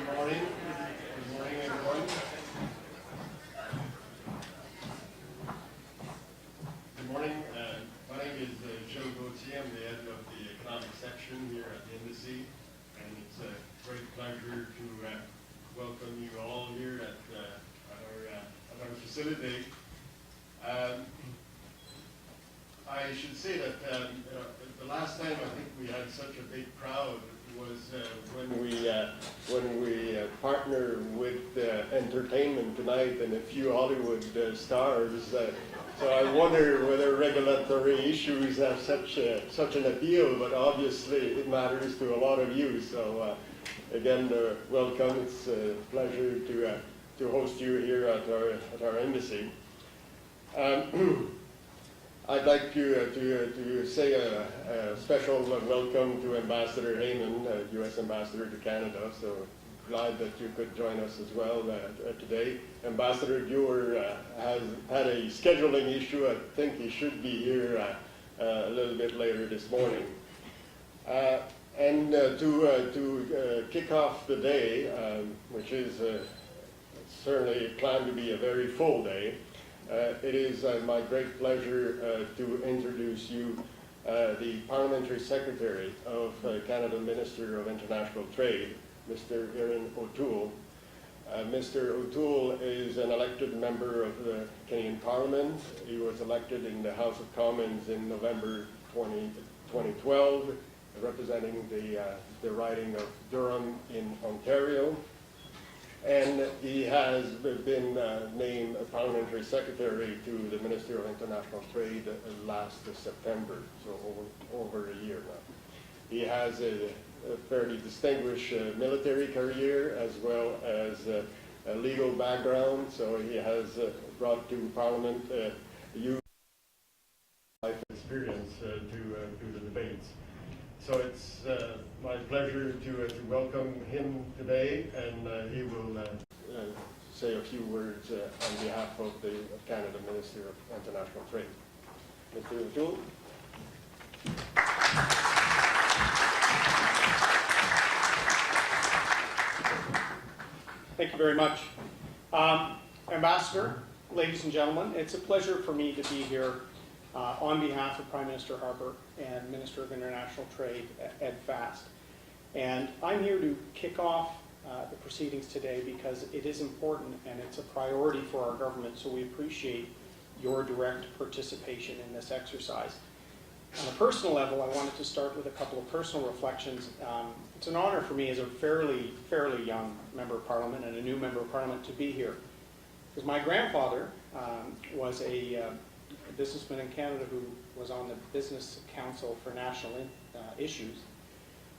Good morning. Good morning, everyone. Good morning. My name is Joe Gauthier. I'm the head of the economic section here at the embassy, and it's a great pleasure to welcome you all here at our facility. I should say that the last time I think we had such a big crowd was when we partnered with Entertainment Tonight and a few Hollywood stars. So I wonder whether regulatory issues have such an appeal, but obviously it matters to a lot of you. So again, welcome. It's a pleasure to host you here at our embassy. I'd like to say a special welcome to Ambassador Heyman, U.S. Ambassador to Canada. So glad that you could join us as well today. Ambassador Dewar has had a scheduling issue. I think he should be here a little bit later this morning. And to kick off the day, which is certainly planned to be a very full day, it is my great pleasure to introduce you the Parliamentary Secretary of Canada Minister of International Trade, Mr. Erin O'Toole. Mr. O'Toole is an elected member of the Canadian Parliament. He was elected in the House of Commons in November 2012, representing the riding of Durham in Ontario. And he has been named a Parliamentary Secretary to the Ministry of International Trade last September, so over a year now. He has a fairly distinguished military career as well as a legal background, so he has brought to Parliament youth life experience to the debates. So it's my pleasure to welcome him today, and he will say a few words on behalf of the Canada Minister of International Trade. Mr. O'Toole. Thank you very much. Ambassador, ladies and gentlemen, it's a pleasure for me to be here on behalf of Prime Minister Harper and Minister of International Trade, Ed Fast. And I'm here to kick off the proceedings today because it is important and it's a priority for our government, so we appreciate your direct participation in this exercise. On a personal level, I wanted to start with a couple of personal reflections. It's an honor for me as a fairly young Member of Parliament and a new Member of Parliament to be here. Because my grandfather was a businessman in Canada who was on the Business Council for National Issues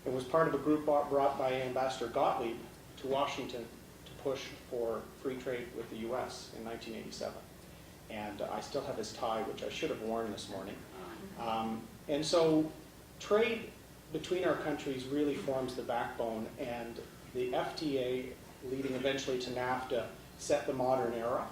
and was part of a group brought by Ambassador Gottlieb to Washington to push for free trade with the U.S. in 1987. And I still have his tie, which I should have worn this morning. And so trade between our countries really forms the backbone, and the FTA, leading eventually to NAFTA, set the modern era.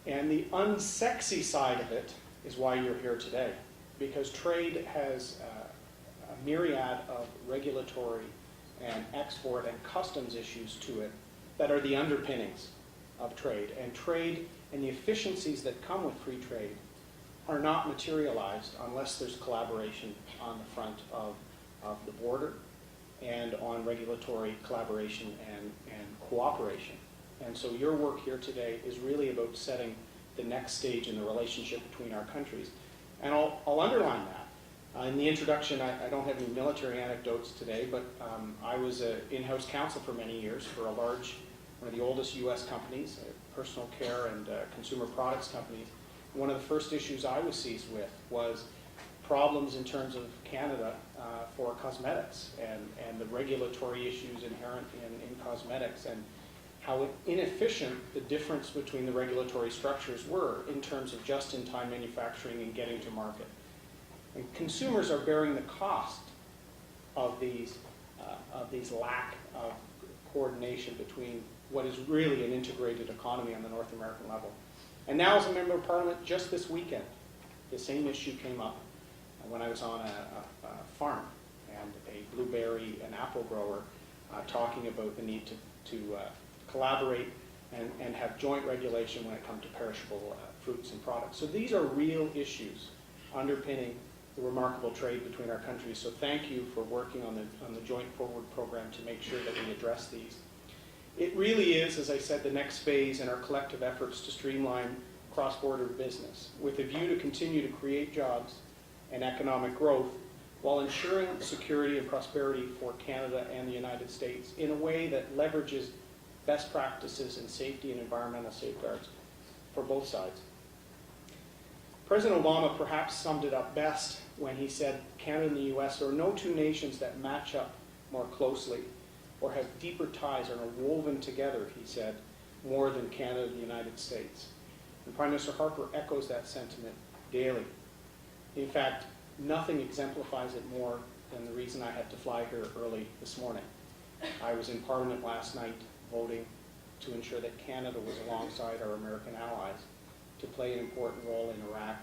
And the unsexy side of it is why you're here today, because trade has a myriad of regulatory and export and customs issues to it that are the underpinnings of trade. And trade and the efficiencies that come with free trade are not materialized unless there's collaboration on the front of the border and on regulatory collaboration and cooperation. And so your work here today is really about setting the next stage in the relationship between our countries. And I'll underline that. In the introduction, I don't have any military anecdotes today, but I was an in-house counsel for many years for one of the oldest U.S. companies, personal care and consumer products companies. One of the first issues I was seized with was problems in terms of Canada for cosmetics and the regulatory issues inherent in cosmetics, and how inefficient the difference between the regulatory structures were in terms of just-in-time manufacturing and getting to market. And consumers are bearing the cost of these lack of coordination between what is really an integrated economy on the North American level. And now, as a Member of Parliament, just this weekend, the same issue came up when I was on a farm, and a blueberry and apple grower talking about the need to collaborate and have joint regulation when it comes to perishable fruits and products. So these are real issues underpinning the remarkable trade between our countries. So thank you for working on the Joint Forward program to make sure that we address these. It really is, as I said, the next phase in our collective efforts to streamline cross-border business with a view to continue to create jobs and economic growth while ensuring security and prosperity for Canada and the United States in a way that leverages best practices in safety and environmental safeguards for both sides. President Obama perhaps summed it up best when he said, Canada and the US are no two nations that match up more closely or have deeper ties or are woven together, he said, more than Canada and the United States. And Prime Minister Harper echoes that sentiment daily. In fact, nothing exemplifies it more than the reason I had to fly here early this morning. I was in Parliament last night voting to ensure that Canada was alongside our American allies to play an important role in Iraq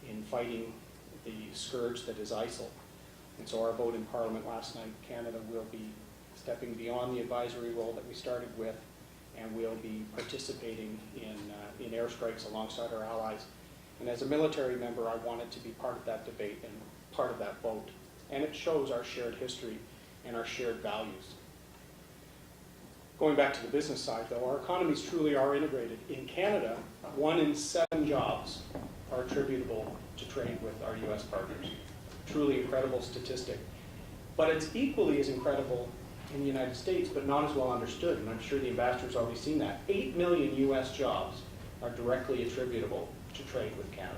in fighting the scourge that is ISIL. And so our vote in Parliament last night, Canada will be stepping beyond the advisory role that we started with, and we'll be participating in airstrikes alongside our allies. And as a military member, I wanted to be part of that debate and part of that vote. And it shows our shared history and our shared values. Going back to the business side, though, our economies truly are integrated. In Canada, 1 in 7 jobs are attributable to trade with our U.S. partners. Truly incredible statistic. But it's equally as incredible in the United States, but not as well understood, and I'm sure the ambassador's already seen that. 8 million U.S. jobs are directly attributable to trade with Canada.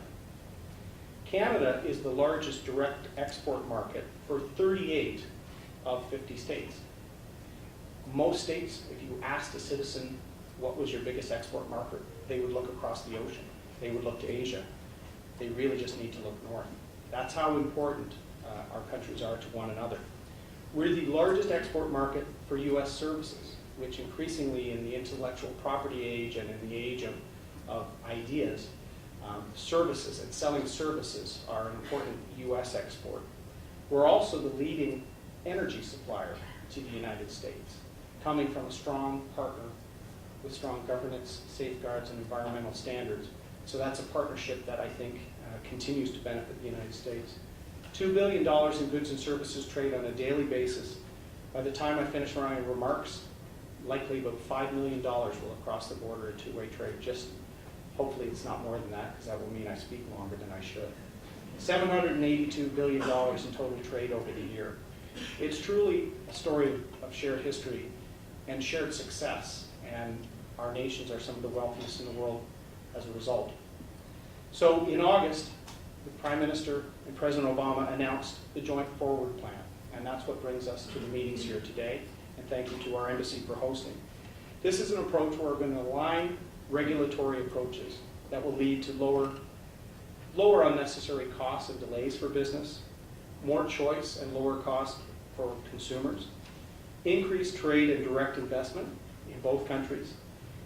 Canada is the largest direct export market for 38 of 50 states. Most states, if you asked a citizen what was your biggest export market, they would look across the ocean. They would look to Asia. They really just need to look north. That's how important our countries are to one another. We're the largest export market for U.S. services, which increasingly in the intellectual property age and in the age of ideas, services and selling services are an important U.S. export. We're also the leading energy supplier to the United States, coming from a strong partner with strong governance, safeguards, and environmental standards. So that's a partnership that I think continues to benefit the United States. $2 billion in goods and services trade on a daily basis. By the time I finish my remarks, likely about $5 million will have crossed the border in two-way trade. Just hopefully it's not more than that, because that will mean I speak longer than I should. $782 billion in total trade over the year. It's truly a story of shared history and shared success, and our nations are some of the wealthiest in the world as a result. So in August, the Prime Minister and President Obama announced the Joint Forward Plan, and that's what brings us to the meetings here today, and thank you to our embassy for hosting. This is an approach where we're going to align regulatory approaches that will lead to lower unnecessary costs and delays for business, more choice and lower cost for consumers, increased trade and direct investment in both countries,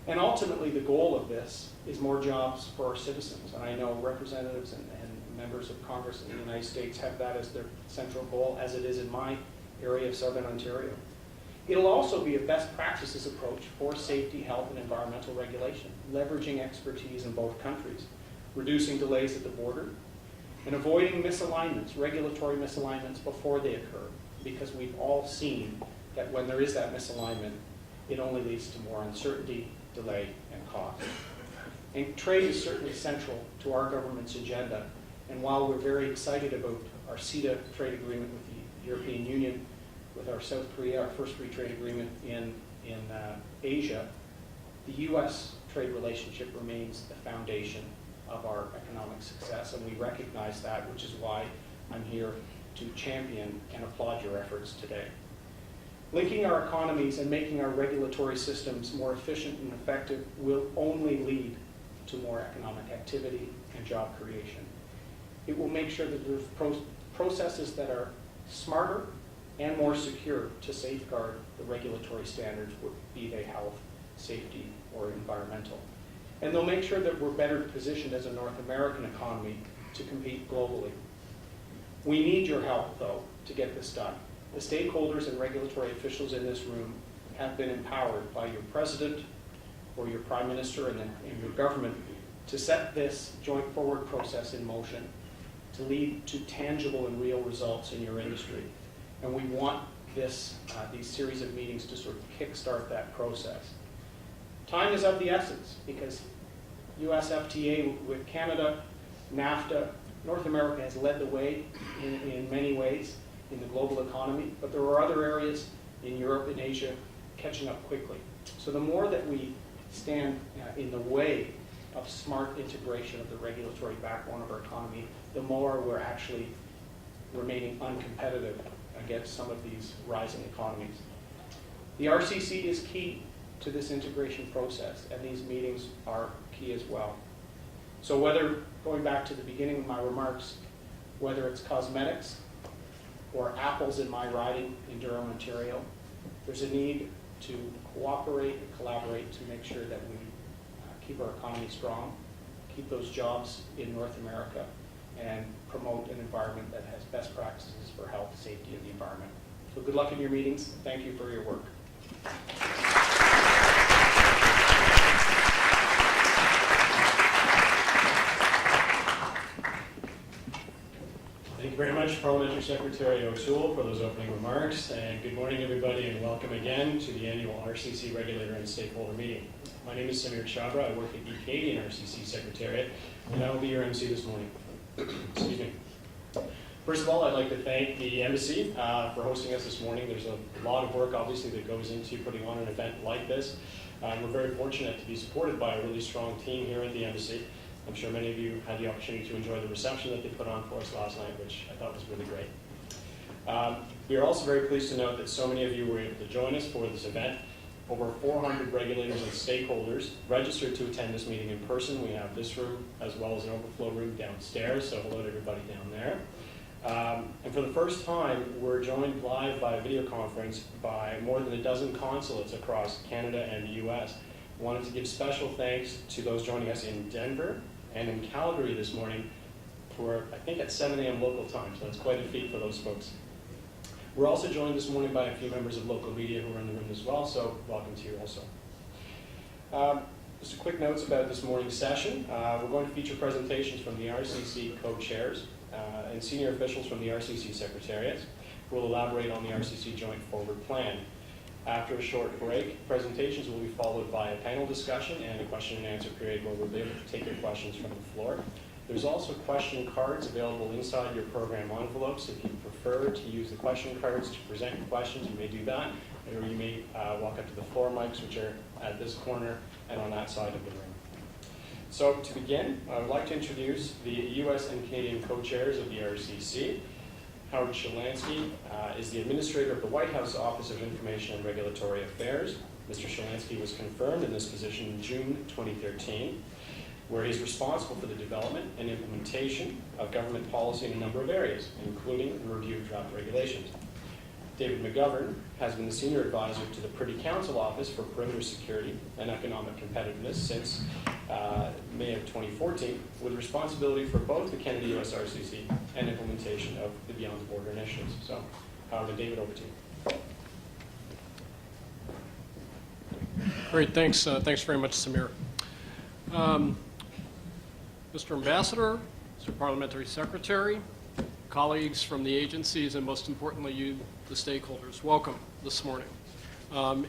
and ultimately the goal of this is more jobs for our citizens. And I know representatives and members of Congress in the United States have that as their central goal, as it is in my area of Southern Ontario. It'll also be a best practices approach for safety, health, and environmental regulation, leveraging expertise in both countries, reducing delays at the border, and avoiding misalignments, regulatory misalignments before they occur, because we've all seen that when there is that misalignment, it only leads to more uncertainty, delay, and cost. And trade is certainly central to our government's agenda, and while we're very excited about our CETA trade agreement with the European Union, with our South Korea, our first free trade agreement in Asia, the U.S. trade relationship remains the foundation of our economic success, and we recognize that, which is why I'm here to champion and applaud your efforts today. Linking our economies and making our regulatory systems more efficient and effective will only lead to more economic activity and job creation. It will make sure that there's processes that are smarter and more secure to safeguard the regulatory standards, be they health, safety, or environmental. And they'll make sure that we're better positioned as a North American economy to compete globally. We need your help, though, to get this done. The stakeholders and regulatory officials in this room have been empowered by your president or your prime minister and your government to set this joint forward process in motion to lead to tangible and real results in your industry. And we want these series of meetings to sort of kickstart that process. Time is of the essence because US FTA with Canada, NAFTA, North America has led the way in many ways in the global economy, but there are other areas in Europe and Asia catching up quickly. So the more that we stand in the way of smart integration of the regulatory backbone of our economy, the more we're actually remaining uncompetitive against some of these rising economies. The RCC is key to this integration process, and these meetings are key as well. So whether, going back to the beginning of my remarks, whether it's cosmetics or apples in my riding in Durham, Ontario, there's a need to cooperate and collaborate to make sure that we keep our economy strong, keep those jobs in North America, and promote an environment that has best practices for health, safety, and the environment. So good luck in your meetings. Thank you for your work. Thank you very much, Parliamentary Secretary O'Toole, for those opening remarks. And good morning, everybody, and welcome again to the annual RCC Regulator and Stakeholder Meeting. My name is Samir Chabra. I work at the Canadian RCC Secretariat, and I will be your MC this morning. Excuse me. First of all, I'd like to thank the Embassy for hosting us this morning. There's a lot of work, obviously, that goes into putting on an event like this. We're very fortunate to be supported by a really strong team here at the Embassy. I'm sure many of you had the opportunity to enjoy the reception that they put on for us last night, which I thought was really great. We are also very pleased to note that so many of you were able to join us for this event. Over 400 regulators and stakeholders registered to attend this meeting in person. We have this room as well as an overflow room downstairs, so hello to everybody down there. And for the first time, we're joined live by a video conference by more than a dozen consulates across Canada and the US. I wanted to give special thanks to those joining us in Denver and in Calgary this morning for, I think, at 7 a.m. local time, so that's quite a feat for those folks. We're also joined this morning by a few members of local media who are in the room as well, so welcome to you also. Just a quick notes about this morning's session. We're going to feature presentations from the RCC co-chairs and senior officials from the RCC Secretariat who will elaborate on the RCC Joint Forward Plan. After a short break, presentations will be followed by a panel discussion and a question and answer period where we'll be able to take your questions from the floor. There's also question cards available inside your program envelopes. If you prefer to use the question cards to present your questions, you may do that, or you may walk up to the floor mics, which are at this corner and on that side of the room. So to begin, I would like to introduce the US and Canadian co-chairs of the RCC. Howard Shalansky is the administrator of the White House Office of Information and Regulatory Affairs. Mr. Shalansky was confirmed in this position in June 2013, where he's responsible for the development and implementation of government policy in a number of areas, including the review of draft regulations. David McGovern has been the senior advisor to the Privy Council Office for Perimeter Security and Economic Competitiveness since May of 2014, with responsibility for both the Canada-US RCC and implementation of the Beyond the Border initiatives. So, Howard and David, over to you. Great, thanks. Thanks very much, Samir. Mr. Ambassador, Mr. Parliamentary Secretary, colleagues from the agencies, and most importantly, you, the stakeholders, welcome this morning.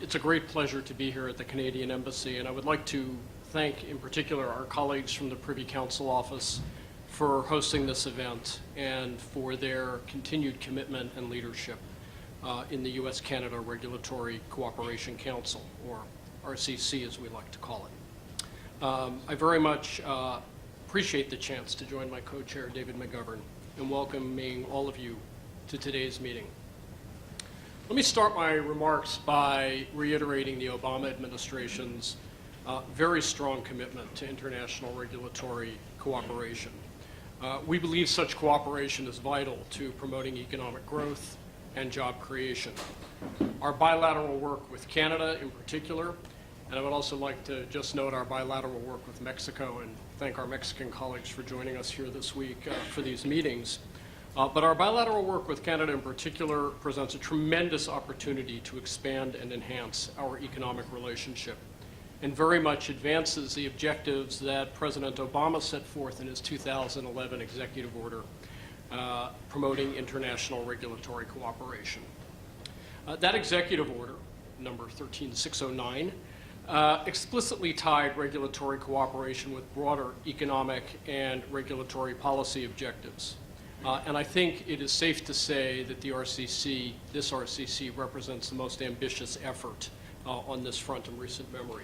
It's a great pleasure to be here at the Canadian Embassy, and I would like to thank, in particular, our colleagues from the Privy Council Office for hosting this event and for their continued commitment and leadership in the U.S.-Canada Regulatory Cooperation Council, or RCC as we like to call it. I very much appreciate the chance to join my co-chair, David McGovern, in welcoming all of you to today's meeting. Let me start my remarks by reiterating the Obama administration's very strong commitment to international regulatory cooperation. We believe such cooperation is vital to promoting economic growth and job creation. Our bilateral work with Canada in particular, and I would also like to just note our bilateral work with Mexico and thank our Mexican colleagues for joining us here this week for these meetings, But our bilateral work with Canada in particular presents a tremendous opportunity to expand and enhance our economic relationship, and very much advances the objectives that President Obama set forth in his 2011 executive order promoting international regulatory cooperation. That executive order, number 13609, explicitly tied regulatory cooperation with broader economic and regulatory policy objectives. And I think it is safe to say that this RCC represents the most ambitious effort on this front in recent memory.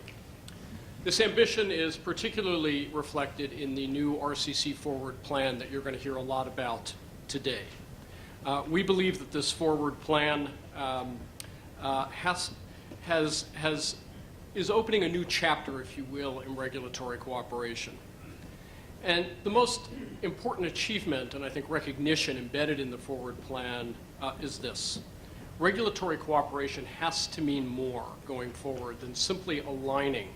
This ambition is particularly reflected in the new RCC Forward Plan that you're going to hear a lot about today. We believe that this forward plan is opening a new chapter, if you will, in regulatory cooperation. And the most important achievement, and I think recognition embedded in the forward plan, is this. Regulatory cooperation has to mean more going forward than simply aligning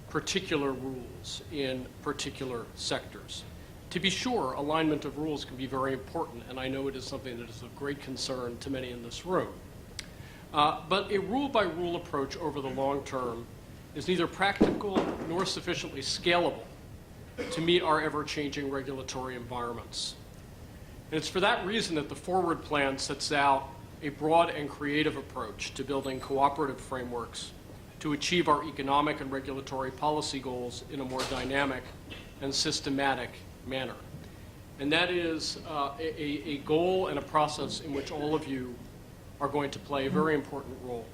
particular rules in particular sectors. To be sure, alignment of rules can be very important, and I know it is something that is of great concern to many in this room. But a rule-by-rule approach over the long term is neither practical nor sufficiently scalable to meet our ever-changing regulatory environments. And it's for that reason that the Forward Plan sets out a broad and creative approach to building cooperative frameworks to achieve our economic and regulatory policy goals in a more dynamic and systematic manner. And that is a goal and a process in which all of you are going to play a very important role.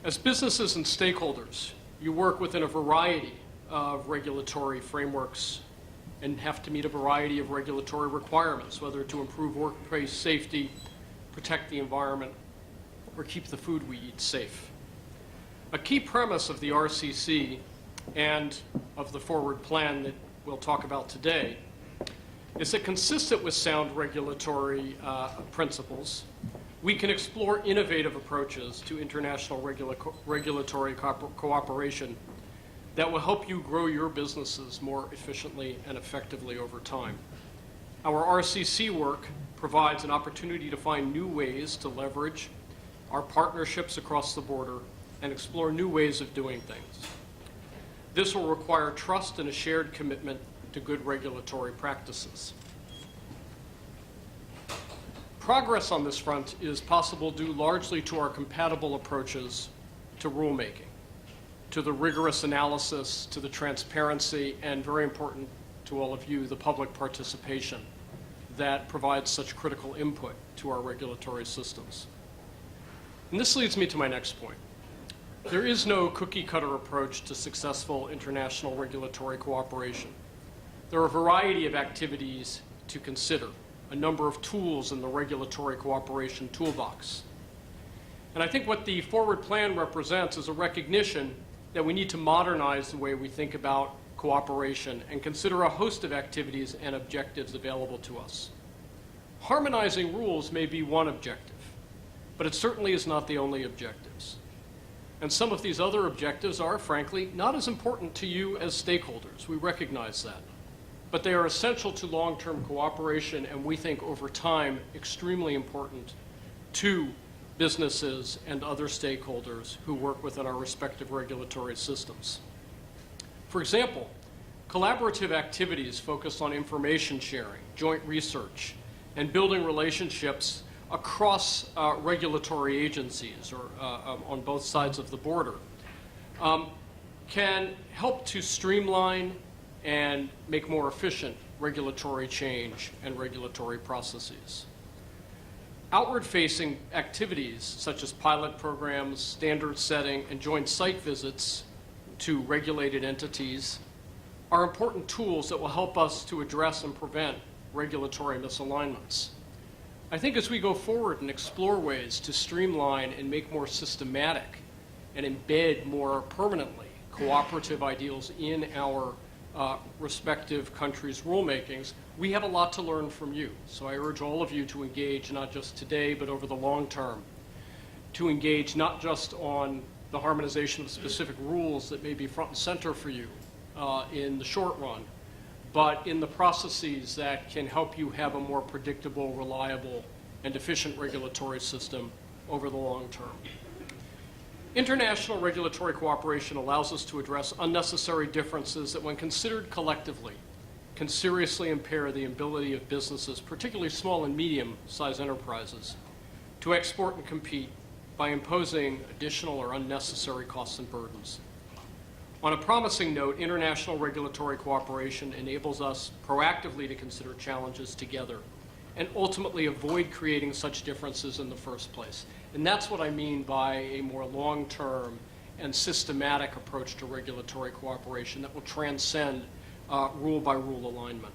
As businesses and stakeholders, you work within a variety of regulatory frameworks and have to meet a variety of regulatory requirements, whether to improve workplace safety, protect the environment, or keep the food we eat safe. A key premise of the RCC and of the Forward Plan that we'll talk about today is that, consistent with sound regulatory principles, we can explore innovative approaches to international regulatory cooperation that will help you grow your businesses more efficiently and effectively over time. Our RCC work provides an opportunity to find new ways to leverage our partnerships across the border and explore new ways of doing things. This will require trust and a shared commitment to good regulatory practices. Progress on this front is possible due largely to our compatible approaches to rulemaking, to the rigorous analysis, to the transparency, and very important to all of you, the public participation that provides such critical input to our regulatory systems. And this leads me to my next point. There is no cookie-cutter approach to successful international regulatory cooperation. There are a variety of activities to consider, a number of tools in the regulatory cooperation toolbox. And I think what the Forward Plan represents is a recognition that we need to modernize the way we think about cooperation and consider a host of activities and objectives available to us. Harmonizing rules may be one objective, but it certainly is not the only objectives. And some of these other objectives are, frankly, not as important to you as stakeholders. We recognize that. But they are essential to long-term cooperation, and we think over time extremely important to businesses and other stakeholders who work within our respective regulatory systems. For example, collaborative activities focused on information sharing, joint research, and building relationships across regulatory agencies or on both sides of the border can help to streamline and make more efficient regulatory change and regulatory processes. Outward-facing activities such as pilot programs, standard setting, and joint site visits to regulated entities are important tools that will help us to address and prevent regulatory misalignments. I think as we go forward and explore ways to streamline and make more systematic and embed more permanently cooperative ideals in our respective countries' rulemakings, we have a lot to learn from you. So I urge all of you to engage not just today, but over the long term, to engage not just on the harmonization of specific rules that may be front and center for you in the short run, but in the processes that can help you have a more predictable, reliable, and efficient regulatory system over the long term. International regulatory cooperation allows us to address unnecessary differences that, when considered collectively, can seriously impair the ability of businesses, particularly small and medium-sized enterprises, to export and compete by imposing additional or unnecessary costs and burdens. On a promising note, international regulatory cooperation enables us proactively to consider challenges together and ultimately avoid creating such differences in the first place. And that's what I mean by a more long-term and systematic approach to regulatory cooperation that will transcend rule-by-rule alignment.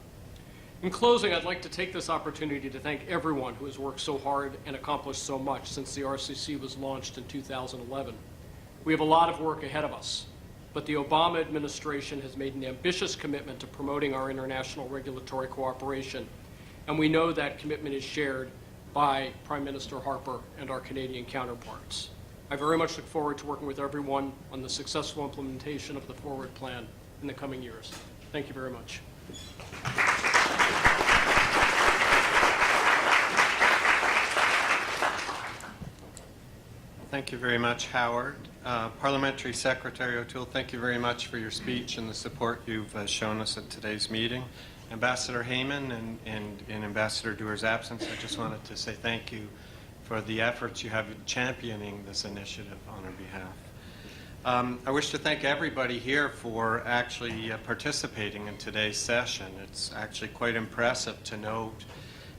In closing, I'd like to take this opportunity to thank everyone who has worked so hard and accomplished so much since the RCC was launched in 2011. We have a lot of work ahead of us, but the Obama administration has made an ambitious commitment to promoting our international regulatory cooperation, and we know that commitment is shared by Prime Minister Harper and our Canadian counterparts. I very much look forward to working with everyone on the successful implementation of the Forward Plan in the coming years. Thank you very much. Thank you very much, Howard. Parliamentary Secretary O'Toole, thank you very much for your speech and the support you've shown us at today's meeting. Ambassador Heyman and in Ambassador Dewar's absence, I just wanted to say thank you for the efforts you have in championing this initiative on our behalf. I wish to thank everybody here for actually participating in today's session. It's actually quite impressive to note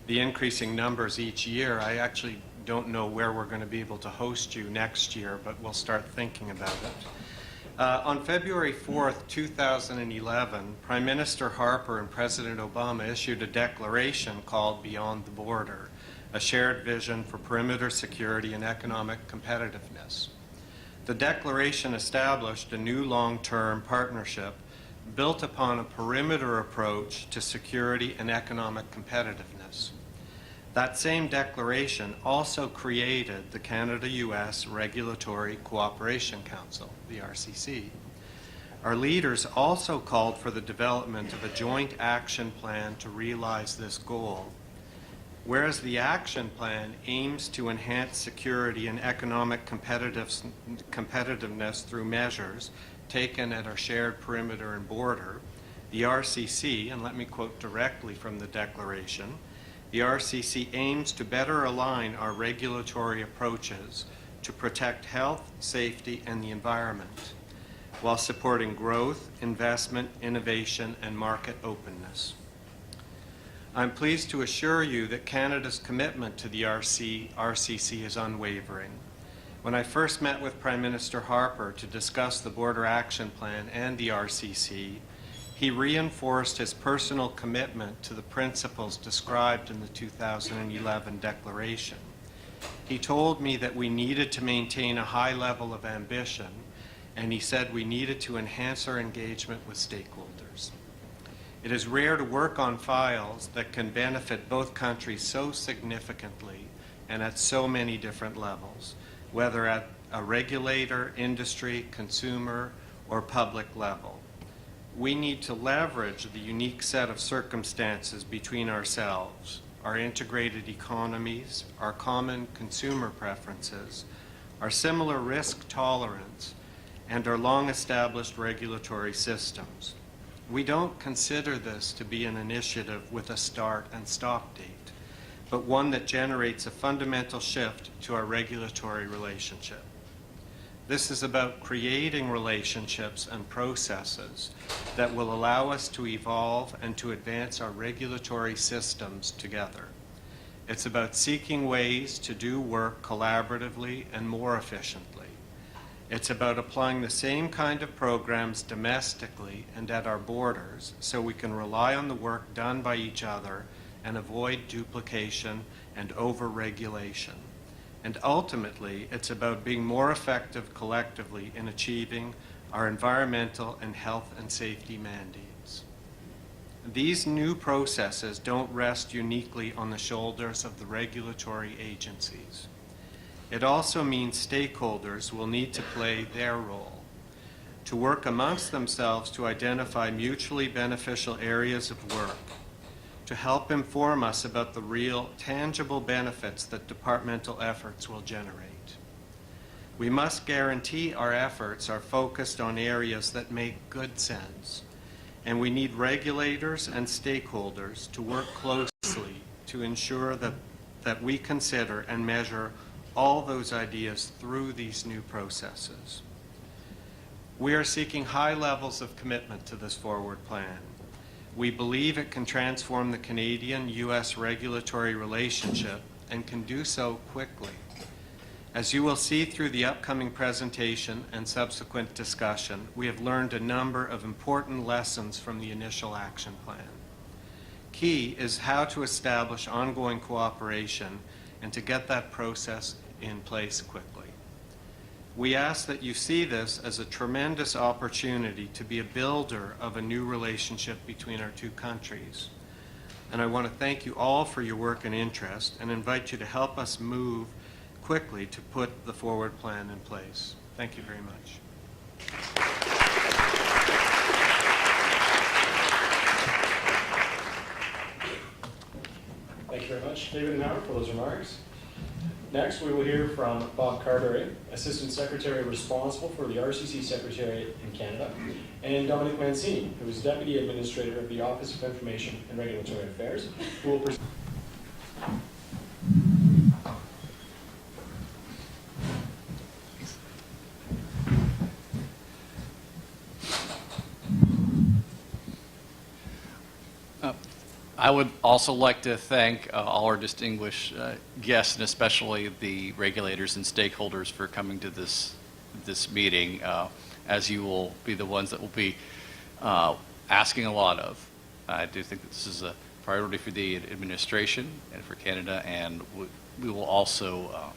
the increasing numbers each year. I actually don't know where we're going to be able to host you next year, but we'll start thinking about it. On February 4th, 2011, Prime Minister Harper and President Obama issued a declaration called Beyond the Border, a shared vision for perimeter security and economic competitiveness. The declaration established a new long-term partnership built upon a perimeter approach to security and economic competitiveness. That same declaration also created the Canada-US Regulatory Cooperation Council, the RCC. Our leaders also called for the development of a joint action plan to realize this goal. Whereas the action plan aims to enhance security and economic competitiveness through measures taken at our shared perimeter and border, the RCC, and let me quote directly from the declaration, the RCC aims to better align our regulatory approaches to protect health, safety, and the environment, while supporting growth, investment, innovation, and market openness. I'm pleased to assure you that Canada's commitment to the RCC is unwavering. When I first met with Prime Minister Harper to discuss the Border Action Plan and the RCC, he reinforced his personal commitment to the principles described in the 2011 declaration. He told me that we needed to maintain a high level of ambition, and he said we needed to enhance our engagement with stakeholders. It is rare to work on files that can benefit both countries so significantly and at so many different levels, whether at a regulator, industry, consumer, or public level. We need to leverage the unique set of circumstances between ourselves, our integrated economies, our common consumer preferences, our similar risk tolerance, and our long-established regulatory systems. We don't consider this to be an initiative with a start and stop date, but one that generates a fundamental shift to our regulatory relationship. This is about creating relationships and processes that will allow us to evolve and to advance our regulatory systems together. It's about seeking ways to do work collaboratively and more efficiently. It's about applying the same kind of programs domestically and at our borders so we can rely on the work done by each other and avoid duplication and over-regulation. And ultimately, it's about being more effective collectively in achieving our environmental and health and safety mandates. These new processes don't rest uniquely on the shoulders of the regulatory agencies. It also means stakeholders will need to play their role. to work amongst themselves to identify mutually beneficial areas of work, to help inform us about the real, tangible benefits that departmental efforts will generate. We must guarantee our efforts are focused on areas that make good sense, and we need regulators and stakeholders to work closely to ensure that we consider and measure all those ideas through these new processes. We are seeking high levels of commitment to this forward plan. We believe it can transform the Canadian-U.S. regulatory relationship and can do so quickly. As you will see through the upcoming presentation and subsequent discussion, we have learned a number of important lessons from the initial action plan. Key is how to establish ongoing cooperation and to get that process in place quickly. We ask that you see this as a tremendous opportunity to be a builder of a new relationship between our two countries. And I want to thank you all for your work and interest and invite you to help us move quickly to put the forward plan in place. Thank you very much. Thank you very much, David and Howard, for those remarks. Next, we will hear from Bob Carteret, Assistant Secretary responsible for the RCC Secretariat in Canada, and Dominic Mancini, who is Deputy Administrator of the Office of Information and Regulatory Affairs, who will present. I would also like to thank all our distinguished guests, and especially the regulators and stakeholders for coming to this meeting, as you will be the ones that will be asking a lot of. I do think that this is a priority for the administration and for Canada, and we will also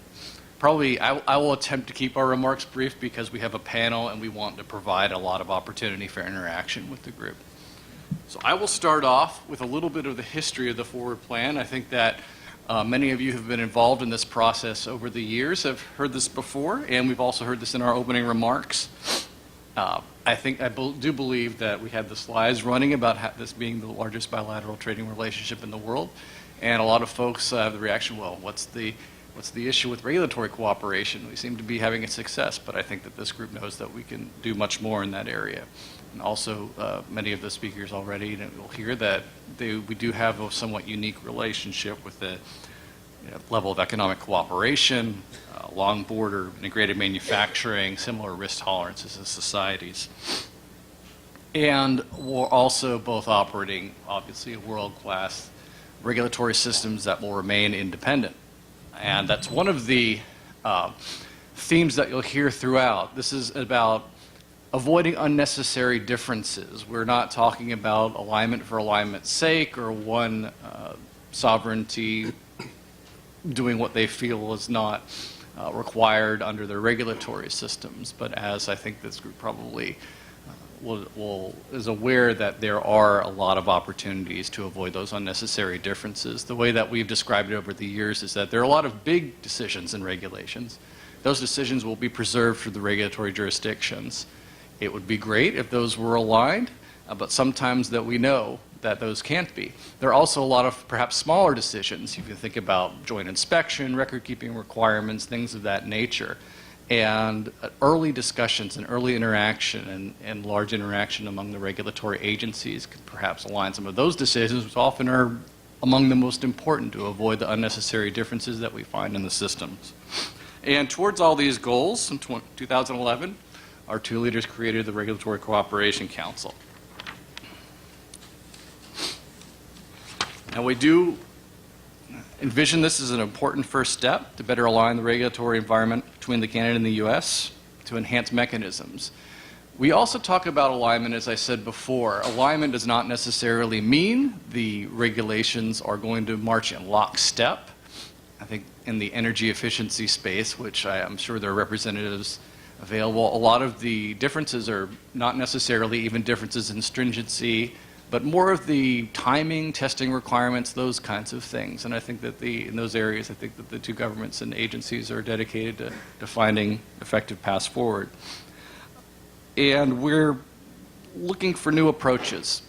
I will attempt to keep our remarks brief because we have a panel and we want to provide a lot of opportunity for interaction with the group. So I will start off with a little bit of the history of the forward plan. I think that many of you have been involved in this process over the years, have heard this before, and we've also heard this in our opening remarks. I do believe that we had the slides running about this being the largest bilateral trading relationship in the world, and a lot of folks have the reaction, well, what's the issue with regulatory cooperation? We seem to be having a success, but I think that this group knows that we can do much more in that area. And also, many of the speakers already will hear that we do have a somewhat unique relationship with the level of economic cooperation, long border, integrated manufacturing, similar risk tolerances as societies. And we're also both operating, obviously, world-class regulatory systems that will remain independent. And that's one of the themes that you'll hear throughout. This is about avoiding unnecessary differences. We're not talking about alignment for alignment's sake or one sovereignty doing what they feel is not required under their regulatory systems. But as I think this group probably is aware that there are a lot of opportunities to avoid those unnecessary differences. The way that we've described it over the years is that there are a lot of big decisions and regulations. Those decisions will be preserved for the regulatory jurisdictions. It would be great if those were aligned, but sometimes that we know that those can't be. There are also a lot of perhaps smaller decisions. You can think about joint inspection, record-keeping requirements, things of that nature. And early discussions and early interaction and large interaction among the regulatory agencies could perhaps align some of those decisions, which often are among the most important to avoid the unnecessary differences that we find in the systems. And towards all these goals, in 2011, our two leaders created the Regulatory Cooperation Council. Now we do envision this as an important first step to better align the regulatory environment between the Canada and the U.S. to enhance mechanisms. We also talk about alignment, as I said before. Alignment does not necessarily mean the regulations are going to march in lockstep. I think in the energy efficiency space, which I'm sure there are representatives available, a lot of the differences are not necessarily even differences in stringency, but more of the timing, testing requirements, those kinds of things. And I think that in those areas, I think that the two governments and agencies are dedicated to finding effective paths forward. and we're looking for new approaches.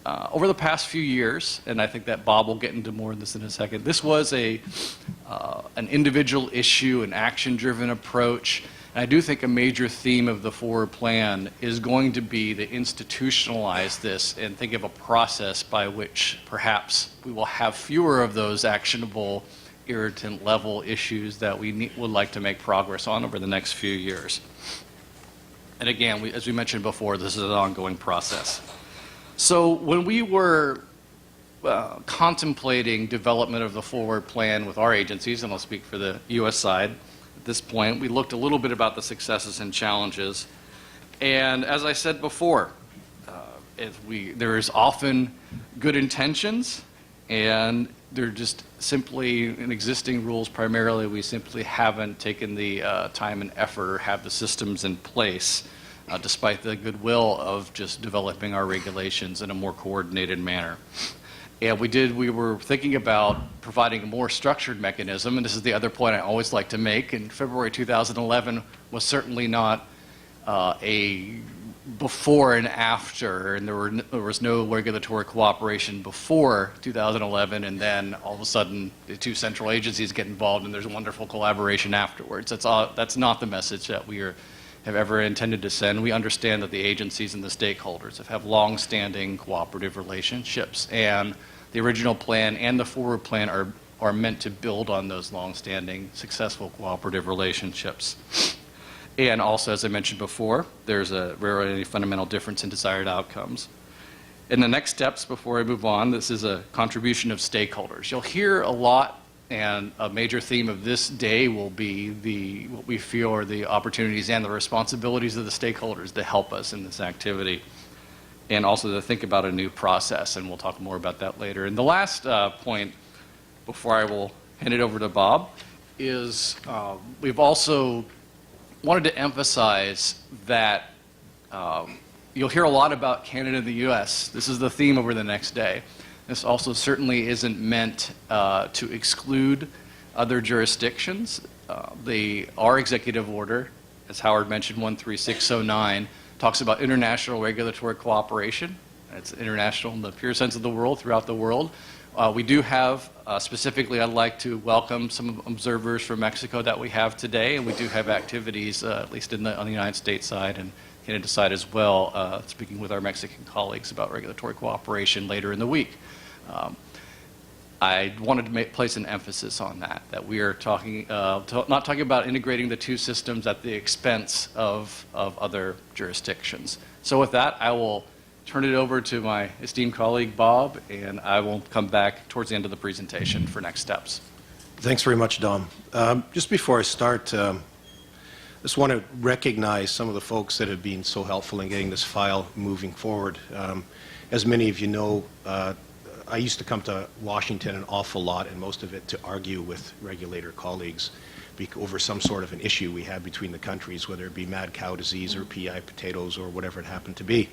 Over the past few years, and I think that Bob will get into more of this in a second, this was an individual issue, an action-driven approach. And I do think a major theme of the forward plan is going to be to institutionalize this and think of a process by which perhaps we will have fewer of those actionable, irritant-level issues that we would like to make progress on over the next few years. And again, as we mentioned before, this is an ongoing process. So when we were contemplating development of the forward plan with our agencies, and I'll speak for the U.S. side at this point, we looked a little bit about the successes and challenges. And as I said before, there is often good intentions, and they're just simply, in existing rules primarily, we simply haven't taken the time and effort or have the systems in place. Despite the goodwill of just developing our regulations in a more coordinated manner. And we were thinking about providing a more structured mechanism, and this is the other point I always like to make, and February 2011 was certainly not a before and after, and there was no regulatory cooperation before 2011, and then all of a sudden the two central agencies get involved and there's wonderful collaboration afterwards. That's not the message that we have ever intended to send. We understand that the agencies and the stakeholders have long-standing cooperative relationships, and the original plan and the forward plan are meant to build on those long-standing successful cooperative relationships. And also, as I mentioned before, there's a rarely fundamental difference in desired outcomes. In the next steps, before I move on, this is a contribution of stakeholders. You'll hear a lot, and a major theme of this day will be what we feel are the opportunities and the responsibilities of the stakeholders to help us in this activity, and also to think about a new process, and we'll talk more about that later. And the last point, before I will hand it over to Bob, is we've also wanted to emphasize that you'll hear a lot about Canada and the U.S. This is the theme over the next day. This also certainly isn't meant to exclude other jurisdictions. Our executive order, as Howard mentioned, 13609, talks about international regulatory cooperation. It's international in the pure sense of the world, throughout the world. We do have, specifically, I'd like to welcome some observers from Mexico that we have today, and we do have activities, at least on the United States side and Canada side as well, speaking with our Mexican colleagues about regulatory cooperation later in the week. I wanted to place an emphasis on that we are talking, not talking about integrating the two systems at the expense of other jurisdictions. So with that, I will turn it over to my esteemed colleague, Bob, and I will come back towards the end of the presentation for next steps. Thanks very much, Dom. Just before I start, I just want to recognize some of the folks that have been so helpful in getting this file moving forward. As many of you know, I used to come to Washington an awful lot, and most of it to argue with regulator colleagues over some sort of an issue we had between the countries, whether it be mad cow disease or PI potatoes or whatever it happened to be.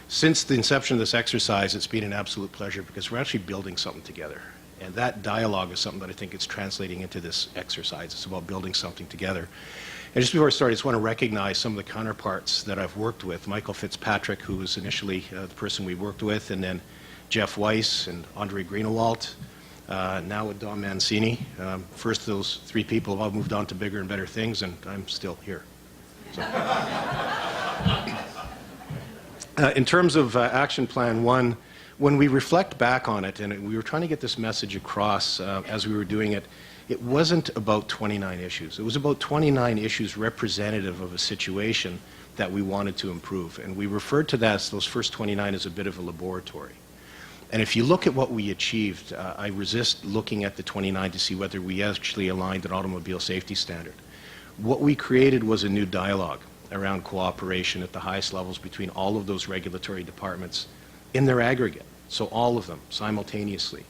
Since the inception of this exercise, it's been an absolute pleasure because we're actually building something together. And that dialogue is something that I think is translating into this exercise. It's about building something together. And just before I start, I just want to recognize some of the counterparts that I've worked with. Michael Fitzpatrick, who was initially the person we worked with, and then Jeff Weiss and Andre Greenewalt, now with Dom Mancini. First of those three people have all moved on to bigger and better things, and I'm still here. So. In terms of Action Plan 1, when we reflect back on it, and we were trying to get this message across as we were doing it, it wasn't about 29 issues. It was about 29 issues representative of a situation that we wanted to improve. And we referred to that, those first 29, as a bit of a laboratory. And if you look at what we achieved, I resist looking at the 29 to see whether we actually aligned an automobile safety standard. What we created was a new dialogue around cooperation at the highest levels between all of those regulatory departments in their aggregate, so all of them simultaneously.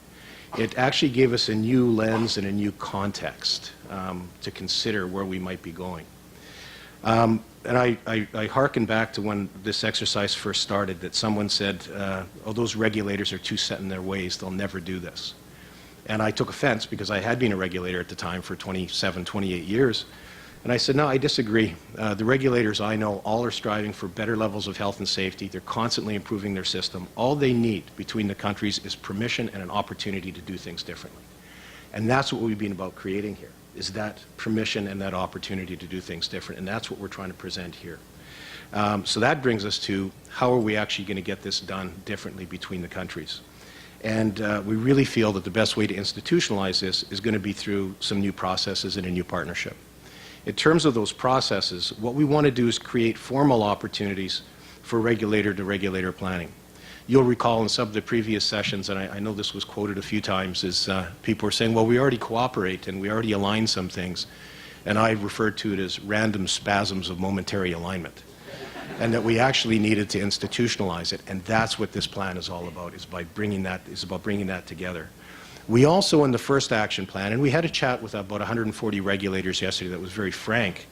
It actually gave us a new lens and a new context to consider where we might be going. And I hearken back to when this exercise first started, that someone said, oh, those regulators are too set in their ways, they'll never do this. And I took offense because I had been a regulator at the time for 27, 28 years. And I said, no, I disagree. The regulators I know all are striving for better levels of health and safety. They're constantly improving their system. All they need between the countries is permission and an opportunity to do things differently. And that's what we've been about creating here, is that permission and that opportunity to do things different. And that's what we're trying to present here. So that brings us to how are we actually going to get this done differently between the countries. And we really feel that the best way to institutionalize this is going to be through some new processes and a new partnership. In terms of those processes, what we want to do is create formal opportunities for regulator-to-regulator planning. You'll recall in some of the previous sessions, and I know this was quoted a few times, is people were saying, well, we already cooperate and we already align some things. And I referred to it as random spasms of momentary alignment. And that we actually needed to institutionalize it, and that's what this plan is all about, is about bringing that together. We also, in the first action plan, and we had a chat with about 140 regulators yesterday that was very frank,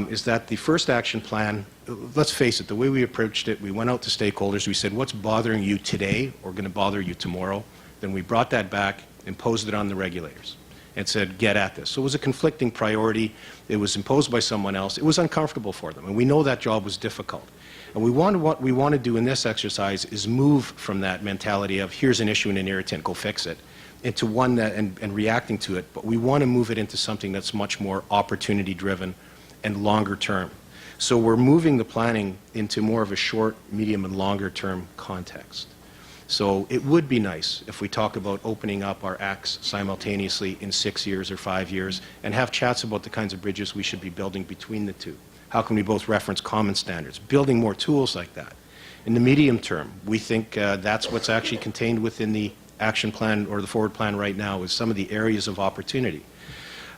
is that the first action plan, let's face it, the way we approached it, we went out to stakeholders, we said, what's bothering you today or going to bother you tomorrow? Then we brought that back, imposed it on the regulators, and said, get at this. So it was a conflicting priority. It was imposed by someone else. It was uncomfortable for them, and we know that job was difficult. And what we want to do in this exercise is move from that mentality of here's an issue and an irritant, go fix it, into one that, and reacting to it, but we want to move it into something that's much more opportunity-driven and longer term. So we're moving the planning into more of a short, medium, and longer term context. So it would be nice if we talk about opening up our acts simultaneously in 6 years or 5 years and have chats about the kinds of bridges we should be building between the two. How can we both reference common standards? Building more tools like that. In the medium term, we think that's what's actually contained within the action plan or the forward plan right now, is some of the areas of opportunity.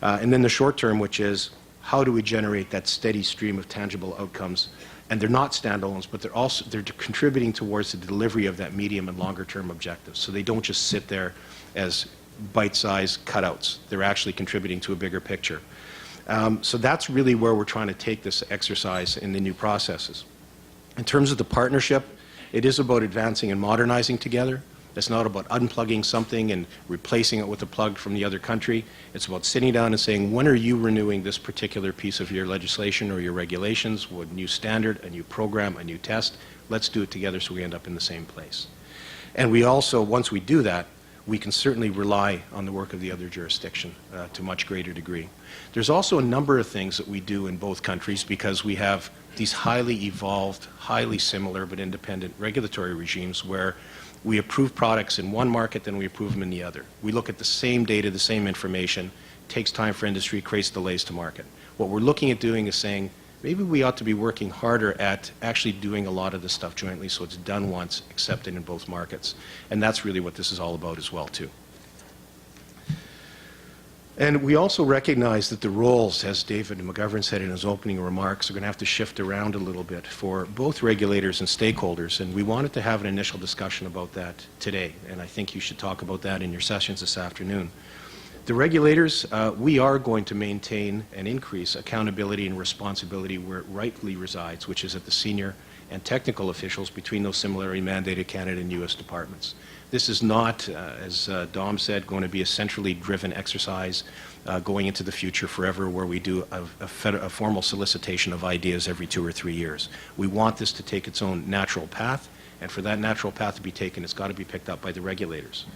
And then the short term, which is how do we generate that steady stream of tangible outcomes? And they're not standalones, but they're contributing towards the delivery of that medium and longer term objectives. So they don't just sit there as bite-sized cutouts. They're actually contributing to a bigger picture. So that's really where we're trying to take this exercise in the new processes. In terms of the partnership, it is about advancing and modernizing together. It's not about unplugging something and replacing it with a plug from the other country. It's about sitting down and saying, when are you renewing this particular piece of your legislation or your regulations, with a new standard, a new program, a new test? Let's do it together so we end up in the same place. And we also, once we do that, we can certainly rely on the work of the other jurisdiction to a much greater degree. There's also a number of things that we do in both countries because we have these highly evolved, highly similar but independent regulatory regimes where we approve products in one market, then we approve them in the other. We look at the same data, the same information. It takes time for industry, creates delays to market. What we're looking at doing is saying, maybe we ought to be working harder at actually doing a lot of this stuff jointly so it's done once, accepted in both markets. And that's really what this is all about as well, too. And we also recognize that the roles, as David McGovern said in his opening remarks, are going to have to shift around a little bit for both regulators and stakeholders. And we wanted to have an initial discussion about that today. And I think you should talk about that in your sessions this afternoon. The regulators, we are going to maintain and increase accountability and responsibility where it rightly resides, which is at the senior and technical officials between those similarly mandated Canada and U.S. departments. This is not, as Dom said, going to be a centrally driven exercise going into the future forever where we do a formal solicitation of ideas every 2 or 3 years. We want this to take its own natural path, and for that natural path to be taken, it's got to be picked up by the regulators.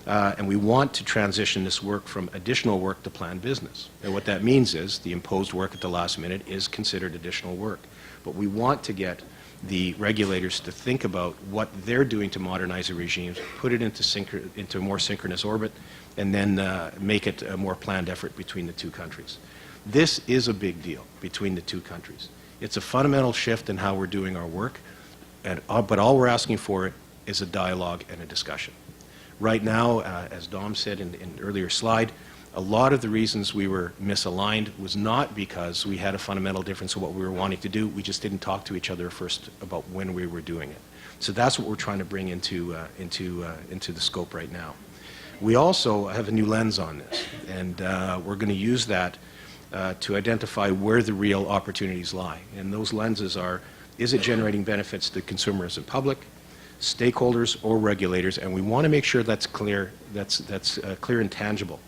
And we want to transition this work from additional work to planned business. And what that means is the imposed work at the last minute is considered additional work. But we want to get the regulators to think about what they're doing to modernize the regimes, put it into a more synchronous orbit, and then make it a more planned effort between the two countries. This is a big deal between the two countries. It's a fundamental shift in how we're doing our work, but all we're asking for is a dialogue and a discussion. Right now, as Dom said in an earlier slide, a lot of the reasons we were misaligned was not because we had a fundamental difference in what we were wanting to do. We just didn't talk to each other first about when we were doing it. So that's what we're trying to bring into the scope right now. We also have a new lens on this, and we're going to use that to identify where the real opportunities lie. And those lenses are, is it generating benefits to consumers and public, stakeholders, or regulators? And we want to make sure that's clear, that's clear and tangible.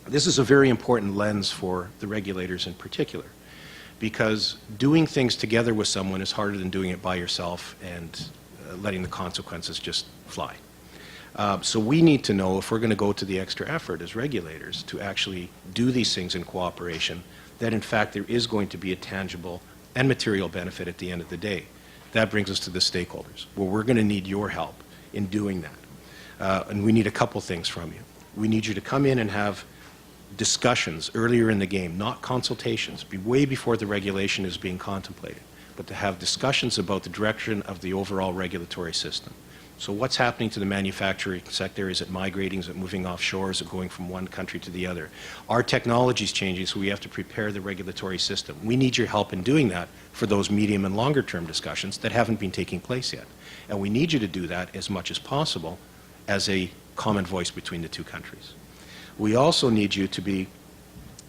This is a very important lens for the regulators in particular, because doing things together with someone is harder than doing it by yourself and letting the consequences just fly. So we need to know, if we're going to go to the extra effort as regulators to actually do these things in cooperation, that in fact there is going to be a tangible and material benefit at the end of the day. That brings us to the stakeholders. Well, we're going to need your help in doing that. And we need a couple things from you. We need you to come in and have discussions earlier in the game, not consultations, way before the regulation is being contemplated, but to have discussions about the direction of the overall regulatory system. So what's happening to the manufacturing sector? Is it migrating? Is it moving offshore? Is it going from one country to the other? Our technology is changing, so we have to prepare the regulatory system. We need your help in doing that for those medium and longer term discussions that haven't been taking place yet. And we need you to do that as much as possible as a common voice between the two countries. We also need you to be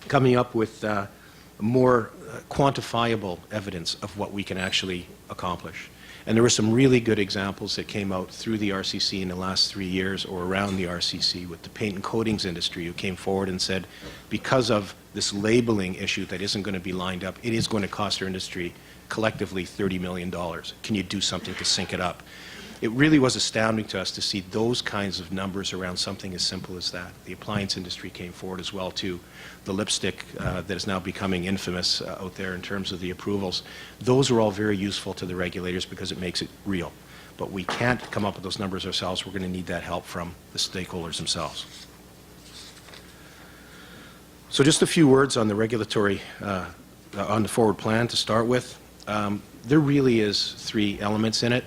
coming up with more quantifiable evidence of what we can actually accomplish. And there were some really good examples that came out through the RCC in the last 3 years, or around the RCC, with the paint and coatings industry, who came forward and said, because of this labeling issue that isn't going to be lined up, it is going to cost our industry collectively $30 million. Can you do something to sync it up? It really was astounding to us to see those kinds of numbers around something as simple as that. The appliance industry came forward as well, too. The lipstick that is now becoming infamous out there in terms of the approvals. Those are all very useful to the regulators because it makes it real. But we can't come up with those numbers ourselves. We're going to need that help from the stakeholders themselves. So just a few words on the regulatory, on the forward plan to start with. There really is 3 elements in it,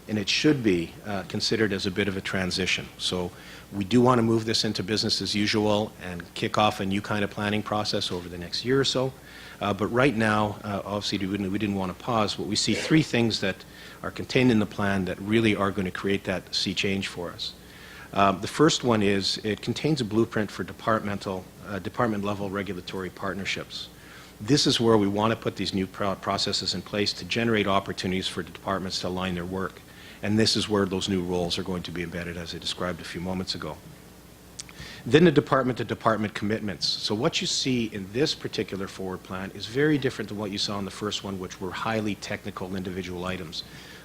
and it should be considered as a bit of a transition. So we do want to move this into business as usual and kick off a new kind of planning process over the next year or so. But right now, obviously we didn't want to pause, but we see 3 things that are contained in the plan that really are going to create that sea change for us. The first one is it contains a blueprint for department-level regulatory partnerships. This is where we want to put these new processes in place to generate opportunities for the departments to align their work. And this is where those new roles are going to be embedded, as I described a few moments ago. Then the department-to-department commitments. So what you see in this particular forward plan is very different than what you saw in the first one, which were highly technical individual items.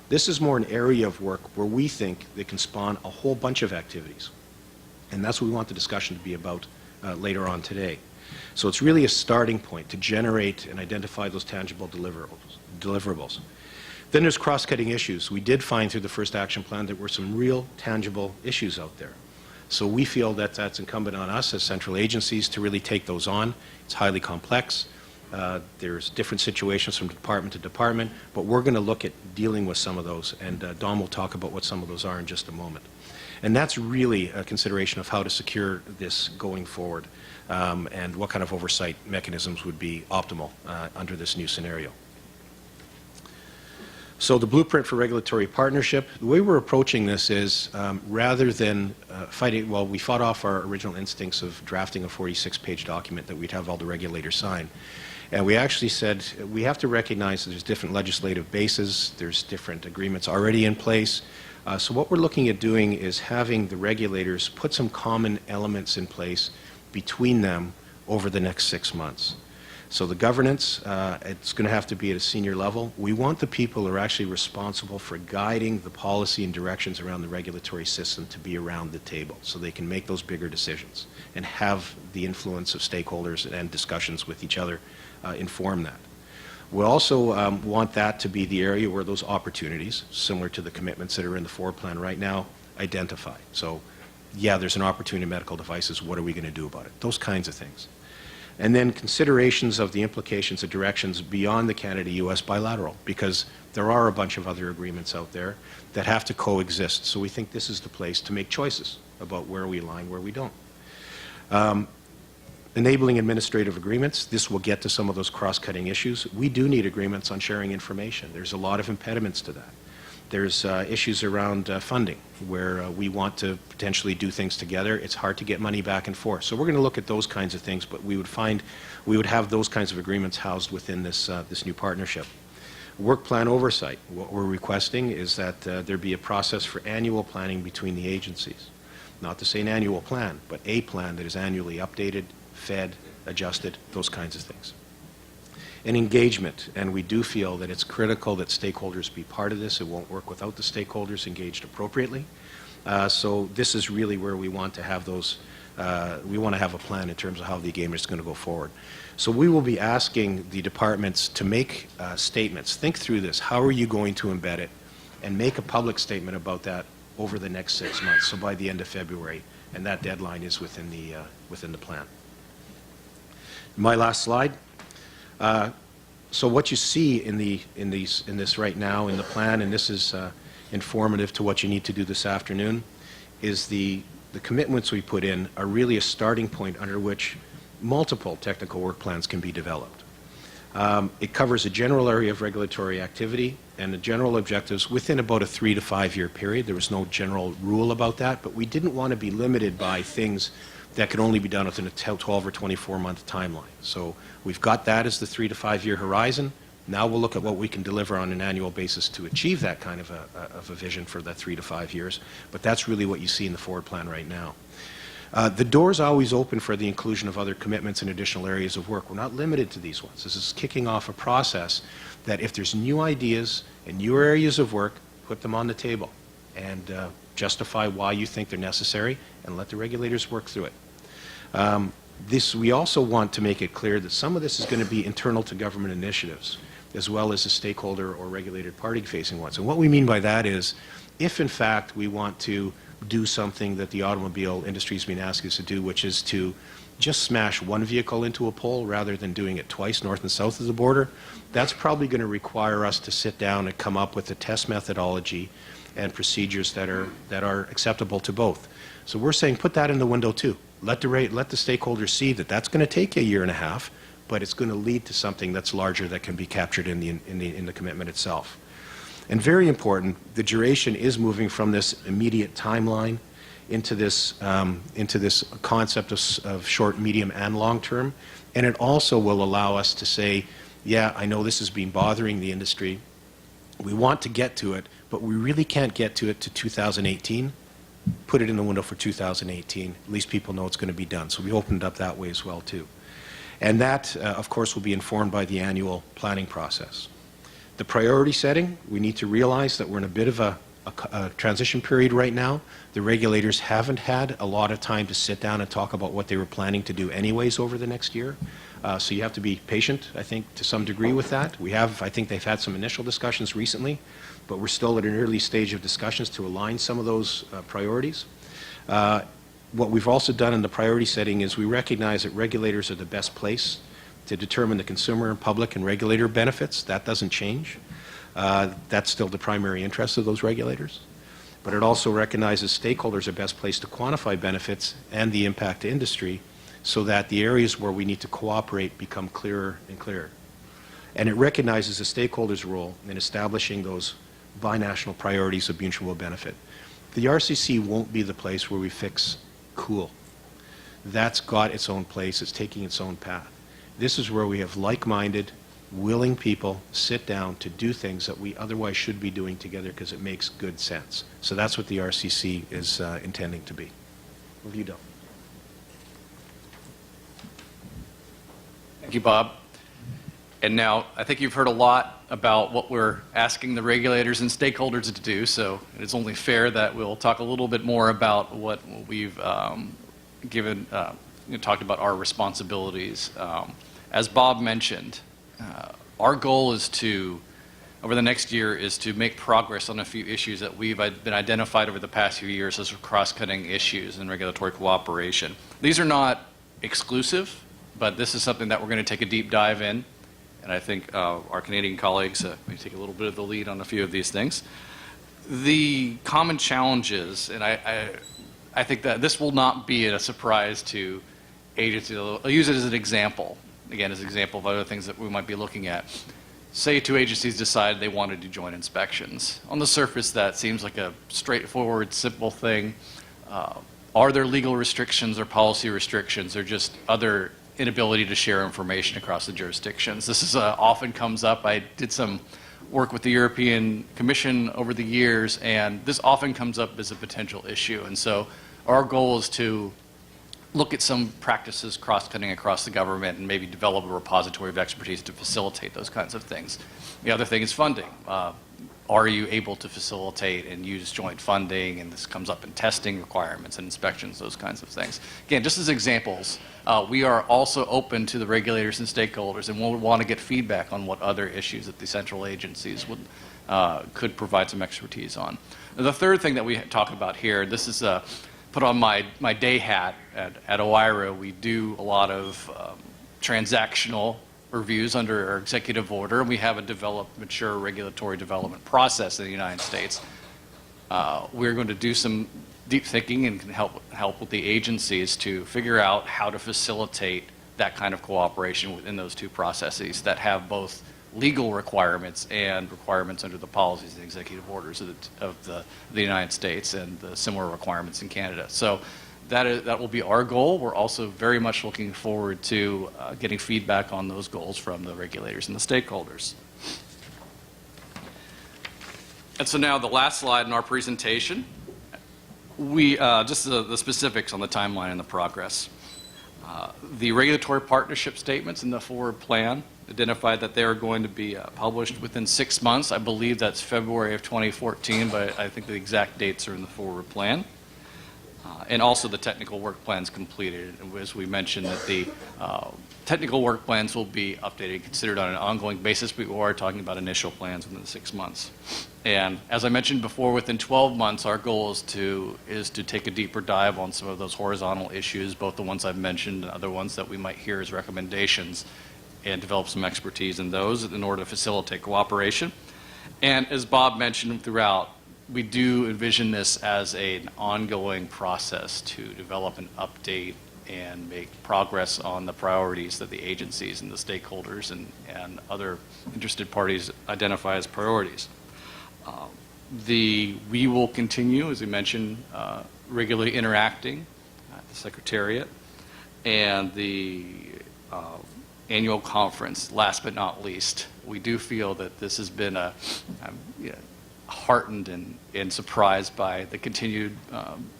This is more an area of work where we think they can spawn a whole bunch of activities. And that's what we want the discussion to be about later on today. So it's really a starting point to generate and identify those tangible deliverables. Then there's cross-cutting issues. We did find through the first action plan that there were some real tangible issues out there. So we feel that that's incumbent on us as central agencies to really take those on. It's highly complex. There's different situations from department to department, but we're going to look at dealing with some of those, and Don will talk about what some of those are in just a moment. And that's really a consideration of how to secure this going forward, and what kind of oversight mechanisms would be optimal under this new scenario. So the blueprint for regulatory partnership, the way we're approaching this is rather than we fought off our original instincts of drafting a 46-page document that we'd have all the regulators sign. And we actually said we have to recognize that there's different legislative bases, there's different agreements already in place. So what we're looking at doing is having the regulators put some common elements in place between them over the next 6 months. So the governance, it's going to have to be at a senior level. We want the people who are actually responsible for guiding the policy and directions around the regulatory system to be around the table so they can make those bigger decisions and have the influence of stakeholders and discussions with each other inform that. We also want that to be the area where those opportunities, similar to the commitments that are in the forward plan right now, identify. So, yeah, there's an opportunity in medical devices. What are we going to do about it? Those kinds of things. And then considerations of the implications of directions beyond the Canada-U.S. bilateral, because there are a bunch of other agreements out there that have to coexist. So we think this is the place to make choices about where we align, where we don't. Enabling administrative agreements, this will get to some of those cross-cutting issues. We do need agreements on sharing information. There's a lot of impediments to that. There's issues around funding where we want to potentially do things together. It's hard to get money back and forth. So we're going to look at those kinds of things, but we would have those kinds of agreements housed within this new partnership. Work plan oversight. What we're requesting is that there be a process for annual planning between the agencies. Not to say an annual plan, but a plan that is annually updated, fed, adjusted, those kinds of things. And engagement, and we do feel that it's critical that stakeholders be part of this. It won't work without the stakeholders engaged appropriately. So this is really where we want to have those, we want to have a plan in terms of how the engagement is going to go forward. So we will be asking the departments to make statements. Think through this. How are you going to embed it? And make a public statement about that over the next 6 months, so by the end of February, and that deadline is within the plan. My last slide. So what you see in this right now in the plan, and this is informative to what you need to do this afternoon, is the commitments we put in are really a starting point under which multiple technical work plans can be developed. It covers a general area of regulatory activity and the general objectives within about a 3 to 5 year period. There was no general rule about that, but we didn't want to be limited by things that could only be done within a 12 or 24 month timeline. So we've got that as the 3 to 5 year horizon. Now we'll look at what we can deliver on an annual basis to achieve that kind of a vision for that 3 to 5 years. But that's really what you see in the forward plan right now. The door's always open for the inclusion of other commitments and additional areas of work. We're not limited to these ones. This is kicking off a process that if there's new ideas and new areas of work, put them on the table and justify why you think they're necessary and let the regulators work through it. We also want to make it clear that some of this is going to be internal to government initiatives as well as the stakeholder or regulated party facing ones. And what we mean by that is if in fact we want to do something that the automobile industry has been asking us to do, which is to just smash one vehicle into a pole rather than doing it twice north and south of the border, that's probably going to require us to sit down and come up with a test methodology and procedures that are acceptable to both. So we're saying put that in the window too. Let the stakeholders see that that's going to take a year and a half, but it's going to lead to something that's larger that can be captured in the commitment itself. And very important, the duration is moving from this immediate timeline into this concept of short, medium, and long term. And it also will allow us to say, yeah, I know this has been bothering the industry. We want to get to it, but we really can't get to it to 2018. Put it in the window for 2018. At least people know it's going to be done. So we opened up that way as well, too. And that, of course, will be informed by the annual planning process. The priority setting, we need to realize that we're in a bit of a transition period right now. The regulators haven't had a lot of time to sit down and talk about what they were planning to do anyways over the next year. So you have to be patient, I think, to some degree with that. I think they've had some initial discussions recently, but we're still at an early stage of discussions to align some of those priorities. What we've also done in the priority setting is we recognize that regulators are the best place to determine the consumer and public and regulator benefits. That doesn't change. That's still the primary interest of those regulators. But it also recognizes stakeholders are best placed to quantify benefits and the impact to industry so that the areas where we need to cooperate become clearer and clearer. And it recognizes the stakeholders' role in establishing those binational priorities of mutual benefit. The RCC won't be the place where we fix cool. That's got its own place. It's taking its own path. This is where we have like-minded, willing people sit down to do things that we otherwise should be doing together because it makes good sense. So that's what the RCC is intending to be. Over to you, Del. Thank you, Bob. And now, I think you've heard a lot about what we're asking the regulators and stakeholders to do, so it's only fair that we'll talk a little bit more about what we've talked about our responsibilities. As Bob mentioned, our goal is to, over the next year, is to make progress on a few issues that we've been identified over the past few years as cross-cutting issues in regulatory cooperation. These are not exclusive, but this is something that we're going to take a deep dive in. And I think our Canadian colleagues may take a little bit of the lead on a few of these things. The common challenges, and I think that this will not be a surprise to agencies. I'll use it as an example, again, as an example of other things that we might be looking at. Say two agencies decide they want to do joint inspections. On the surface, that seems like a straightforward, simple thing. Are there legal restrictions or policy restrictions or just other inability to share information across the jurisdictions? This is often comes up. I did some work with the European Commission over the years, and this often comes up as a potential issue. And so our goal is to look at some practices cross-cutting across the government and maybe develop a repository of expertise to facilitate those kinds of things. The other thing is funding. Are you able to facilitate and use joint funding? And this comes up in testing requirements and inspections, those kinds of things. Again, just as examples, we are also open to the regulators and stakeholders, and we'll want to get feedback on what other issues that the central agencies could provide some expertise on. The third thing that we talk about here, this is put on my day hat at OIRA. We do a lot of transactional reviews under our executive order, and we have a developed, mature regulatory development process in the United States. We're going to do some deep thinking and can help with the agencies to figure out how to facilitate that kind of cooperation within those two processes that have both legal requirements and requirements under the policies and executive orders of the United States and the similar requirements in Canada. So that will be our goal. We're also very much looking forward to getting feedback on those goals from the regulators and the stakeholders. And so now the last slide in our presentation, just the specifics on the timeline and the progress. The regulatory partnership statements in the forward plan identified that they are going to be published within 6 months. I believe that's February of 2014, but I think the exact dates are in the forward plan. And also the technical work plans completed. And as we mentioned, that the technical work plans will be updated and considered on an ongoing basis, but we are talking about initial plans within 6 months. And as I mentioned before, within 12 months, our goal is to take a deeper dive on some of those horizontal issues, both the ones I've mentioned and other ones that we might hear as recommendations, and develop some expertise in those in order to facilitate cooperation. And as Bob mentioned throughout, we do envision this as an ongoing process to develop and update and make progress on the priorities that the agencies and the stakeholders and other interested parties identify as priorities. We will continue, as we mentioned, regularly interacting at the Secretariat, and the annual conference, last but not least. We do feel that this has been heartened and surprised by the continued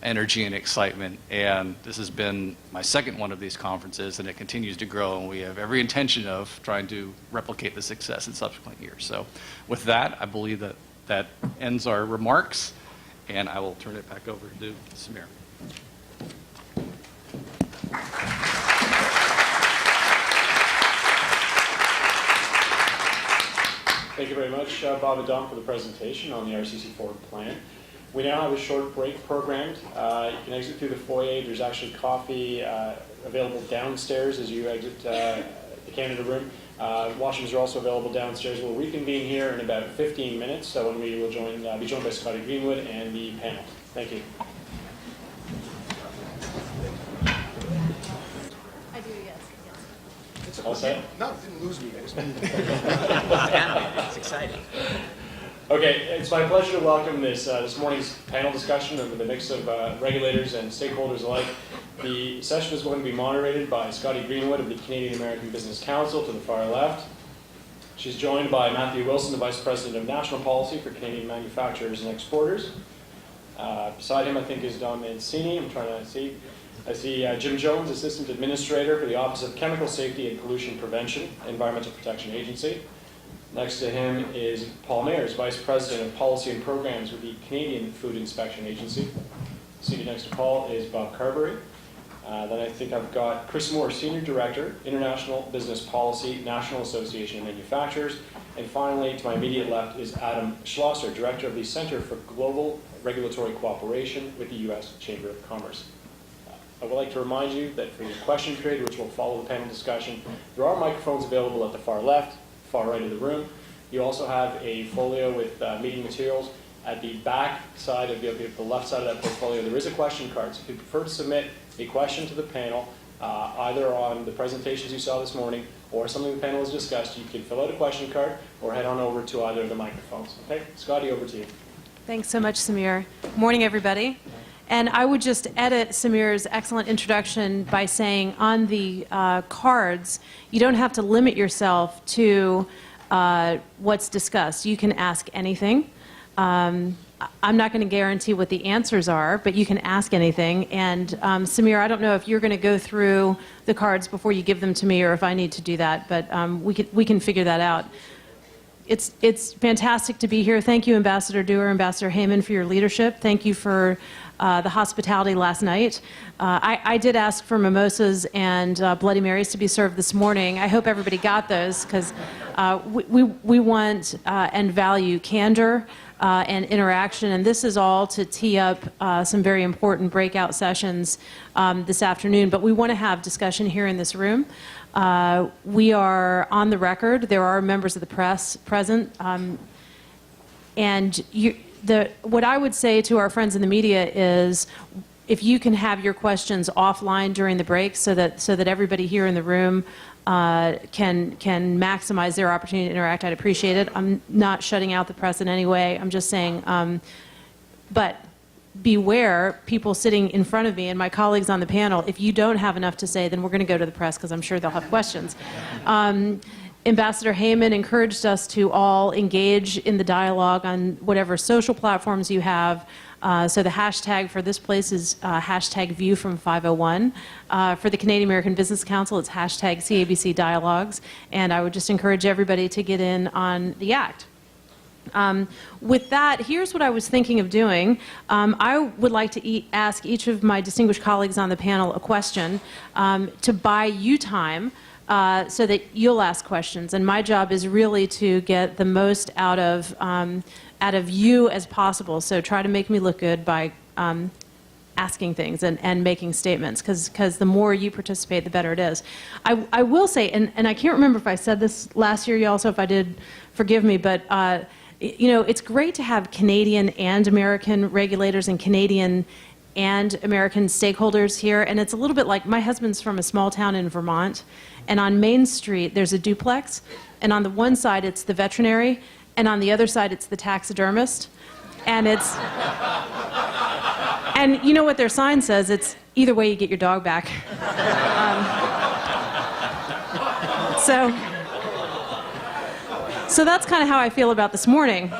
energy and excitement, and this has been my second one of these conferences, and it continues to grow, and we have every intention of trying to replicate the success in subsequent years. So with that, I believe that ends our remarks, and I will turn it back over to Samir. Thank you very much, Bob and Don, for the presentation on the RCC forward plan. We now have a short break programmed. You can exit through the foyer. There's actually coffee available downstairs as you exit the Canada room. Washrooms are also available downstairs. We'll reconvene here in about 15 minutes, so when we will be joined by Scotty Greenwood and the panel. Thank you. I do, yes. All set? No, it didn't lose me. It's exciting. Okay, it's my pleasure to welcome this morning's panel discussion with a mix of regulators and stakeholders alike. The session is going to be moderated by Scotty Greenwood of the Canadian American Business Council to the far left. She's joined by Matthew Wilson, the Vice President of National Policy for Canadian Manufacturers and Exporters. Beside him, I think, is Don Mancini. I'm trying to see. I see Jim Jones, Assistant Administrator for the Office of Chemical Safety and Pollution Prevention, Environmental Protection Agency. Next to him is Paul Mayers, Vice President of Policy and Programs with the Canadian Food Inspection Agency. Seated next to Paul is Bob Carberry. Then I think I've got Chris Moore, Senior Director, International Business Policy, National Association of Manufacturers. And finally, to my immediate left is Adam Schlosser, Director of the Center for Global Regulatory Cooperation with the U.S. Chamber of Commerce. I would like to remind you that for your question period, which will follow the panel discussion, there are microphones available at the far left, far right of the room. You also have a folio with meeting materials. At the back side of the left side of that portfolio, there is a question card. So if you prefer to submit a question to the panel, either on the presentations you saw this morning or something the panel has discussed, you can fill out a question card or head on over to either of the microphones. Okay, Scotty, over to you. Thanks so much, Samir. Morning, everybody. And I would just edit Samir's excellent introduction by saying on the cards, you don't have to limit yourself to what's discussed. You can ask anything. I'm not going to guarantee what the answers are, but you can ask anything. And Samir, I don't know if you're going to go through the cards before you give them to me or if I need to do that, but we can figure that out. It's fantastic to be here. Thank you, Ambassador Dewar, Ambassador Heyman, for your leadership. Thank you for the hospitality last night. I did ask for mimosas and Bloody Marys to be served this morning. I hope everybody got those, because we want and value candor and interaction, and this is all to tee up some very important breakout sessions this afternoon. But we want to have discussion here in this room. We are on the record. There are members of the press present. And what I would say to our friends in the media is, if you can have your questions offline during the break so that everybody here in the room can maximize their opportunity to interact, I'd appreciate it. I'm not shutting out the press in any way. I'm just saying, but beware people sitting in front of me and my colleagues on the panel. If you don't have enough to say, then we're going to go to the press, because I'm sure they'll have questions. Ambassador Heyman encouraged us to all engage in the dialogue on whatever social platforms you have. So the hashtag for this place is hashtag #ViewFrom501. For the Canadian American Business Council, it's hashtag CABC Dialogues. And I would just encourage everybody to get in on the act. With that, here's what I was thinking of doing. I would like to ask each of my distinguished colleagues on the panel a question to buy you time so that you'll ask questions. And my job is really to get the most out of you as possible. So try to make me look good by asking things and making statements, because the more you participate, the better it is. I will say, and I can't remember if I said this last year, y'all, so if I did, forgive me, but you know, it's great to have Canadian and American regulators and Canadian and American stakeholders here. And it's a little bit like, my husband's from a small town in Vermont, and on Main Street there's a duplex, and on the one side it's the veterinary, and on the other side it's the taxidermist. And it's, and you know what their sign says? It's either way you get your dog back. So that's kind of how I feel about this morning.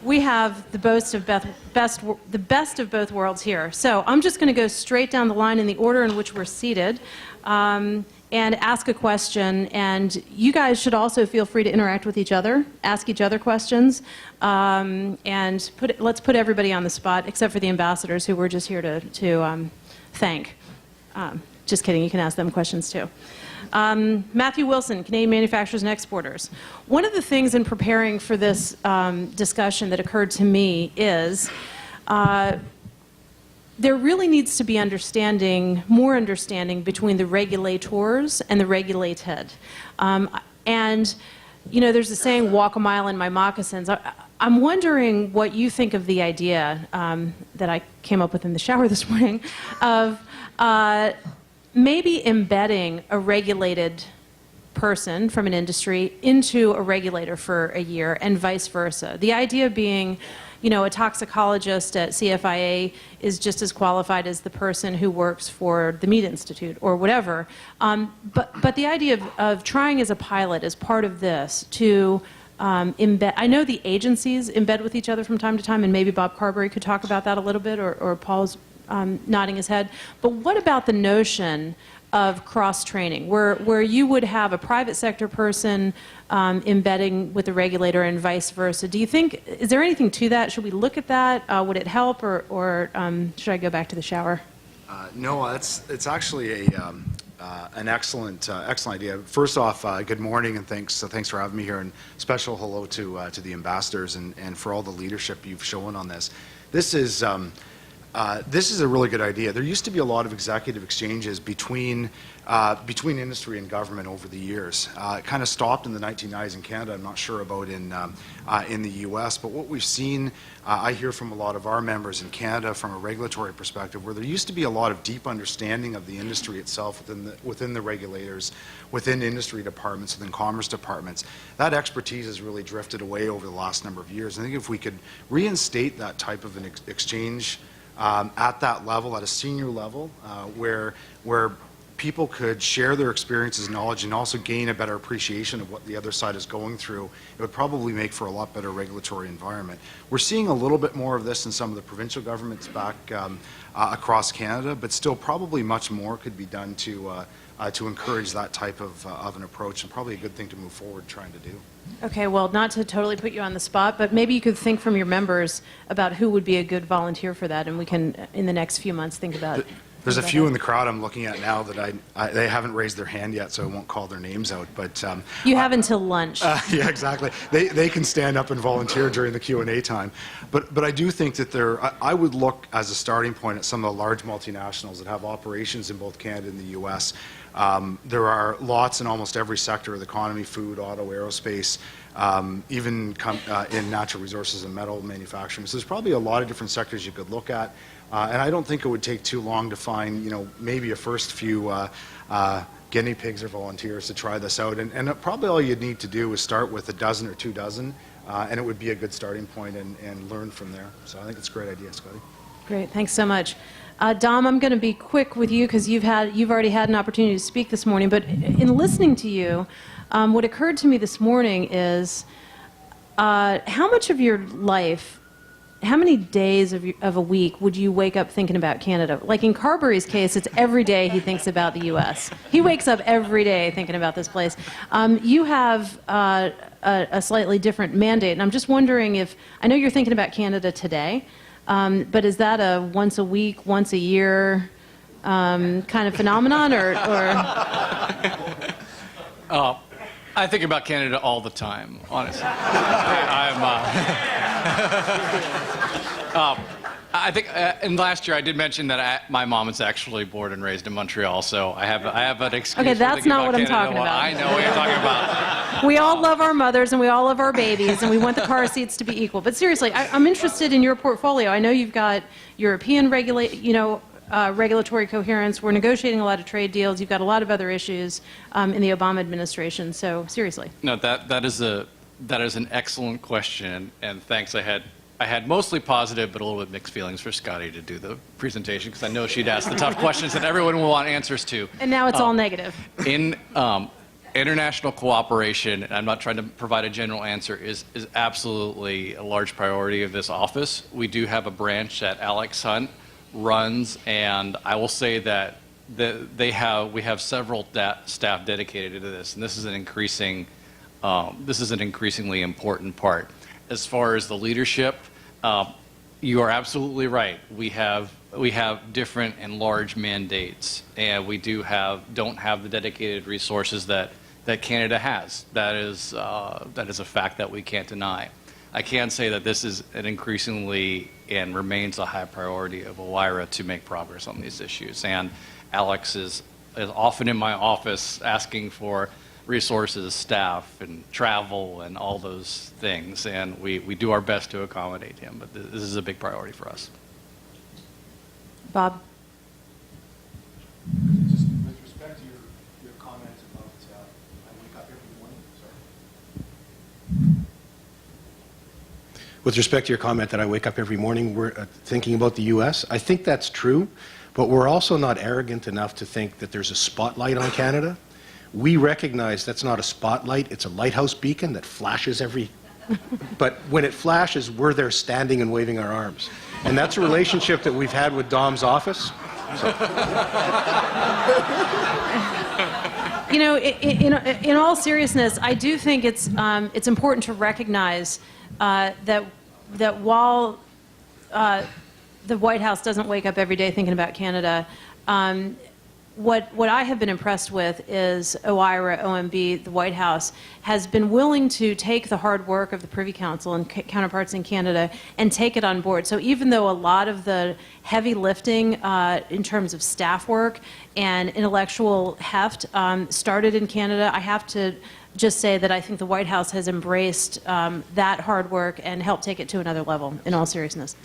We have the best of both worlds here. So I'm just going to go straight down the line in the order in which we're seated and ask a question. And you guys should also feel free to interact with each other, ask each other questions, and let's put everybody on the spot, except for the ambassadors, who we're just here to thank. Just kidding, you can ask them questions too. Matthew Wilson, Canadian Manufacturers and Exporters. One of the things in preparing for this discussion that occurred to me is there really needs to be more understanding between the regulators and the regulated. And, you know, there's a saying, walk a mile in my moccasins. I'm wondering what you think of the idea that I came up with in the shower this morning of maybe embedding a regulated person from an industry into a regulator for a year, and vice versa. The idea being, you know, a toxicologist at CFIA is just as qualified as the person who works for the Meat Institute or whatever. But the idea of trying as a pilot, as part of this, to embed, I know the agencies embed with each other from time to time, and maybe Bob Carberry could talk about that a little bit, or Paul's nodding his head. But what about the notion of cross-training, where you would have a private sector person embedding with the regulator and vice versa? Do you think, is there anything to that? Should we look at that? Would it help, or should I go back to the shower? No, it's actually an excellent idea. First off, good morning, and thanks for having me here, and special hello to the ambassadors and for all the leadership you've shown on this. This is a really good idea. There used to be a lot of executive exchanges between industry and government over the years. It kind of stopped in the 1990s in Canada. I'm not sure about in the U.S., but what we've seen, I hear from a lot of our members in Canada from a regulatory perspective, where there used to be a lot of deep understanding of the industry itself within the regulators, within industry departments, within commerce departments. That expertise has really drifted away over the last number of years. I think if we could reinstate that type of an exchange at that level, at a senior level, where people could share their experiences, knowledge, and also gain a better appreciation of what the other side is going through, it would probably make for a lot better regulatory environment. We're seeing a little bit more of this in some of the provincial governments back across Canada, but still probably much more could be done to encourage that type of an approach, and probably a good thing to move forward trying to do. Okay, well, not to totally put you on the spot, but maybe you could think from your members about who would be a good volunteer for that, and we can, in the next few months, think about. There's a few in the crowd I'm looking at now that they haven't raised their hand yet, so I won't call their names out. But you have until lunch. Yeah, exactly. They can stand up and volunteer during the Q&A time. But I do think that I would look as a starting point at some of the large multinationals that have operations in both Canada and the U.S. There are lots in almost every sector of the economy: food, auto, aerospace, even in natural resources and metal manufacturing. So there's probably a lot of different sectors you could look at. And I don't think it would take too long to find, maybe a first few guinea pigs or volunteers to try this out. And probably all you'd need to do is start with a dozen or 2 dozen, and it would be a good starting point and learn from there. So I think it's a great idea, Scotty. Great, thanks so much. Dom, I'm going to be quick with you because you've already had an opportunity to speak this morning. But in listening to you, what occurred to me this morning is how much of your life, how many days of a week would you wake up thinking about Canada? Like in Carberry's case, it's every day he thinks about the U.S. He wakes up every day thinking about this place. You have a slightly different mandate, and I'm just wondering if, I know you're thinking about Canada today, but is that a once a week, once a year kind of phenomenon, or? I think about Canada all the time, honestly. I think, and last year I did mention that my mom is actually born and raised in Montreal, so I have an excuse. Okay, for that's thinking not about what I'm Canada. talking Well, about. I know what you're talking about. We all love our mothers and we all love our babies and we want the car seats to be equal. But seriously, I'm interested in your portfolio. I know you've got European regulatory coherence. We're negotiating a lot of trade deals. You've got a lot of other issues in the Obama administration. So seriously. No, that is an excellent question, and thanks. I had mostly positive but a little bit mixed feelings for Scotty to do the presentation because I know she'd ask the tough questions that everyone will want answers to. And now it's all negative. In international cooperation, and I'm not trying to provide a general answer, is absolutely a large priority of this office. We do have a branch that Alex Hunt runs, and I will say that we have several staff dedicated to this, and this is an increasingly important part. As far as the leadership, you are absolutely right. We have different and large mandates, and we don't have the dedicated resources that Canada has. That is a fact that we can't deny. I can say that this is an increasingly and remains a high priority of OIRA to make progress on these issues. And Alex is often in my office asking for resources, staff, and travel, and all those things. And we do our best to accommodate him, but this is a big priority for us. Bob? Just with respect to your comments about I wake up every morning, sorry. With respect to your comment that I wake up every morning thinking about the U.S., I think that's true, but we're also not arrogant enough to think that there's a spotlight on Canada. We recognize that's not a spotlight, it's a lighthouse beacon that flashes but when it flashes, we're there standing and waving our arms. And that's a relationship that we've had with Dom's office. So. In all seriousness, I do think it's important to recognize that while the White House doesn't wake up every day thinking about Canada, what I have been impressed with is OIRA, OMB, the White House has been willing to take the hard work of the Privy Council and counterparts in Canada and take it on board. So even though a lot of the heavy lifting in terms of staff work and intellectual heft started in Canada, I have to just say that I think the White House has embraced that hard work and helped take it to another level, in all seriousness.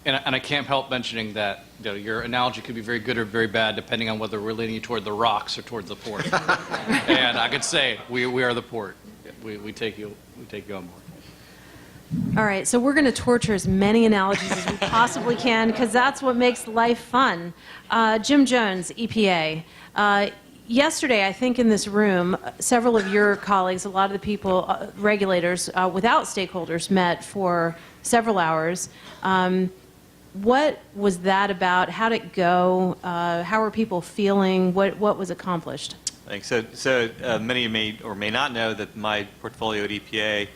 And I can't help mentioning that your analogy could be very good or very bad depending on whether we're leaning toward the rocks or toward the port. And I could say we are the port. We take you on board. All right, so we're going to torture as many analogies as we possibly can because that's what makes life fun. Jim Jones, EPA. Yesterday, I think in this room, several of your colleagues, a lot of the people, regulators, without stakeholders, met for several hours. What was that about? How did it go? How were people feeling? What was accomplished? Thanks. So many may or may not know that my portfolio at EPA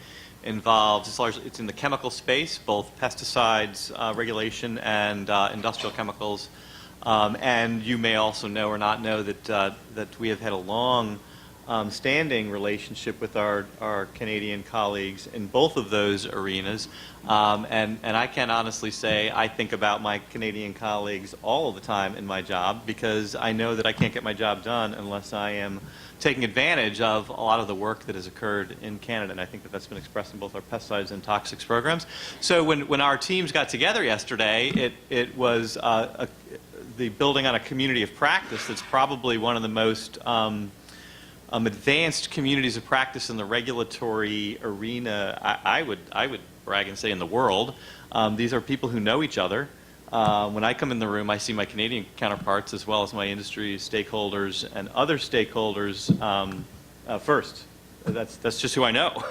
involves, it's in the chemical space, both pesticides regulation and industrial chemicals. And you may also know or not know that we have had a long standing relationship with our Canadian colleagues in both of those arenas. And I can honestly say I think about my Canadian colleagues all of the time in my job because I know that I can't get my job done unless I am taking advantage of a lot of the work that has occurred in Canada. And I think that that's been expressed in both our pesticides and toxics programs. So when our teams got together yesterday, it was the building on a community of practice that's probably one of the most advanced communities of practice in the regulatory arena, I would brag and say in the world. These are people who know each other. When I come in the room, I see my Canadian counterparts as well as my industry stakeholders and other stakeholders first. That's just who I know.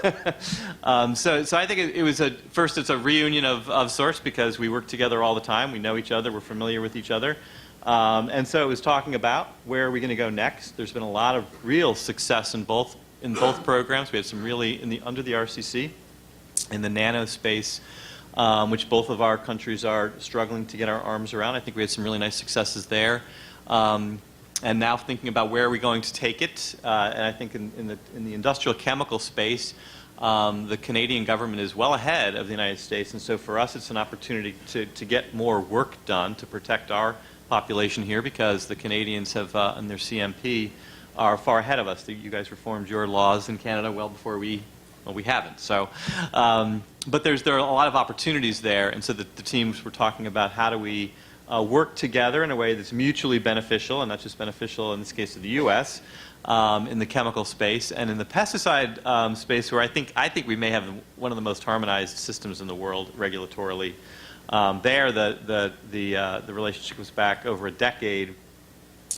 So I think it was first it's a reunion of sorts because we work together all the time. We know each other. We're familiar with each other. And so it was talking about where are we going to go next. There's been a lot of real success in both programs. We had some really under the RCC in the nano space, which both of our countries are struggling to get our arms around. I think we had some really nice successes there. And now thinking about where are we going to take it. And I think in the industrial chemical space, the Canadian government is well ahead of the United States. And so for us, it's an opportunity to get more work done to protect our population here because the Canadians have, in their CMP, are far ahead of us. You guys reformed your laws in Canada well before we haven't. So, but there are a lot of opportunities there, and so the teams were talking about how do we work together in a way that's mutually beneficial, and not just beneficial in this case of the U.S. In the chemical space and in the pesticide space, where I think we may have one of the most harmonized systems in the world regulatorily. There, the relationship goes back over a decade.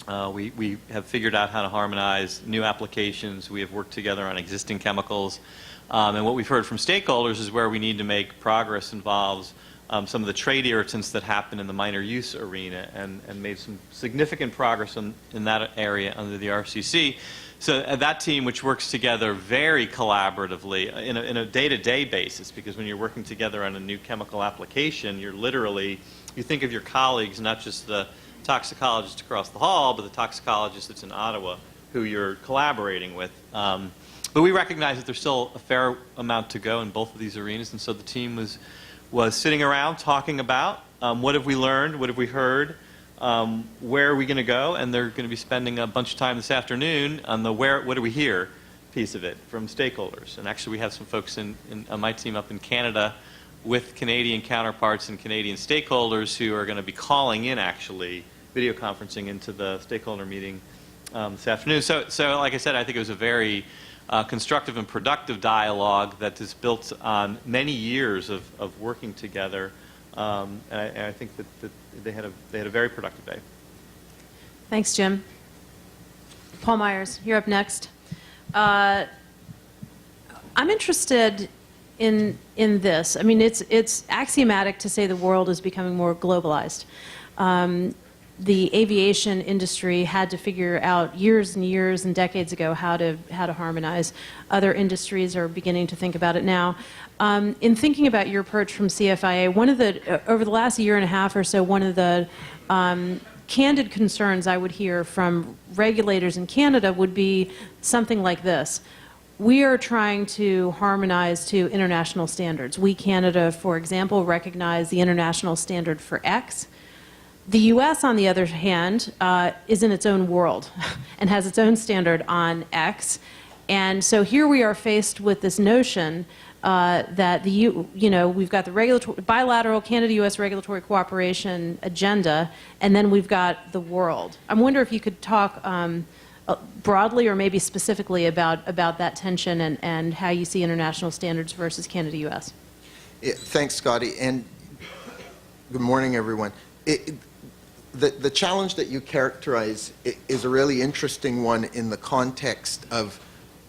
We have figured out how to harmonize new applications. We have worked together on existing chemicals. And what we've heard from stakeholders is where we need to make progress involves some of the trade irritants that happen in the minor use arena and made some significant progress in that area under the RCC. So that team, which works together very collaboratively in a day-to-day basis, because when you're working together on a new chemical application, you think of your colleagues, not just the toxicologist across the hall, but the toxicologist that's in Ottawa, who you're collaborating with. But we recognize that there's still a fair amount to go in both of these arenas, and so the team was sitting around talking about what have we learned, what have we heard, where are we going to go, and they're going to be spending a bunch of time this afternoon on the what do we hear piece of it from stakeholders. And actually we have some folks on my team up in Canada with Canadian counterparts and Canadian stakeholders who are going to be calling in actually video conferencing into the stakeholder meeting this afternoon. So like I said, I think it was a very constructive and productive dialogue that is built on many years of working together. And I think that they had a very productive day. Thanks, Jim. Paul Myers, you're up next. I'm interested in this. I mean, it's axiomatic to say the world is becoming more globalized. The aviation industry had to figure out years and years and decades ago how to harmonize. Other industries are beginning to think about it now. In thinking about your approach from CFIA, over the last year and a half or so, one of the candid concerns I would hear from regulators in Canada would be something like this. We are trying to harmonize to international standards. We, Canada, for example, recognize the international standard for X. The U.S., on the other hand, is in its own world and has its own standard on X. And so here we are faced with this notion that we've got the bilateral Canada-U.S. regulatory cooperation agenda, and then we've got the world. I wonder if you could talk broadly or maybe specifically about that tension and how you see international standards versus Canada-U.S. Thanks, Scotty, and good morning, everyone. The challenge that you characterize is a really interesting one in the context of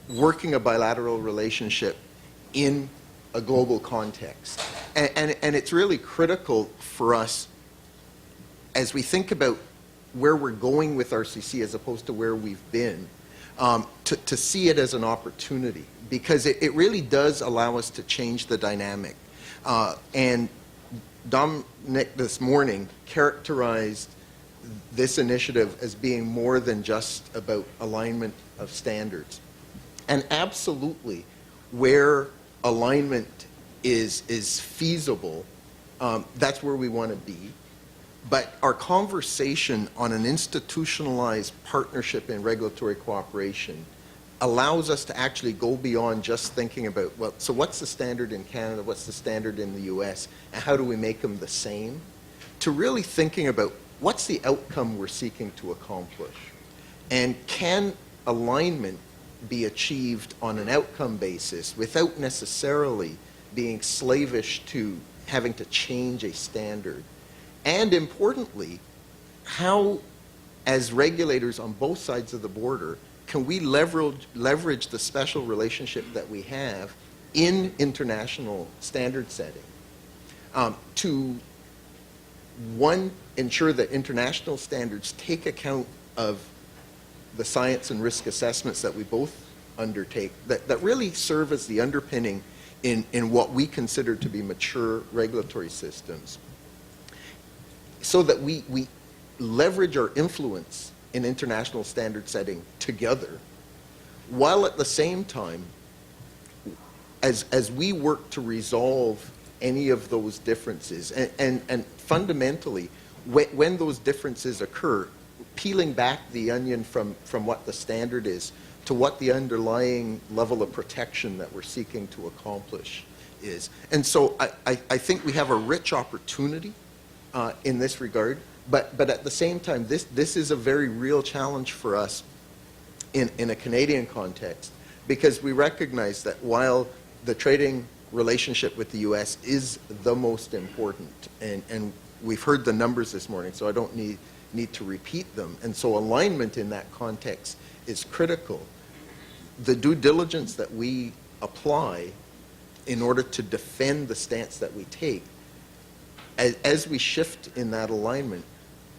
working a bilateral relationship in a global context. And it's really critical for us as we think about where we're going with RCC as opposed to where we've been, to see it as an opportunity, because it really does allow us to change the dynamic. And Dominic this morning characterized this initiative as being more than just about alignment of standards. And absolutely, where alignment is feasible, that's where we want to be. But our conversation on an institutionalized partnership in regulatory cooperation allows us to actually go beyond just thinking about, well, so what's the standard in Canada, what's the standard in the US, and how do we make them the same, to really thinking about what's the outcome we're seeking to accomplish. And can alignment be achieved on an outcome basis without necessarily being slavish to having to change a standard? And importantly, how, as regulators on both sides of the border, can we leverage the special relationship that we have in international standard setting to, one, ensure that international standards take account of the science and risk assessments that we both undertake that really serve as the underpinning in what we consider to be mature regulatory systems, so that we leverage our influence in international standard setting together, while at the same time, as we work to resolve any of those differences, and fundamentally, when those differences occur, peeling back the onion from what the standard is to what the underlying level of protection that we're seeking to accomplish is. And so I think we have a rich opportunity in this regard, but at the same time, this is a very real challenge for us in a Canadian context, because we recognize that while the trading relationship with the U.S. is the most important, and we've heard the numbers this morning, so I don't need to repeat them, and so alignment in that context is critical. The due diligence that we apply in order to defend the stance that we take, as we shift in that alignment,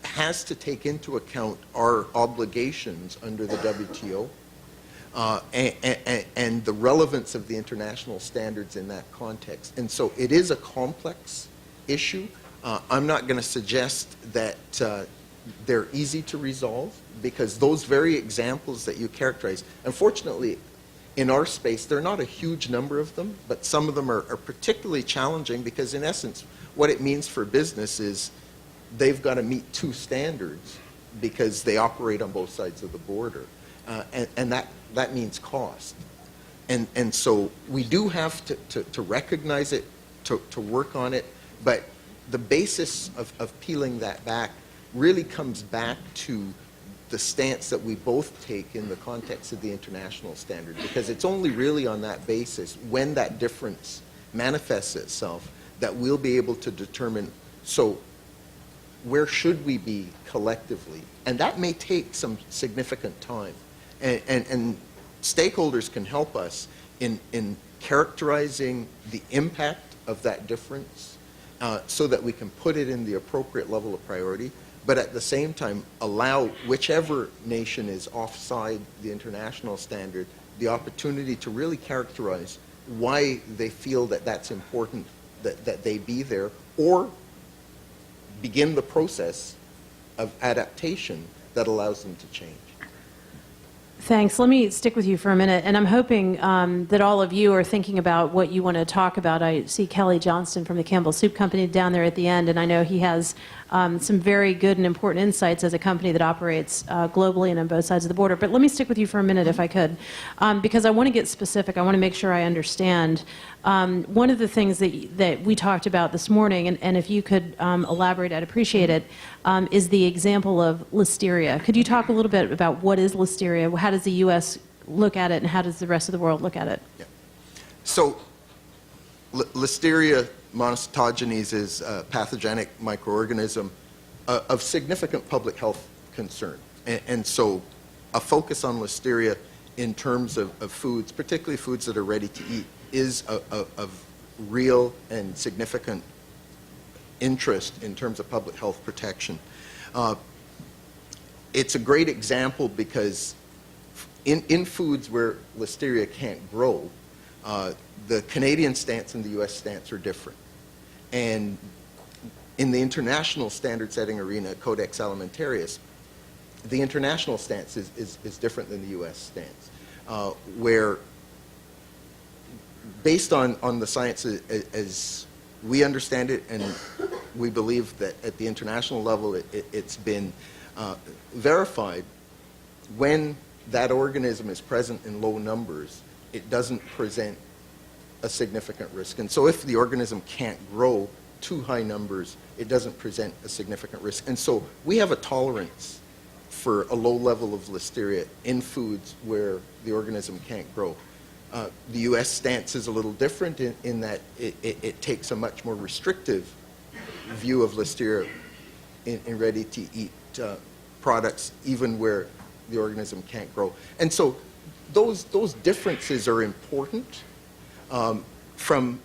has to take into account our obligations under the WTO and the relevance of the international standards in that context. And so it is a complex issue. I'm not going to suggest that they're easy to resolve, because those very examples that you characterize, unfortunately, in our space, there are not a huge number of them, but some of them are particularly challenging, because in essence, what it means for business is they've got to meet two standards because they operate on both sides of the border. And that means cost. And so we do have to recognize it, to work on it, but the basis of peeling that back really comes back to the stance that we both take in the context of the international standard, because it's only really on that basis, when that difference manifests itself, that we'll be able to determine, so where should we be collectively? And that may take some significant time. And stakeholders can help us in characterizing the impact of that difference so that we can put it in the appropriate level of priority, but at the same time allow whichever nation is offside the international standard the opportunity to really characterize why they feel that that's important that they be there, or begin the process of adaptation that allows them to change. Thanks. Let me stick with you for a minute, and I'm hoping that all of you are thinking about what you want to talk about. I see Kelly Johnston from the Campbell Soup Company down there at the end, and I know he has some very good and important insights as a company that operates globally and on both sides of the border. But let me stick with you for a minute, if I could, because I want to get specific. I want to make sure I understand. One of the things that we talked about this morning, and if you could elaborate, I'd appreciate it, is the example of listeria. Could you talk a little bit about what is listeria? How does the U.S. look at it, and how does the rest of the world look at it? Yeah. So listeria monocytogenes is a pathogenic microorganism of significant public health concern. And so a focus on Listeria in terms of foods, particularly foods that are ready to eat, is of real and significant interest in terms of public health protection. It's a great example because in foods where Listeria can't grow, the Canadian stance and the U.S. stance are different. And in the international standard setting arena, Codex Alimentarius, the international stance is different than the U.S. stance, where based on the science as we understand it, and we believe that at the international level it's been verified, when that organism is present in low numbers, it doesn't present a significant risk. And so if the organism can't grow to high numbers, it doesn't present a significant risk. And so we have a tolerance for a low level of Listeria in foods where the organism can't grow. The U.S. stance is a little different in that it takes a much more restrictive view of Listeria in ready-to-eat products, even where the organism can't grow. And so those differences are important. From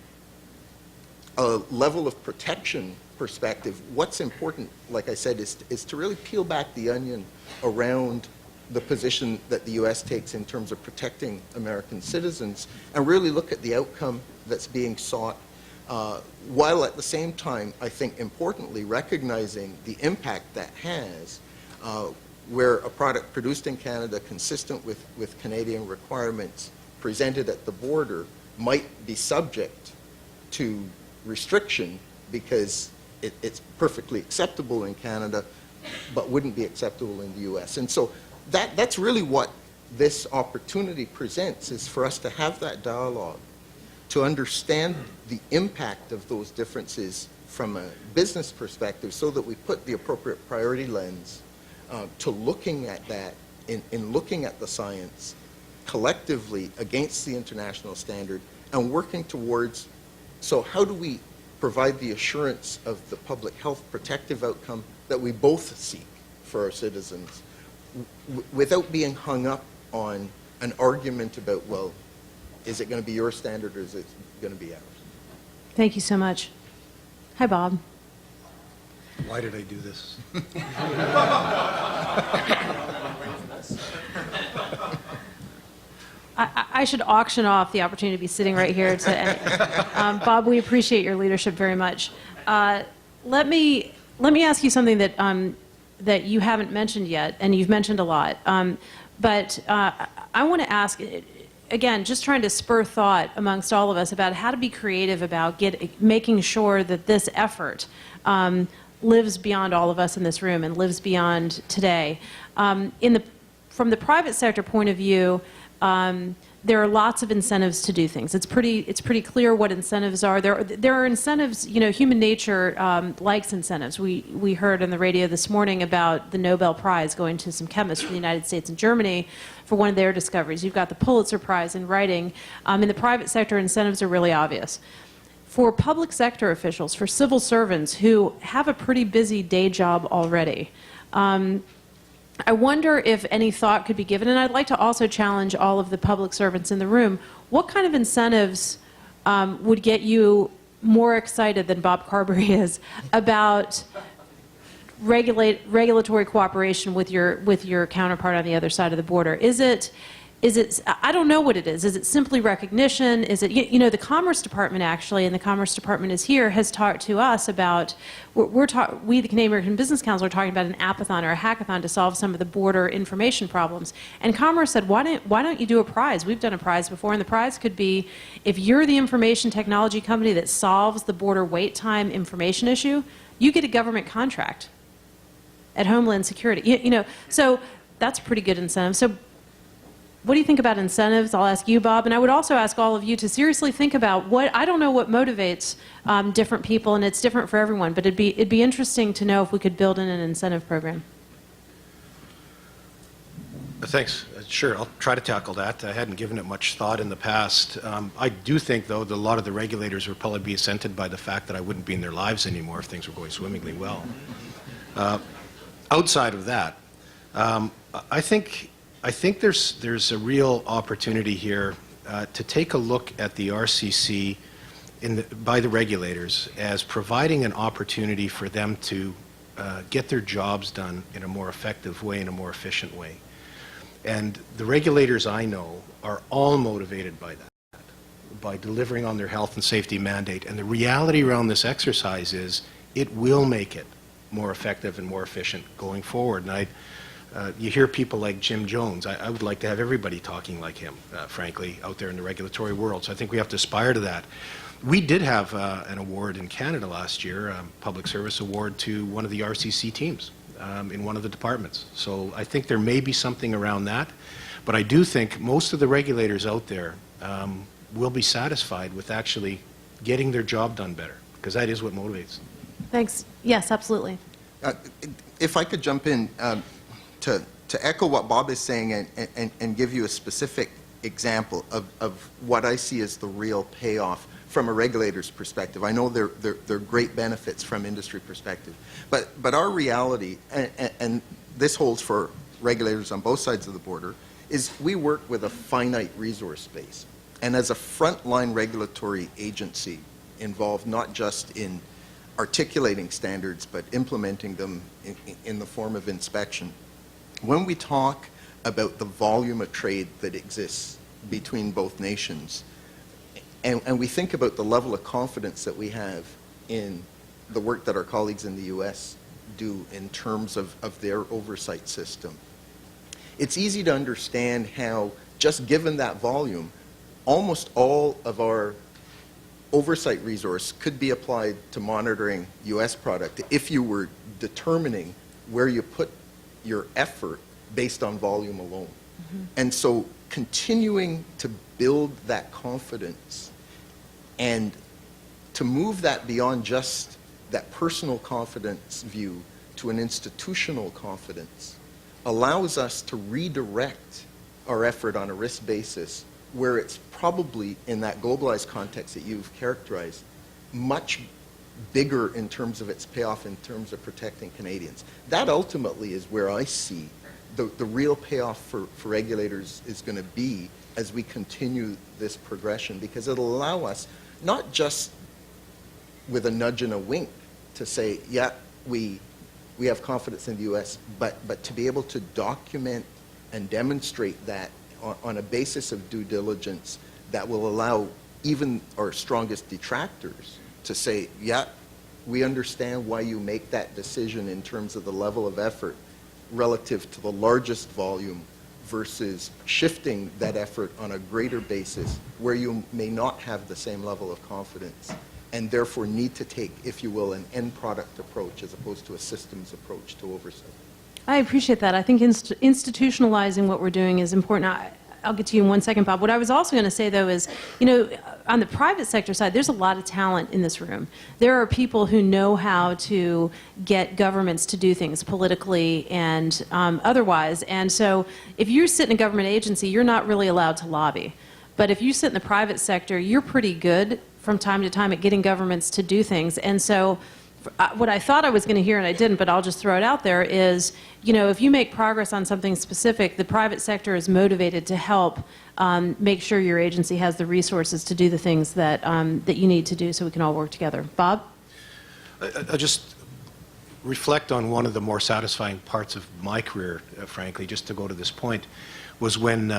a level of protection perspective, what's important, like I said, is to really peel back the onion around the position that the U.S. takes in terms of protecting American citizens and really look at the outcome that's being sought, while at the same time, I think importantly, recognizing the impact that has where a product produced in Canada consistent with Canadian requirements presented at the border might be subject to restriction because it's perfectly acceptable in Canada, but wouldn't be acceptable in the U.S. And so that's really what this opportunity presents, is for us to have that dialogue, to understand the impact of those differences from a business perspective so that we put the appropriate priority lens to looking at that, in looking at the science collectively against the international standard and working towards, so how do we provide the assurance of the public health protective outcome that we both seek for our citizens without being hung up on an argument about, well, is it going to be your standard or is it going to be ours? Thank you so much. Hi, Bob. Why did I do this? I should auction off the opportunity to be sitting right here. Bob, we appreciate your leadership very much. Let me ask you something that you haven't mentioned yet, and you've mentioned a lot. But I want to ask, again, just trying to spur thought amongst all of us about how to be creative about making sure that this effort lives beyond all of us in this room and lives beyond today. From the private sector point of view, there are lots of incentives to do things. It's pretty clear what incentives are. There are incentives. You know, human nature likes incentives. We heard on the radio this morning about the Nobel Prize going to some chemists from the United States and Germany for one of their discoveries. You've got the Pulitzer Prize in writing. In the private sector, incentives are really obvious. For public sector officials, for civil servants who have a pretty busy day job already, I wonder if any thought could be given, and I'd like to also challenge all of the public servants in the room, what kind of incentives would get you more excited than Bob Carberry is about regulatory cooperation with your counterpart on the other side of the border? Is it, I don't know what it is. Is it simply recognition? Is it, you know, the Commerce Department actually, and the Commerce Department is here, has talked to us about, we, the Canadian American Business Council, are talking about an apathon or a hackathon to solve some of the border information problems. And Commerce said, why don't you do a prize? We've done a prize before, and the prize could be, if you're the information technology company that solves the border wait time information issue, you get a government contract at Homeland Security. You know, so that's a pretty good incentive. So what do you think about incentives? I'll ask you, Bob, and I would also ask all of you to seriously think about I don't know what motivates different people, and it's different for everyone, but it'd be interesting to know if we could build in an incentive program. Thanks. Sure, I'll try to tackle that. I hadn't given it much thought in the past. I do think, though, that a lot of the regulators would probably be assented by the fact that I wouldn't be in their lives anymore if things were going swimmingly well. Outside of that, I think there's a real opportunity here to take a look at the RCC by the regulators as providing an opportunity for them to get their jobs done in a more effective way, in a more efficient way. And the regulators I know are all motivated by that, by delivering on their health and safety mandate. And the reality around this exercise is it will make it more effective and more efficient going forward. And you hear people like Jim Jones. I would like to have everybody talking like him, frankly, out there in the regulatory world. So I think we have to aspire to that. We did have an award in Canada last year, a public service award to one of the RCC teams in one of the departments. So I think there may be something around that. But I do think most of the regulators out there will be satisfied with actually getting their job done better, because that is what motivates them. Thanks. Yes, absolutely. If I could jump in to echo what Bob is saying and give you a specific example of what I see as the real payoff from a regulator's perspective. I know there are great benefits from industry perspective, but our reality, and this holds for regulators on both sides of the border, is we work with a finite resource base. And as a frontline regulatory agency involved not just in articulating standards, but implementing them in the form of inspection, when we talk about the volume of trade that exists between both nations, and we think about the level of confidence that we have in the work that our colleagues in the U.S. do in terms of their oversight system, it's easy to understand how, just given that volume, almost all of our oversight resource could be applied to monitoring U.S. product if you were determining where you put your effort based on volume alone. Mm-hmm. And so continuing to build that confidence and to move that beyond just that personal confidence view to an institutional confidence allows us to redirect our effort on a risk basis where it's probably, in that globalized context that you've characterized, much bigger in terms of its payoff in terms of protecting Canadians. That ultimately is where I see the real payoff for regulators is going to be as we continue this progression, because it'll allow us not just with a nudge and a wink to say, yeah, we have confidence in the U.S., but to be able to document and demonstrate that on a basis of due diligence that will allow even our strongest detractors to say, yeah, we understand why you make that decision in terms of the level of effort relative to the largest volume versus shifting that effort on a greater basis where you may not have the same level of confidence and therefore need to take, if you will, an end product approach as opposed to a systems approach to oversight. I appreciate that. I think institutionalizing what we're doing is important. I'll get to you in one second, Bob. What I was also going to say, though, is, you know, on the private sector side, there's a lot of talent in this room. There are people who know how to get governments to do things politically and otherwise. And so if you sit in a government agency, you're not really allowed to lobby. But if you sit in the private sector, you're pretty good from time to time at getting governments to do things. And so what I thought I was going to hear, and I didn't, but I'll just throw it out there, is, you know, if you make progress on something specific, the private sector is motivated to help make sure your agency has the resources to do the things that, that you need to do so we can all work together. Bob? I just reflect on one of the more satisfying parts of my career, frankly, just to go to this point, was when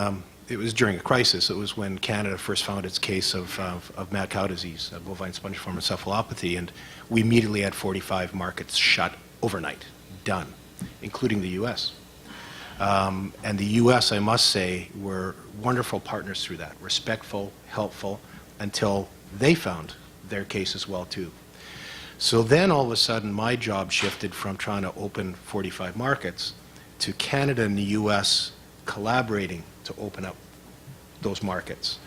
it was during a crisis. It was when Canada first found its case of mad cow disease, bovine spongiform encephalopathy, and we immediately had 45 markets shut overnight, done, including the U.S. And the U.S., I must say, were wonderful partners through that, respectful, helpful, until they found their case as well, too. So then all of a sudden my job shifted from trying to open 45 markets to Canada and the U.S. collaborating to open up those markets.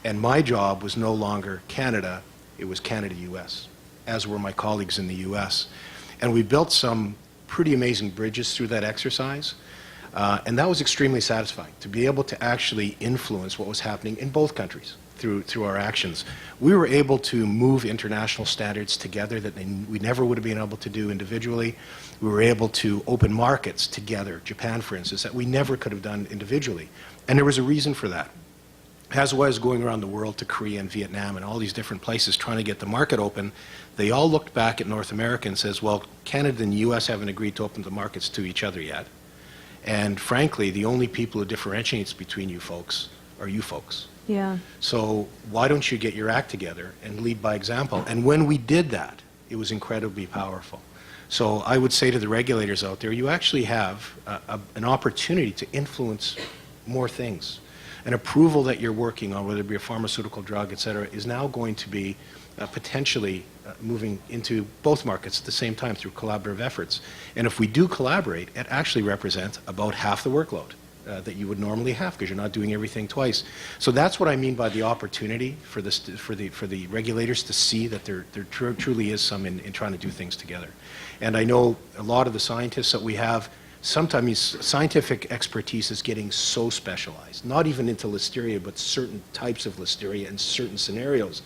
And my job was no longer Canada, it was Canada-U.S., as were my colleagues in the U.S. And we built some pretty amazing bridges through that exercise. And that was extremely satisfying, to be able to actually influence what was happening in both countries through our actions. We were able to move international standards together that we never would have been able to do individually. We were able to open markets together, Japan, for instance, that we never could have done individually. And there was a reason for that. As I was going around the world to Korea and Vietnam and all these different places trying to get the market open, they all looked back at North America and says, well, Canada and the U.S. haven't agreed to open the markets to each other yet. And frankly, the only people who differentiates between you folks are you folks. Yeah. So why don't you get your act together and lead by example? And when we did that, it was incredibly powerful. So I would say to the regulators out there, you actually have an opportunity to influence more things. An approval that you're working on, whether it be a pharmaceutical drug, et cetera, is now going to be potentially moving into both markets at the same time through collaborative efforts. And if we do collaborate, it actually represents about half the workload that you would normally have, because you're not doing everything twice. So that's what I mean by the opportunity for the regulators to see that there truly is some in trying to do things together. And I know a lot of the scientists that we have, sometimes scientific expertise is getting so specialized, not even into listeria, but certain types of listeria in certain scenarios.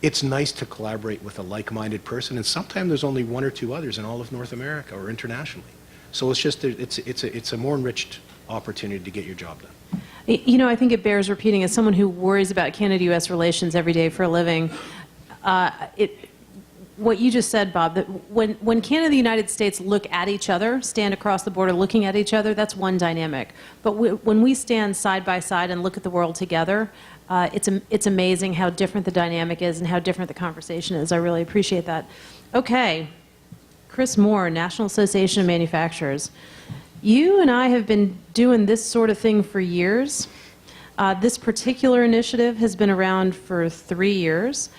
It's nice to collaborate with a like-minded person, and sometimes there's only one or two others in all of North America or internationally. So it's just, it's a more enriched opportunity to get your job done. You know, I think it bears repeating, as someone who worries about Canada-U.S. relations every day for a living, what you just said, Bob, that when Canada and the United States look at each other, stand across the border looking at each other, that's one dynamic. But when we stand side by side and look at the world together, it's amazing how different the dynamic is and how different the conversation is. I really appreciate that. Okay, Chris Moore, National Association of Manufacturers. You and I have been doing this sort of thing for years. This particular initiative has been around for 3 years.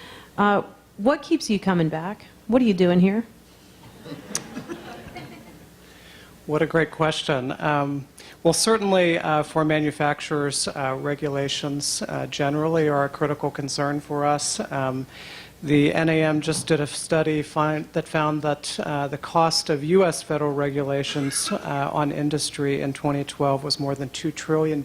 What keeps you coming back? What are you doing here? What a great question. Well, certainly for manufacturers, regulations generally are a critical concern for us. The NAM just did a study that found that the cost of U.S. federal regulations on industry in 2012 was more than $2 trillion.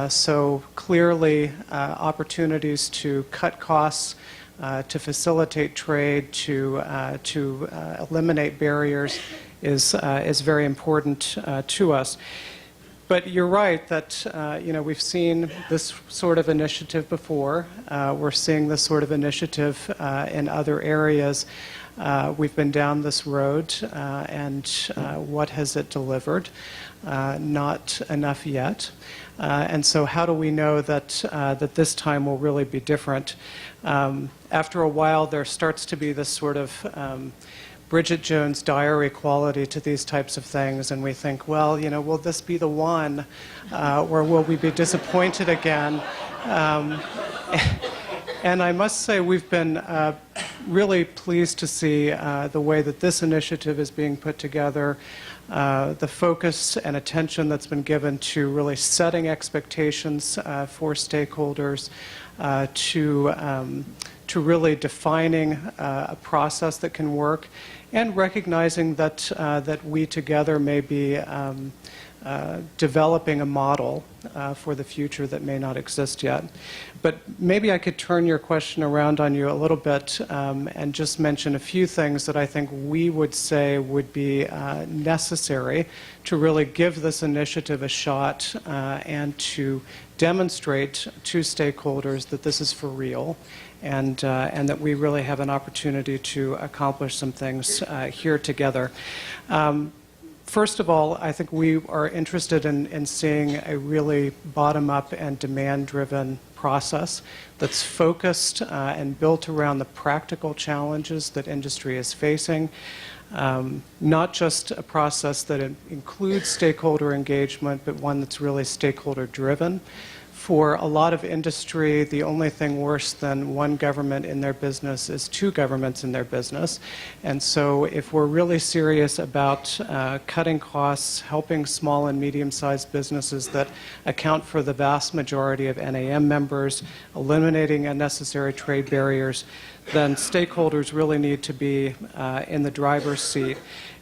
So clearly, opportunities to cut costs, to facilitate trade, to eliminate barriers is very important to us. But you're right that we've seen this sort of initiative before. We're seeing this sort of initiative in other areas. We've been down this road, and what has it delivered? Not enough yet. And so how do we know that this time will really be different? After a while, there starts to be this sort of Bridget Jones' diary quality to these types of things, and we think, well, will this be the one, or will we be disappointed again? And I must say we've been really pleased to see the way that this initiative is being put together, the focus and attention that's been given to really setting expectations for stakeholders, to really defining a process that can work, and recognizing that we together may be developing a model for the future that may not exist yet. But maybe I could turn your question around on you a little bit and just mention a few things that I think we would say would be necessary to really give this initiative a shot and to demonstrate to stakeholders that this is for real, and that we really have an opportunity to accomplish some things here together. First of all, I think we are interested in seeing a really bottom-up and demand-driven process that's focused and built around the practical challenges that industry is facing. Not just a process that includes stakeholder engagement, but one that's really stakeholder-driven. For a lot of industry, the only thing worse than one government in their business is two governments in their business. And so if we're really serious about cutting costs, helping small and medium-sized businesses that account for the vast majority of NAM members, eliminating unnecessary trade barriers, then stakeholders really need to be in the driver's seat.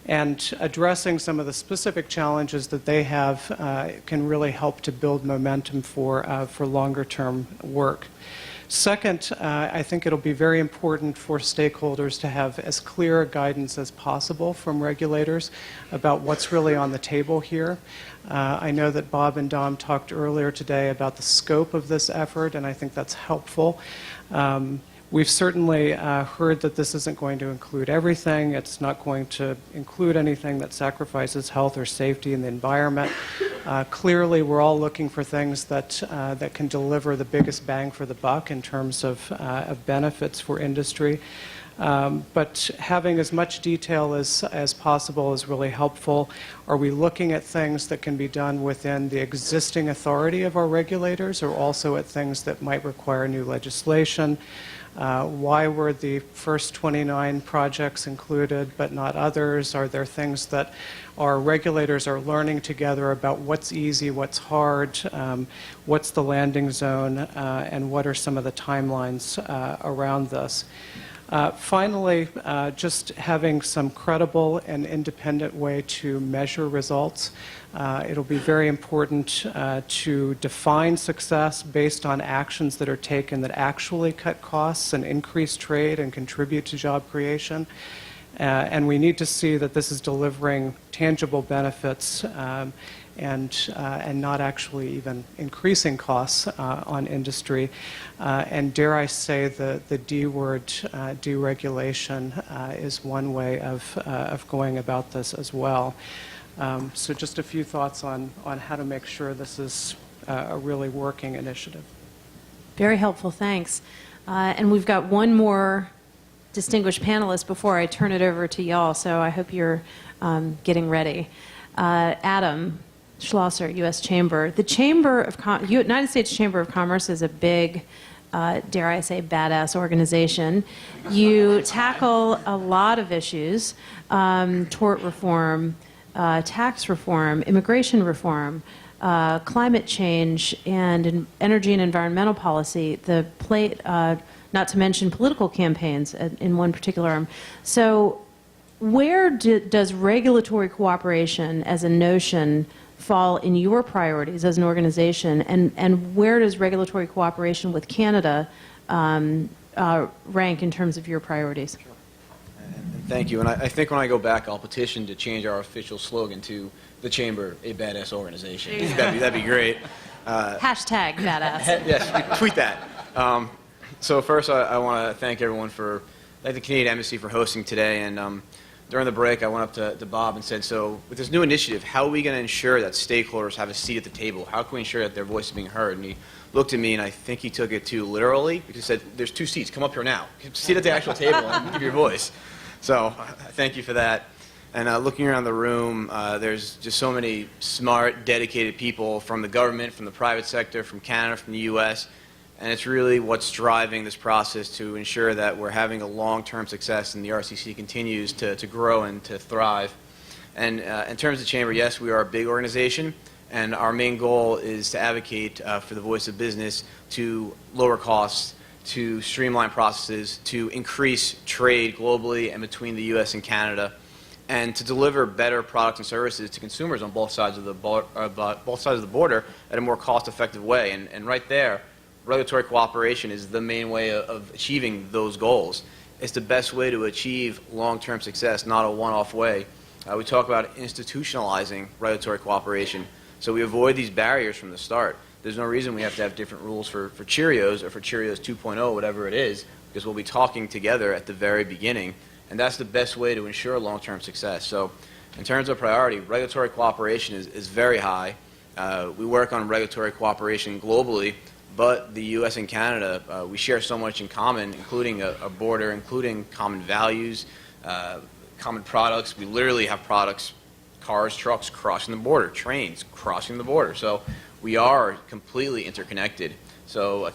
And addressing some of the specific challenges that they have can really help to build momentum for longer-term work. Second, I think it'll be very important for stakeholders to have as clear guidance as possible from regulators about what's really on the table here. I know that Bob and Dom talked earlier today about the scope of this effort, and I think that's helpful. We've certainly heard that this isn't going to include everything. It's not going to include anything that sacrifices health or safety in the environment. Clearly, we're all looking for things that can deliver the biggest bang for the buck in terms of benefits for industry. But having as much detail as possible is really helpful. Are we looking at things that can be done within the existing authority of our regulators, or also at things that might require new legislation? Why were the first 29 projects included but not others? Are there things that our regulators are learning together about what's easy, what's hard, what's the landing zone, and what are some of the timelines around this? Finally, just having some credible and independent way to measure results. It'll be very important to define success based on actions that are taken that actually cut costs and increase trade and contribute to job creation. And we need to see that this is delivering tangible benefits and not actually even increasing costs on industry. And dare I say the D word, deregulation, is one way of going about this as well. So just a few thoughts on how to make sure this is a really working initiative. Very helpful, thanks. And we've got one more distinguished panelist before I turn it over to y'all, so I hope you're getting ready. Adam Schlosser, U.S. Chamber. The United States Chamber of Commerce is a big, dare I say, badass organization. You tackle a lot of issues, tort reform, tax reform, immigration reform, climate change, and energy and environmental policy, not to mention political campaigns in one particular arm. So where does regulatory cooperation as a notion fall in your priorities as an organization, and where does regulatory cooperation with Canada rank in terms of your priorities? Thank you. And I think when I go back, I'll petition to change our official slogan to the Chamber, a badass organization. That'd be great. Hashtag badass. Yes, tweet that. So first, I want to thank everyone thank the Canadian Embassy for hosting today. And during the break, I went up to Bob and said, so with this new initiative, how are we going to ensure that stakeholders have a seat at the table? How can we ensure that their voice is being heard? And he looked at me, and I think he took it too literally, because he said, there's 2 seats. Come up here now. Sit at the actual table and give your voice. So thank you for that. And looking around the room, there's just so many smart, dedicated people from the government, from the private sector, from Canada, from the U.S., and it's really what's driving this process to ensure that we're having a long-term success and the RCC continues to grow and to thrive. And in terms of Chamber, yes, we are a big organization, and our main goal is to advocate for the voice of business to lower costs, to streamline processes, to increase trade globally and between the U.S. and Canada, and to deliver better products and services to consumers on both sides of the border at a more cost-effective way. And right there, regulatory cooperation is the main way of achieving those goals. It's the best way to achieve long-term success, not a one-off way. We talk about institutionalizing regulatory cooperation, so we avoid these barriers from the start. There's no reason we have to have different rules for Cheerios or for Cheerios 2.0, whatever it is, because we'll be talking together at the very beginning, and that's the best way to ensure long-term success. So in terms of priority, regulatory cooperation is very high. We work on regulatory cooperation globally, but the U.S. and Canada, we share so much in common, including a border, including common values, common products. We literally have products, cars, trucks crossing the border, trains crossing the border. So we are completely interconnected. So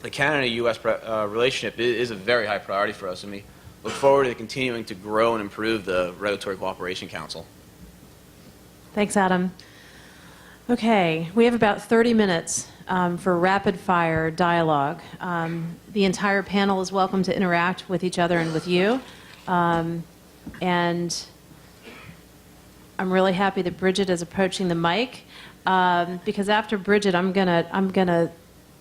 the Canada-U.S. relationship is a very high priority for us, and we look forward to continuing to grow and improve the Regulatory Cooperation Council. Thanks, Adam. Okay, we have about 30 minutes for rapid-fire dialogue. The entire panel is welcome to interact with each other and with you. And I'm really happy that Bridget is approaching the mic, because after Bridget, I'm gonna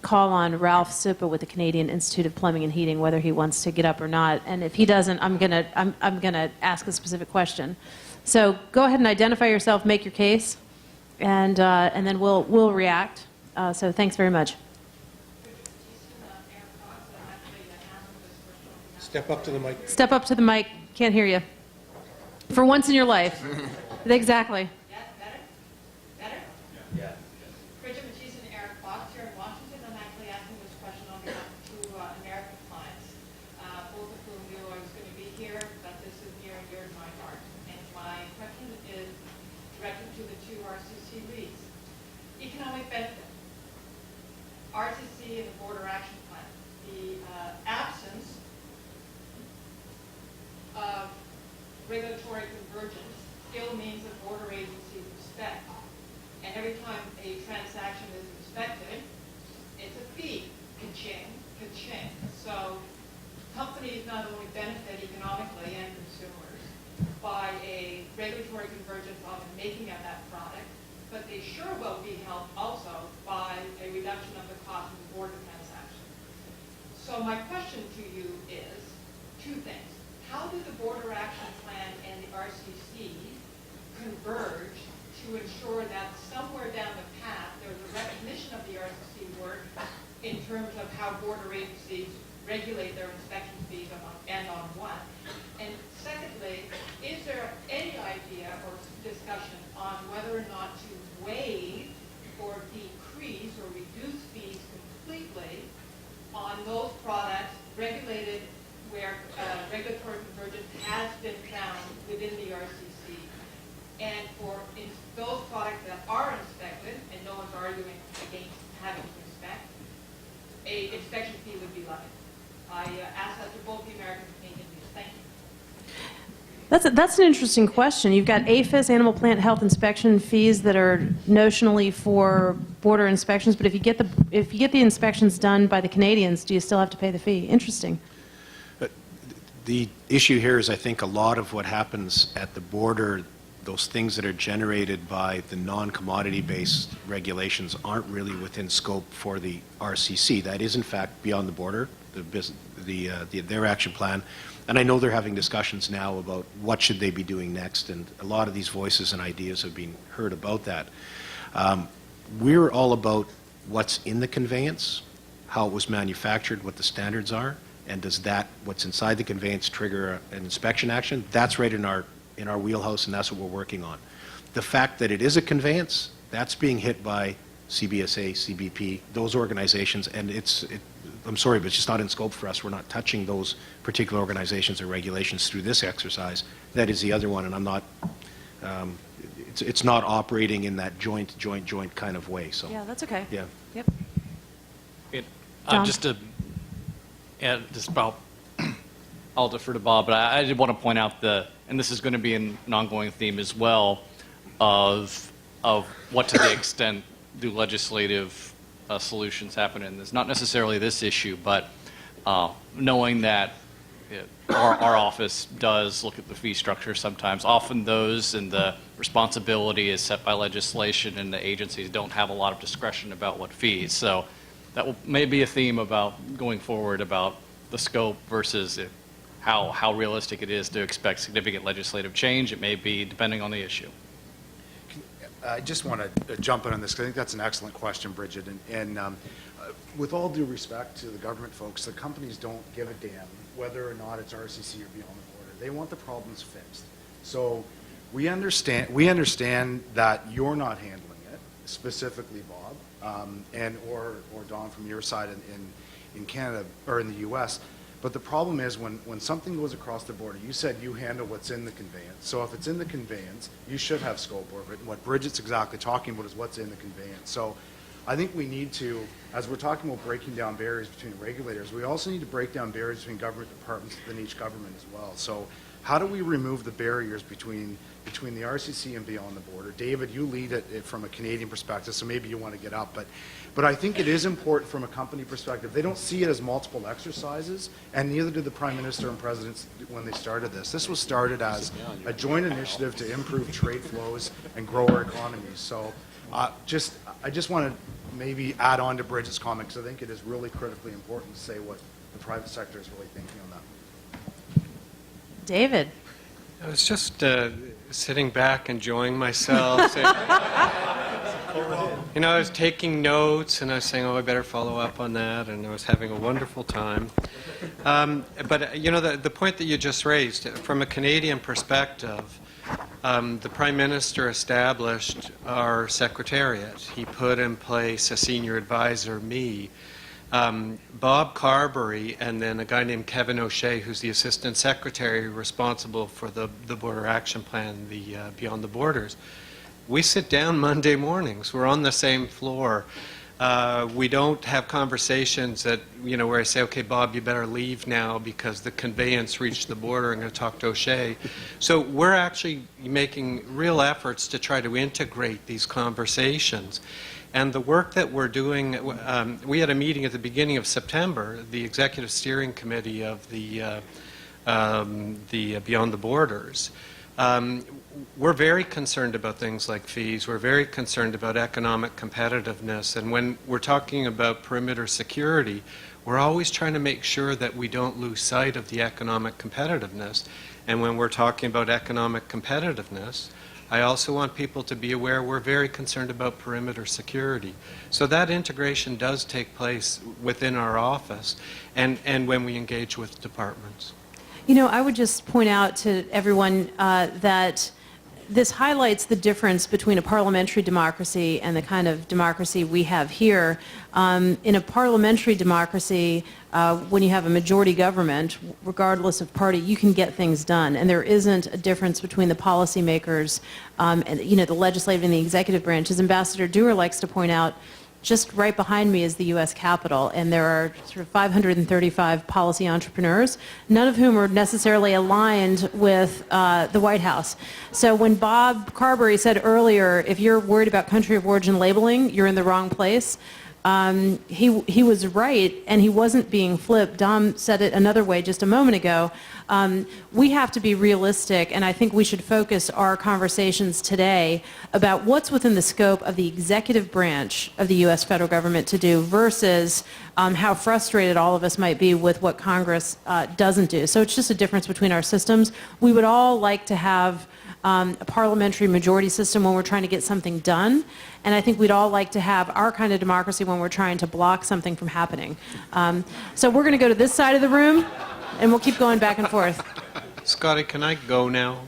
call on Ralph Supa with the Canadian Institute of Plumbing and Heating, whether he wants to get up or not. And if he doesn't, I'm gonna ask a specific question. So go ahead and identify yourself, make your case, and then we'll react. So thanks very much. Step up to the mic. Step up to the mic. Can't hear you. For once in your life. Exactly. Better? Yeah. Bridget Matisse and Eric Fox here in Washington. I'm actually asking this question on behalf of two American clients, both of whom knew I was going to be here, but this is near and dear to my heart. And my question is directed to the two RCC leads. Economic benefit. RCC and the Border Action Plan. The absence of regulatory convergence still means that border agencies inspect. And every time a transaction is inspected, it's a fee. Ka-ching, ka-ching. So companies not only benefit economically and consumers by a regulatory convergence on the making of that product, but they sure will be helped also by a reduction of the cost of the border transaction. So my question to you is two things. How do the Border Action Plan and the RCC converge to ensure that somewhere down the path there's a recognition of the RCC work in terms of how border agencies regulate their inspection fees and on what? And secondly, is there any idea or discussion on whether or not to waive or decrease or reduce fees completely on those products regulated where regulatory convergence has been found within the RCC, and for those products that are inspected, and no one's arguing against having to inspect, a inspection fee would be levied. I ask that to both the American and Canadian leaders. Thank you. That's an interesting question. You've got APHIS, animal plant health inspection fees that are notionally for border inspections, but if you get the inspections done by the Canadians, do you still have to pay the fee? Interesting. The issue here is, I think, a lot of what happens at the border, those things that are generated by the non-commodity-based regulations aren't really within scope for the RCC. That is, in fact, beyond the border, their action plan. And I know they're having discussions now about what should they be doing next, and a lot of these voices and ideas have been heard about that. We're all about what's in the conveyance, how it was manufactured, what the standards are, and does that, what's inside the conveyance, trigger an inspection action? That's right in our wheelhouse, and that's what we're working on. The fact that it is a conveyance, that's being hit by CBSA, CBP, those organizations, and I'm sorry, but it's just not in scope for us. We're not touching those particular organizations or regulations through this exercise. That is the other one, and I'm not, it's not operating in that joint kind of way. So yeah, that's okay. Yeah. Yep. Just about, I'll defer to Bob, but I did want to point out and this is going to be an ongoing theme as well, of what to the extent do legislative solutions happen in this. Not necessarily this issue, but knowing that our office does look at the fee structure sometimes. Often those and the responsibility is set by legislation, and the agencies don't have a lot of discretion about what fees. So that may be a theme about going forward about the scope versus how realistic it is to expect significant legislative change. It may be depending on the issue. I just want to jump in on this because I think that's an excellent question, Bridget. And with all due respect to the government folks, the companies don't give a damn whether or not it's RCC or beyond the border. They want the problems fixed. So we understand that you're not handling it, specifically Bob, or Don from your side in Canada or in the U.S. But the problem is when something goes across the border, you said you handle what's in the conveyance. So if it's in the conveyance, you should have scope over it. And what Bridget's exactly talking about is what's in the conveyance. So I think we need to, as we're talking about breaking down barriers between regulators, we also need to break down barriers between government departments within each government as well. So how do we remove the barriers between the RCC and beyond the border? David, you lead it from a Canadian perspective, so maybe you want to get up, but I think it is important from a company perspective. They don't see it as multiple exercises, and neither did the Prime Minister and President when they started this. This was started as a joint initiative to improve trade flows and grow our economies. So I just want to maybe add on to Bridget's comment, because I think it is really critically important to say what the private sector is really thinking on that. David. I was just sitting back, enjoying myself. You know, I was taking notes, and I was saying, oh, I better follow up on that, and I was having a wonderful time. But, you know, the point that you just raised, from a Canadian perspective, the Prime Minister established our Secretariat. He put in place a senior advisor, me, Bob Carberry, and then a guy named Kevin O'Shea, who's the Assistant Secretary responsible for the Border Action Plan, the Beyond the Borders. We sit down Monday mornings. We're on the same floor. We don't have conversations that, you know, where I say, okay, Bob, you better leave now because the conveyance reached the border. I'm going to talk to O'Shea. So we're actually making real efforts to try to integrate these conversations. And the work that we're doing, we had a meeting at the beginning of September, the Executive Steering Committee of the Beyond the Borders. We're very concerned about things like fees. We're very concerned about economic competitiveness. And when we're talking about perimeter security, we're always trying to make sure that we don't lose sight of the economic competitiveness. And when we're talking about economic competitiveness, I also want people to be aware we're very concerned about perimeter security. So that integration does take place within our office and when we engage with departments. You know, I would just point out to everyone that this highlights the difference between a parliamentary democracy and the kind of democracy we have here. In a parliamentary democracy, when you have a majority government, regardless of party, you can get things done. And there isn't a difference between the policymakers and, you know, the legislative and the executive branch. As Ambassador Dewar likes to point out, just right behind me is the U.S. Capitol, and there are sort of 535 policy entrepreneurs, none of whom are necessarily aligned with the White House. So when Bob Carberry said earlier, if you're worried about country of origin labeling, you're in the wrong place, he was right, and he wasn't being flipped. Dom said it another way just a moment ago. We have to be realistic, and I think we should focus our conversations today about what's within the scope of the executive branch of the U.S. federal government to do versus how frustrated all of us might be with what Congress doesn't do. So it's just a difference between our systems. We would all like to have a parliamentary majority system when we're trying to get something done. And I think we'd all like to have our kind of democracy when we're trying to block something from happening. So we're going to go to this side of the room, and we'll keep going back and forth. Scotty, can I go now?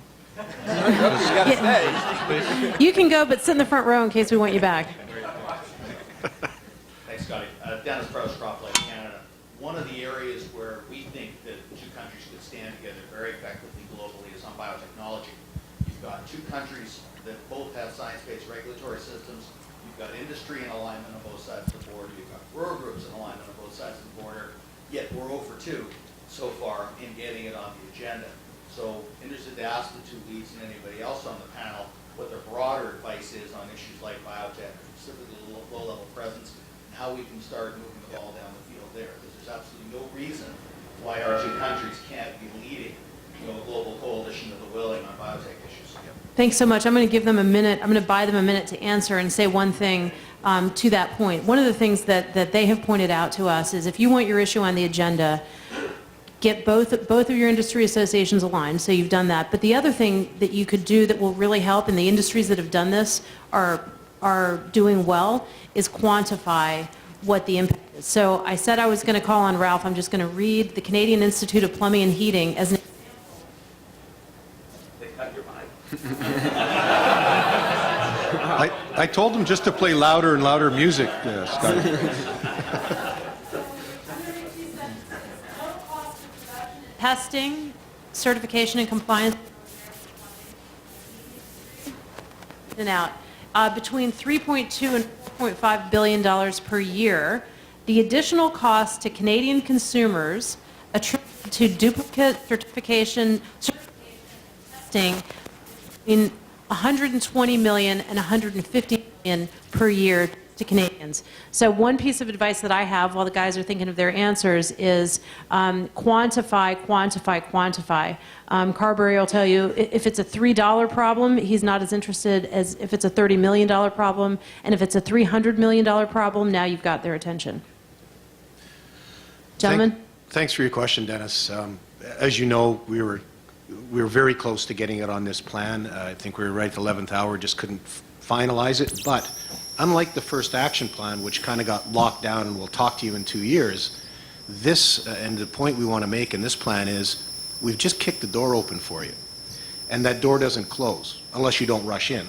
You can go, but sit in the front row in case we want you back. Thanks, Scotty. Dennis Prowse, Cropland, Canada. One of the areas where we think that the two countries could stand together very effectively globally is on biotechnology. You've got two countries that both have science-based regulatory systems. You've got industry in alignment on both sides of the border. You've got rural groups in alignment on both sides of the border. Yet we're 0 for 2 so far in getting it on the agenda. So interested to ask the two leads and anybody else on the panel what their broader advice is on issues like biotech, specifically low-level presence, and how we can start moving the ball down the field there. Because there's absolutely no reason why our two countries can't be leading, you know, a global coalition of the willing on biotech issues. Thanks so much. I'm going to give them a minute. I'm going to buy them a minute to answer and say one thing to that point. One of the things that they have pointed out to us is if you want your issue on the agenda, get both of your industry associations aligned, so you've done that. But the other thing that you could do that will really help, and the industries that have done this are doing well, is quantify what the impact is. So I said I was going to call on Ralph. I'm just going to read the Canadian Institute of Plumbing and Heating as an example. They cut your mic. I told him just to play louder and louder music, Scotty. Testing, certification, and compliance and out between $3.2 and $4.5 billion per year. The additional cost to Canadian consumers attributed to duplicate certification investing in 120 million and 150 million per year to Canadians. So one piece of advice that I have while the guys are thinking of their answers is quantify, quantify, quantify. Carberry will tell you if it's a $3 problem, he's not as interested as if it's a $30 million problem, and if it's a $300 million problem, now you've got their attention. Gentlemen? Thanks for your question, Dennis. As you know, we were very close to getting it on this plan. I think we were right at the 11th hour, just couldn't finalize it. But unlike the first action plan, which kind of got locked down and we'll talk to you in 2 years, this, and the point we want to make in this plan is we've just kicked the door open for you. And that door doesn't close unless you don't rush in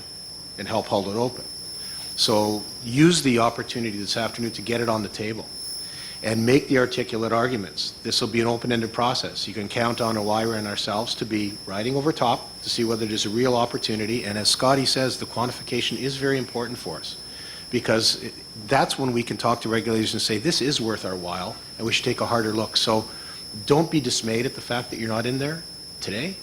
and help hold it open. So use the opportunity this afternoon to get it on the table and make the articulate arguments. This will be an open-ended process. You can count on Oira and ourselves to be riding over top to see whether there's a real opportunity. And as Scotty says, the quantification is very important for us, because that's when we can talk to regulators and say, this is worth our while, and we should take a harder look. So don't be dismayed at the fact that you're not in there today,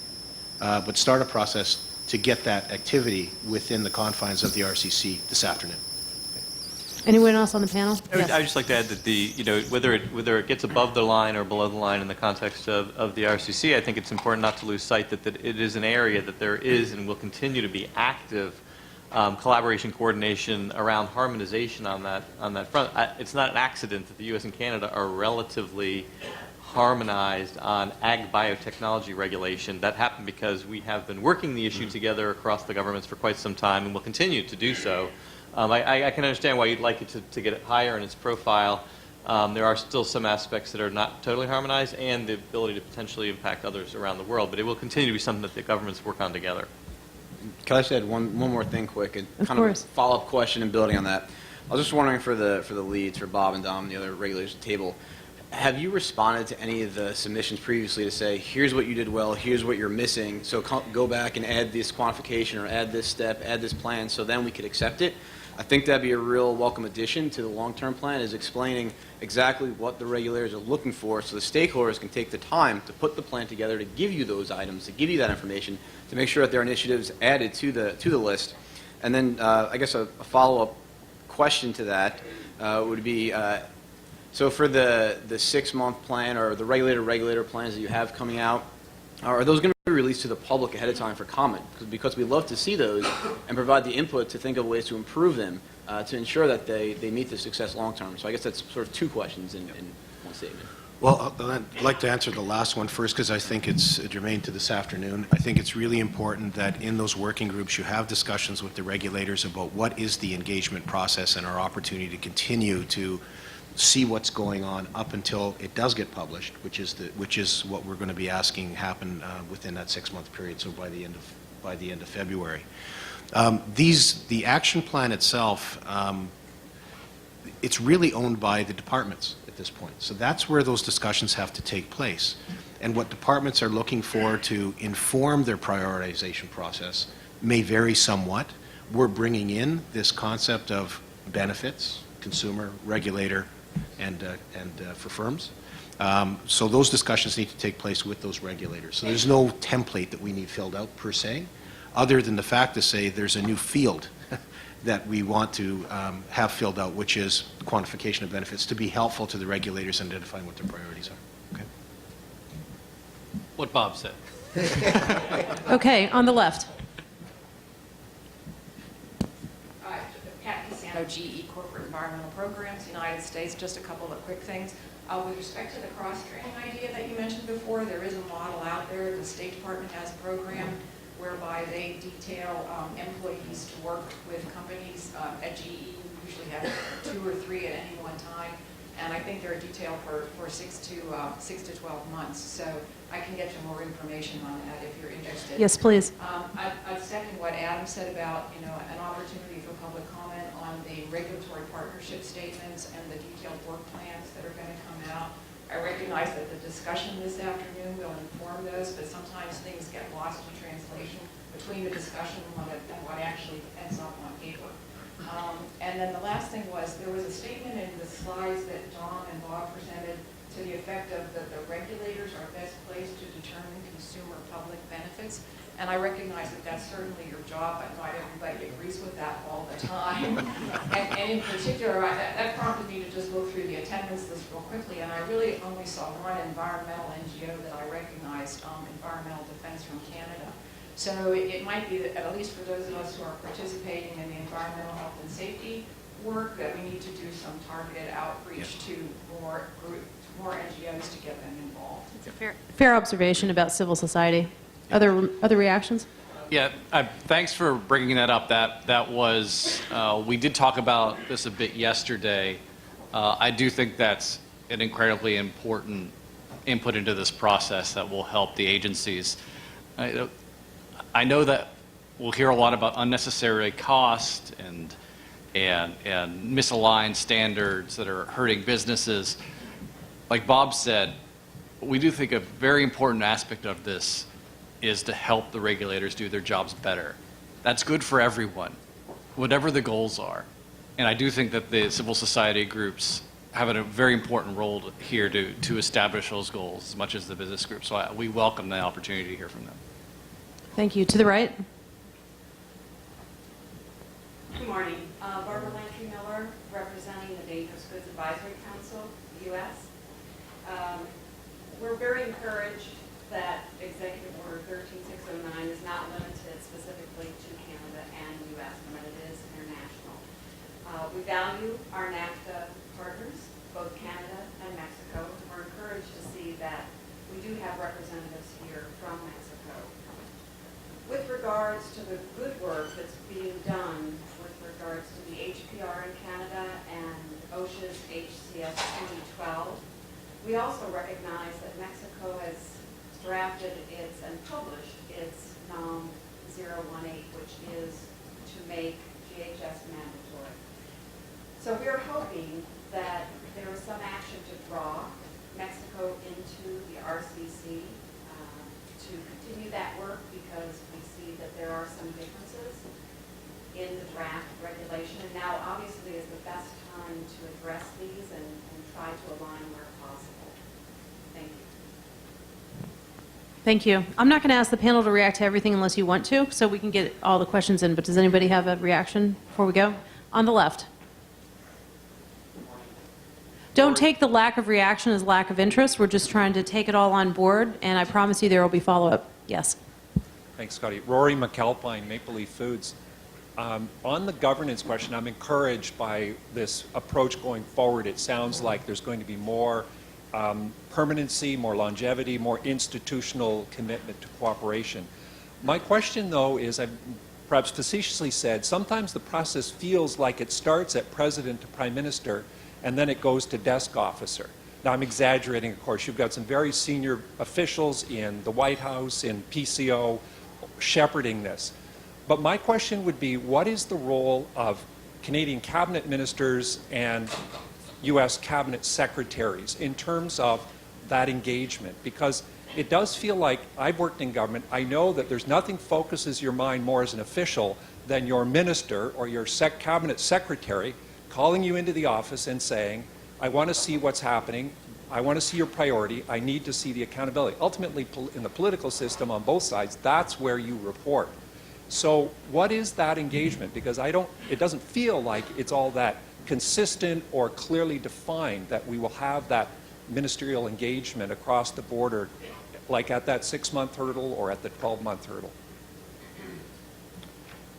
but start a process to get that activity within the confines of the RCC this afternoon. Anyone else on the panel? I would Yes. just like to add that whether it gets above the line or below the line in the context of the RCC, I think it's important not to lose sight that it is an area that there is and will continue to be active collaboration, coordination around harmonization on that front. It's not an accident that the U.S. and Canada are relatively harmonized on ag biotechnology regulation. That happened because we have been working the issue together across the governments for quite some time and will continue to do so. I can understand why you'd like it to get it higher in its profile. There are still some aspects that are not totally harmonized and the ability to potentially impact others around the world, but it will continue to be something that the governments work on together. Can I just add one more thing quick? And Of kind course. of a follow-up question and building on that. I was just wondering for the leads, for Bob and Dom and the other regulators at the table, have you responded to any of the submissions previously to say, here's what you did well, here's what you're missing, so go back and add this quantification or add this step, add this plan, so then we could accept it? I think that'd be a real welcome addition to the long-term plan, is explaining exactly what the regulators are looking for so the stakeholders can take the time to put the plan together to give you those items, to give you that information, to make sure that there are initiatives added to the list. And then I guess a follow-up question to that would be, so for the 6-month plan or the regulator plans that you have coming out, are those going to be released to the public ahead of time for comment? Because we love to see those and provide the input to think of ways to improve them to ensure that they meet the success long term. So I guess that's sort of two questions in one statement. Well, I'd like to answer the last one first because I think it's germane to this afternoon. I think it's really important that in those working groups you have discussions with the regulators about what is the engagement process and our opportunity to continue to see what's going on up until it does get published, which is what we're going to be asking happen within that 6-month period, so by the end of February. The action plan itself, it's really owned by the departments at this point. So that's where those discussions have to take place. And what departments are looking for to inform their prioritization process may vary somewhat. We're bringing in this concept of benefits, consumer, regulator, and for firms. So those discussions need to take place with those regulators. So there's no template that we need filled out per se, other than the fact to say there's a new field that we want to have filled out, which is quantification of benefits, to be helpful to the regulators in identifying what their priorities are. Okay. What Bob said. Okay, on the left. Pat Casano, GE Corporate Environmental Programs, United States. Just a couple of quick things. With respect to the cross-training idea that you mentioned before, there is a model out there. The State Department has a program whereby they detail employees to work with companies. At GE, we usually have 2 or 3 at any one time. And I think they're detailed for 6 to 12 months. So I can get you more information on that if you're interested. Yes, please. I'd second what Adam said about, an opportunity for public comment on the regulatory partnership statements and the detailed work plans that are going to come out. I recognize that the discussion this afternoon will inform those, but sometimes things get lost in translation between the discussion and what actually ends up on paper. And then the last thing was, there was a statement in the slides that Dom and Bob presented to the effect of that the regulators are best placed to determine consumer public benefits. And I recognize that that's certainly your job, but not everybody agrees with that all the time. and in particular, that prompted me to just go through the attendance list real quickly, and I really only saw one environmental NGO that I recognized, Environmental Defense from Canada. So it might be that, at least for those of us who are participating in the environmental health and safety work, that we need to do some targeted outreach to more NGOs to get them involved. It's a fair observation about civil society. Other reactions? Yeah, thanks for bringing that up. That was, we did talk about this a bit yesterday. I do think that's an incredibly important input into this process that will help the agencies. I know that we'll hear a lot about unnecessary cost and misaligned standards that are hurting businesses. Like Bob said, we do think a very important aspect of this is to help the regulators do their jobs better. That's good for everyone, whatever the goals are. And I do think that the civil society groups have a very important role here to establish those goals as much as the business groups. So we welcome the opportunity to hear from them. Thank you. To the right. Good morning. Barbara Langtry-Miller, representing the Dangerous Goods Advisory Council, U.S. We're very encouraged that Executive Order 13609 is not limited specifically to Canada and the U.S., but it is international. We value our NAFTA partners, both Canada and Mexico. We're encouraged to see that we do have representatives here from Mexico. With regards to the good work that's being done with regards to the HPR in Canada and OSHA's HCS 2012, we also recognize that Mexico has drafted and published its NOM 018, which is to make GHS mandatory. So we're hoping that there is some action to draw Mexico into the RCC to continue that work, because we see that there are some differences in the draft regulation, and now obviously is the best time to address these and try to align where possible. Thank you. Thank you. I'm not going to ask the panel to react to everything unless you want to, so we can get all the questions in, but does anybody have a reaction before we go? On the left. Don't take the lack of reaction as lack of interest. We're just trying to take it all on board, and I promise you there will be follow-up. Yes. Thanks, Scotty. Rory McAlpine, Maple Leaf Foods. On the governance question, I'm encouraged by this approach going forward. It sounds like there's going to be more permanency, more longevity, more institutional commitment to cooperation. My question, though, is, I've perhaps facetiously said, sometimes the process feels like it starts at President to Prime Minister, and then it goes to desk officer. Now, I'm exaggerating, of course. You've got some very senior officials in the White House, in PCO, shepherding this. But my question would be, what is the role of Canadian cabinet ministers and U.S. cabinet secretaries in terms of that engagement? Because it does feel like, I've worked in government, I know that there's nothing focuses your mind more as an official than your minister or your cabinet secretary calling you into the office and saying, I want to see what's happening, I want to see your priority, I need to see the accountability. Ultimately, in the political system on both sides, that's where you report. So what is that engagement? Because it doesn't feel like it's all that consistent or clearly defined that we will have that ministerial engagement across the border, like at that 6-month hurdle or at the 12-month hurdle.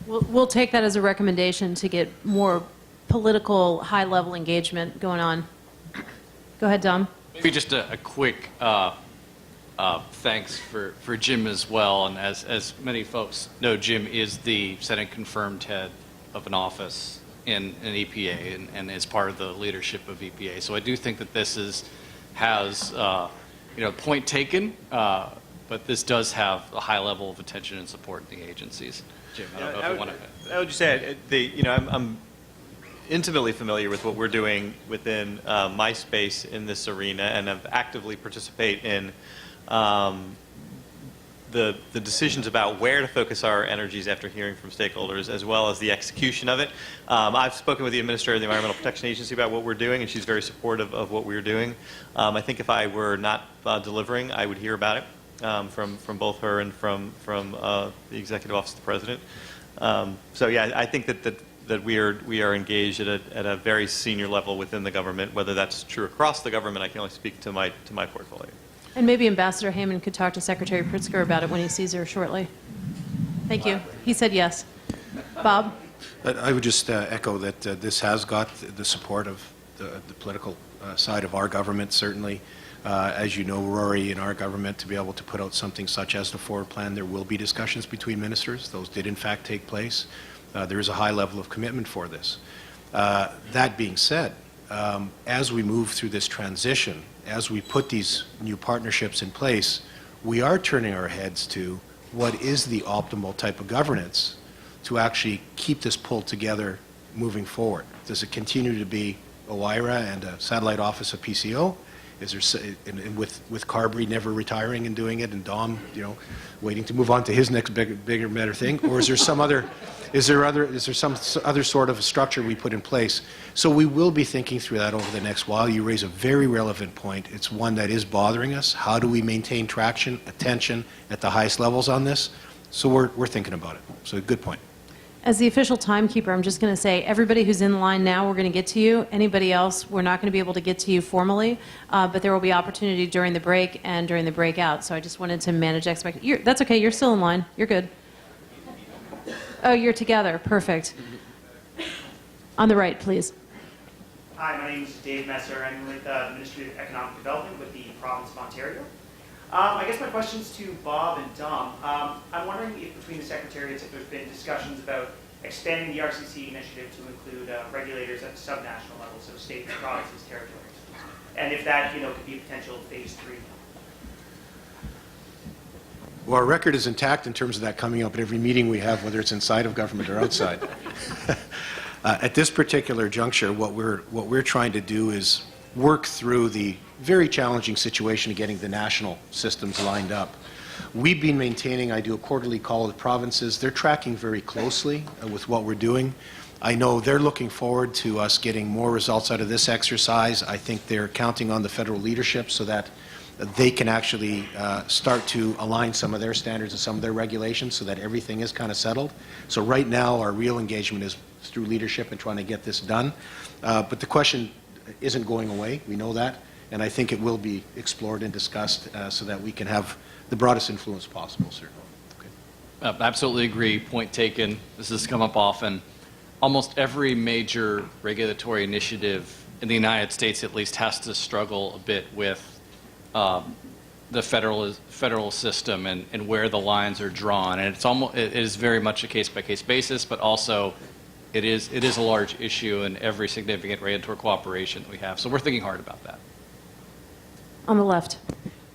We'll take that as a recommendation to get more political, high-level engagement going on. Go ahead, Dom. Maybe just a quick thanks for Jim as well. And as many folks know, Jim is the Senate-confirmed head of an office in EPA and is part of the leadership of EPA. So I do think that this has point taken, but this does have a high level of attention and support in the agencies. Jim, I don't know if you want to. I would just add, I'm intimately familiar with what we're doing within my space in this arena, and I've actively participate in the decisions about where to focus our energies after hearing from stakeholders, as well as the execution of it. I've spoken with the Administrator of the Environmental Protection Agency about what we're doing, and she's very supportive of what we're doing. I think if I were not delivering, I would hear about it. from both her and from the Executive Office of the President. So yeah, I think that we are engaged at a very senior level within the government. Whether that's true across the government, I can only speak to my portfolio. And maybe Ambassador Heyman could talk to Secretary Pritzker about it when he sees her shortly. Thank you. He said yes. Bob? I would just echo that this has got the support of the political side of our government, certainly. As you know, Rory, in our government, to be able to put out something such as the forward plan, there will be discussions between ministers. Those did, in fact, take place. There is a high level of commitment for this. That being said, as we move through this transition, as we put these new partnerships in place, we are turning our heads to what is the optimal type of governance to actually keep this pulled together moving forward. Does it continue to be OIRA and a satellite office of PCO? Is there, and with Carberry never retiring and doing it, and Dom, waiting to move on to his next bigger, better thing, or is there some other, is there some other sort of structure we put in place? So we will be thinking through that over the next while. You raise a very relevant point. It's one that is bothering us. How do we maintain traction, attention at the highest levels on this? So we're thinking about it. So good point. As the official timekeeper, I'm just going to say, everybody who's in line now, we're going to get to you. Anybody else, we're not going to be able to get to you formally, but there will be opportunity during the break and during the breakout. So I just wanted to manage expectations. That's okay. You're still in line. You're good. Oh, you're together. Perfect. On the right, please. Hi, my name is Dave Messer. I'm with the Ministry of Economic Development with the province of Ontario. I guess my question is to Bob and Dom. I'm wondering if between the secretariats if there's been discussions about expanding the RCC initiative to include regulators at the subnational level, so states, provinces, territories, and if that could be a potential phase 3. Well, our record is intact in terms of that coming up at every meeting we have, whether it's inside of government or outside. At this particular juncture, what we're trying to do is work through the very challenging situation of getting the national systems lined up. We've been maintaining, I do a quarterly call with provinces. They're tracking very closely with what we're doing. I know they're looking forward to us getting more results out of this exercise. I think they're counting on the federal leadership so that they can actually start to align some of their standards and some of their regulations so that everything is kind of settled. So right now our real engagement is through leadership and trying to get this done. But the question isn't going away, we know that, and I think it will be explored and discussed so that we can have the broadest influence possible, sir. Okay. Absolutely agree, point taken. This has come up often. Almost every major regulatory initiative in the United States at least has to struggle a bit with the federal system and where the lines are drawn, and it is very much a case-by-case basis, but also it is a large issue in every significant regulatory cooperation that we have. So we're thinking hard about that. On the left.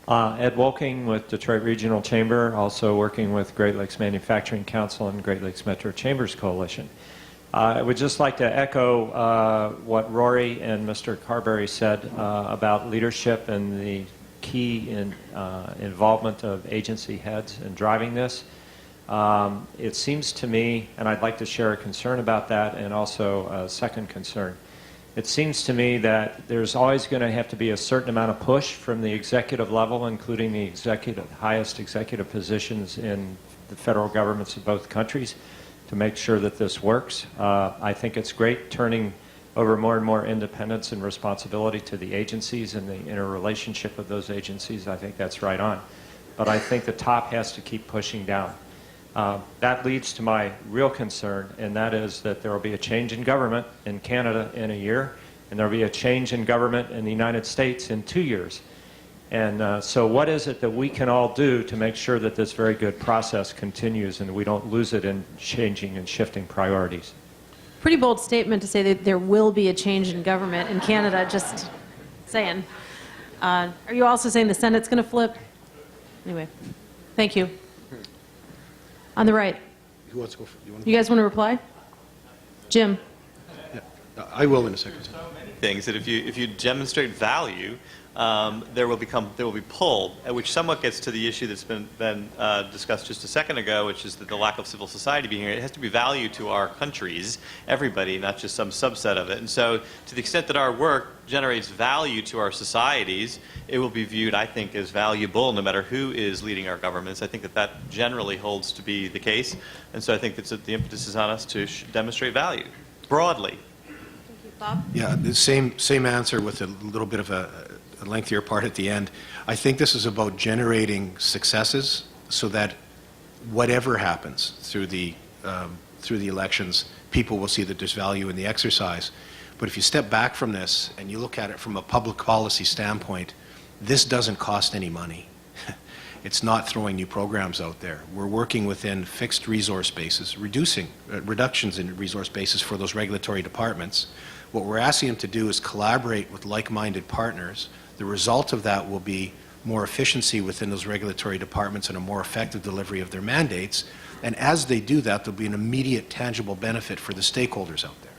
Ed Wolking with Detroit Regional Chamber, also working with Great Lakes Manufacturing Council and Great Lakes Metro Chambers Coalition. I would just like to echo what Rory and Mr. Carberry said about leadership and the key involvement of agency heads in driving this. It seems to me, and I'd like to share a concern about that and also a second concern. It seems to me that there's always going to have to be a certain amount of push from the executive level, including the highest executive positions in the federal governments of both countries, to make sure that this works. I think it's great turning over more and more independence and responsibility to the agencies and the interrelationship of those agencies. I think that's right on. But I think the top has to keep pushing down. That leads to my real concern, and that is that there will be a change in government in Canada in a year, and there will be a change in government in the United States in 2 years. And so what is it that we can all do to make sure that this very good process continues and we don't lose it in changing and shifting priorities? Pretty bold statement to say that there will be a change in government in Canada, just saying. Are you also saying the Senate's going to flip? Anyway, thank you. On the right. Who wants to go? You guys want to reply? Jim. Yeah. I will in a second. Things that if you demonstrate value, there will be pull, which somewhat gets to the issue that's been discussed just a second ago, which is the lack of civil society being here. It has to be value to our countries, everybody, not just some subset of it. And so, to the extent that our work generates value to our societies, it will be viewed, I think, as valuable, no matter who is leading our governments. I think that generally holds to be the case, and so I think that the impetus is on us to demonstrate value broadly. Bob? Yeah, the same answer with a little bit of a lengthier part at the end. I think this is about generating successes so that whatever happens through the elections, people will see that there's value in the exercise. But if you step back from this and you look at it from a public policy standpoint, this doesn't cost any money. It's not throwing new programs out there. We're working within fixed resource bases, reductions in resource bases for those regulatory departments. What we're asking them to do is collaborate with like-minded partners. The result of that will be more efficiency within those regulatory departments and a more effective delivery of their mandates. And as they do that, there'll be an immediate tangible benefit for the stakeholders out there.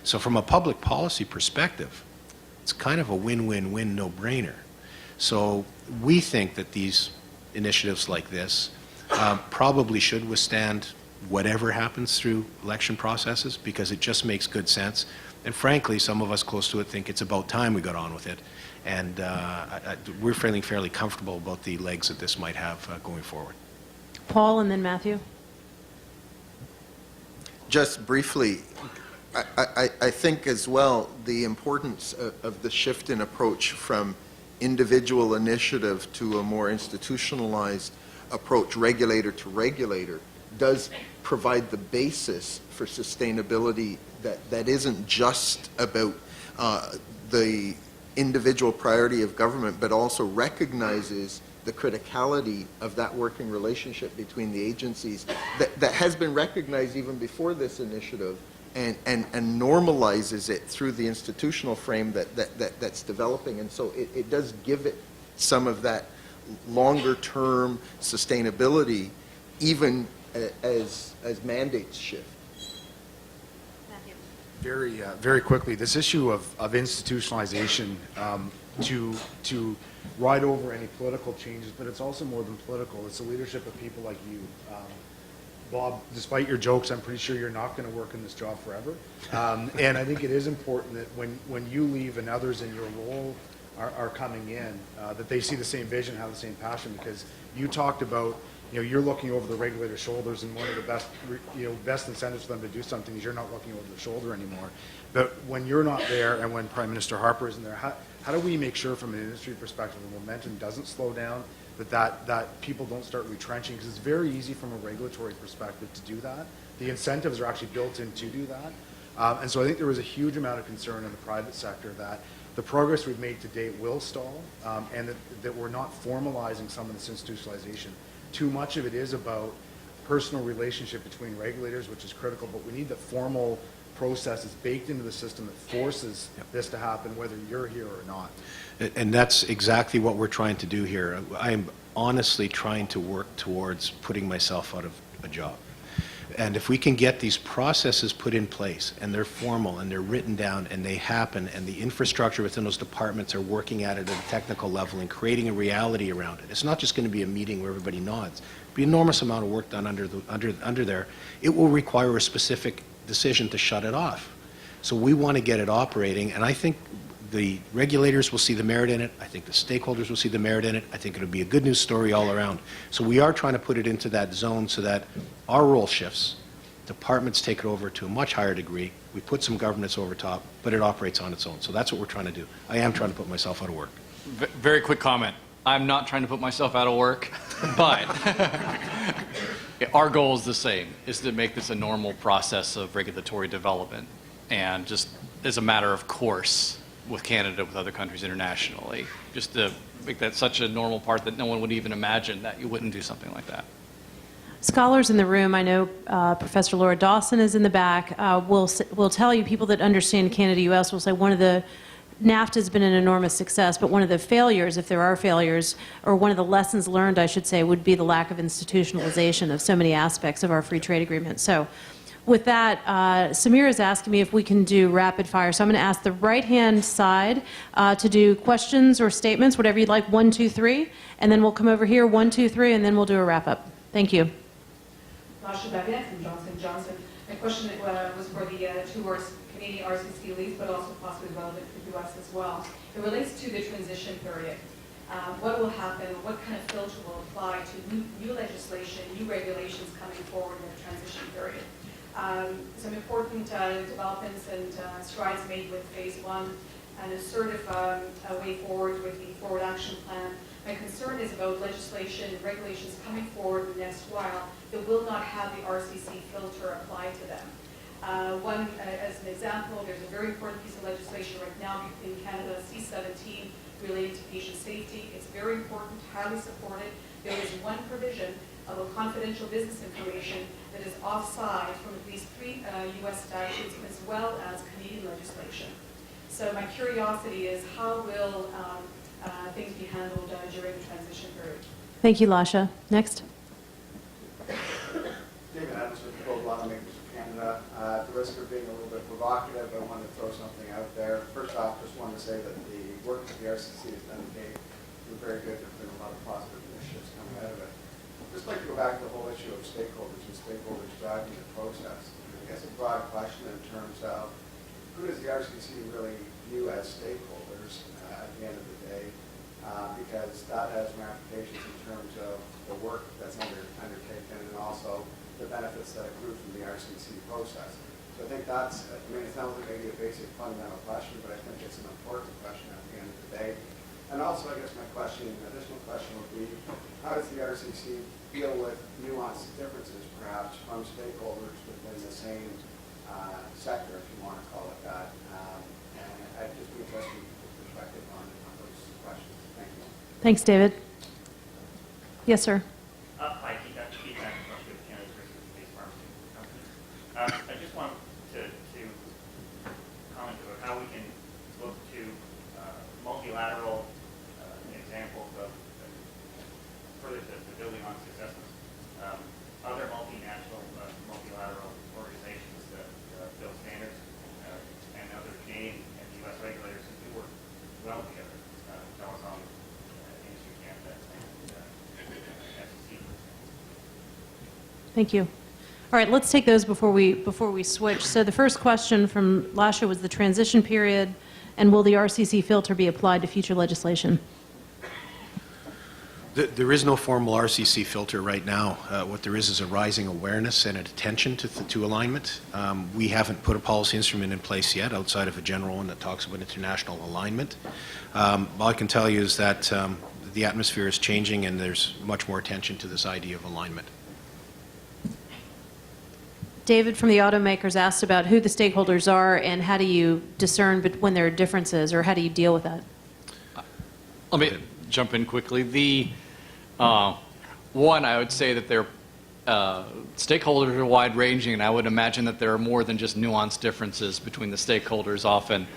So from a public policy perspective, it's kind of a win-win-win, no-brainer. So we think that these initiatives like this probably should withstand whatever happens through election processes, because it just makes good sense. And frankly, some of us close to it think it's about time we got on with it. And we're feeling fairly comfortable about the legs that this might have going forward. Paul and then Matthew. Just briefly, I think as well the importance of the shift in approach from individual initiative to a more institutionalized approach, regulator to regulator, does provide the basis for sustainability that isn't just about the individual priority of government, but also recognizes the criticality of that working relationship between the agencies that has been recognized even before this initiative, and normalizes it through the institutional frame that's developing. And so it does give it some of that longer-term sustainability, even as mandates shift. Very quickly, this issue of institutionalization to ride over any political changes, but it's also more than political. It's the leadership of people like you. Bob, despite your jokes, I'm pretty sure you're not going to work in this job forever. And I think it is important that when you leave and others in your role are coming in, that they see the same vision, have the same passion, because you talked about, you're looking over the regulator's shoulders, and one of the best incentives for them to do something is you're not looking over the shoulder anymore. But when you're not there, and when Prime Minister Harper isn't there, how do we make sure from an industry perspective the momentum doesn't slow down, that people don't start retrenching? Because it's very easy from a regulatory perspective to do that. The incentives are actually built in to do that. And so I think there was a huge amount of concern in the private sector that the progress we've made to date will stall, and that we're not formalizing some of this institutionalization. Too much of it is about personal relationship between regulators, which is critical, but we need the formal processes baked into the system that forces this to happen, whether you're here or not. And that's exactly what we're trying to do here. I'm honestly trying to work towards putting myself out of a job. And if we can get these processes put in place, and they're formal, and they're written down, and they happen, and the infrastructure within those departments are working at it at a technical level and creating a reality around it. It's not just going to be a meeting where everybody nods. It'll be an enormous amount of work done under there. It will require a specific decision to shut it off. So we want to get it operating, and I think the regulators will see the merit in it. I think the stakeholders will see the merit in it. I think it'll be a good news story all around. So we are trying to put it into that zone so that our role shifts. Departments take it over to a much higher degree. We put some governance over top, but it operates on its own. So that's what we're trying to do. I am trying to put myself out of work. Very quick comment. I'm not trying to put myself out of work, but our goal is the same, is to make this a normal process of regulatory development, and just as a matter of course with Canada, with other countries internationally, just to make that such a normal part that no one would even imagine that you wouldn't do something like that. Scholars in the room, I know Professor Laura Dawson is in the back, will tell you, people that understand Canada-US will say NAFTA has been an enormous success, but one of the failures, if there are failures, or one of the lessons learned, I should say, would be the lack of institutionalization of so many aspects of our free trade agreement. So with that, Samir is asking me if we can do rapid fire. So I'm going to ask the right-hand side to do questions or statements, whatever you'd like, 1, 2, 3, and then we'll come over here, 1, 2, 3, and then we'll do a wrap-up. Thank you. Lasha Babiak from Johnson & Johnson. My question was for the two Canadian RCC leads, but also possibly relevant for the U.S. as well. It relates to the transition period. What will happen, what kind of filter will apply to new legislation, new regulations coming forward in the transition period? Some important developments and strides made with phase 1, an assertive way forward with the forward action plan. My concern is about legislation and regulations coming forward in the next while that will not have the RCC filter applied to them. One, as an example, there's a very important piece of legislation right now in Canada, C-17, relating to patient safety. It's very important, highly supported. There is one provision of a confidential business information that is offside from at least 3 U.S. statutes as well as Canadian legislation. So my curiosity is how will things be handled during the transition period? Thank you, Lasha. Next. David Adams with the Global Automakers of Canada. At the risk of being a little bit provocative, I wanted to throw something out there. First off, just wanted to say that the work that the RCC has done to date was very good. There's been a lot of positive initiatives coming out of it. I'd just like to go back to the whole issue of stakeholders and stakeholders driving the process. I guess a broad question in terms of who does the RCC really view as stakeholders at the end of the day, because that has ramifications in terms of the work that's undertaken and also the benefits that accrue from the RCC process. So I think that's, I mean, it sounds like maybe a basic fundamental question, but I think it's an important question at the end of the day. And also, I guess my question, additional question would be, how does the RCC deal with nuanced differences, perhaps, from stakeholders within the same sector, if you want to call it that? And I'd just be interested in your perspective on those questions. Thank you. Thanks, David. Yes, sir. Hi, Keith Macintosh with Canada's Research-Based Pharmaceutical Company. I just want to comment about how we can look to multilateral examples of further to building on successes. Other multinational, multilateral organizations that build standards and other Canadian and U.S. regulators who do work well together, telecom, Industry Canada, and SEC. Thank you. All right, let's take those before we switch. So the first question from Lasha was the transition period, and will the RCC filter be applied to future legislation? There is no formal RCC filter right now. What there is a rising awareness and an attention to alignment. We haven't put a policy instrument in place yet outside of a general one that talks about international alignment. All I can tell you is that the atmosphere is changing and there's much more attention to this idea of alignment. David from the automakers asked about who the stakeholders are and how do you discern when there are differences, or how do you deal with that? Let me jump in quickly. One, I would say that their stakeholders are wide-ranging, and I would imagine that there are more than just nuanced differences between the stakeholders often.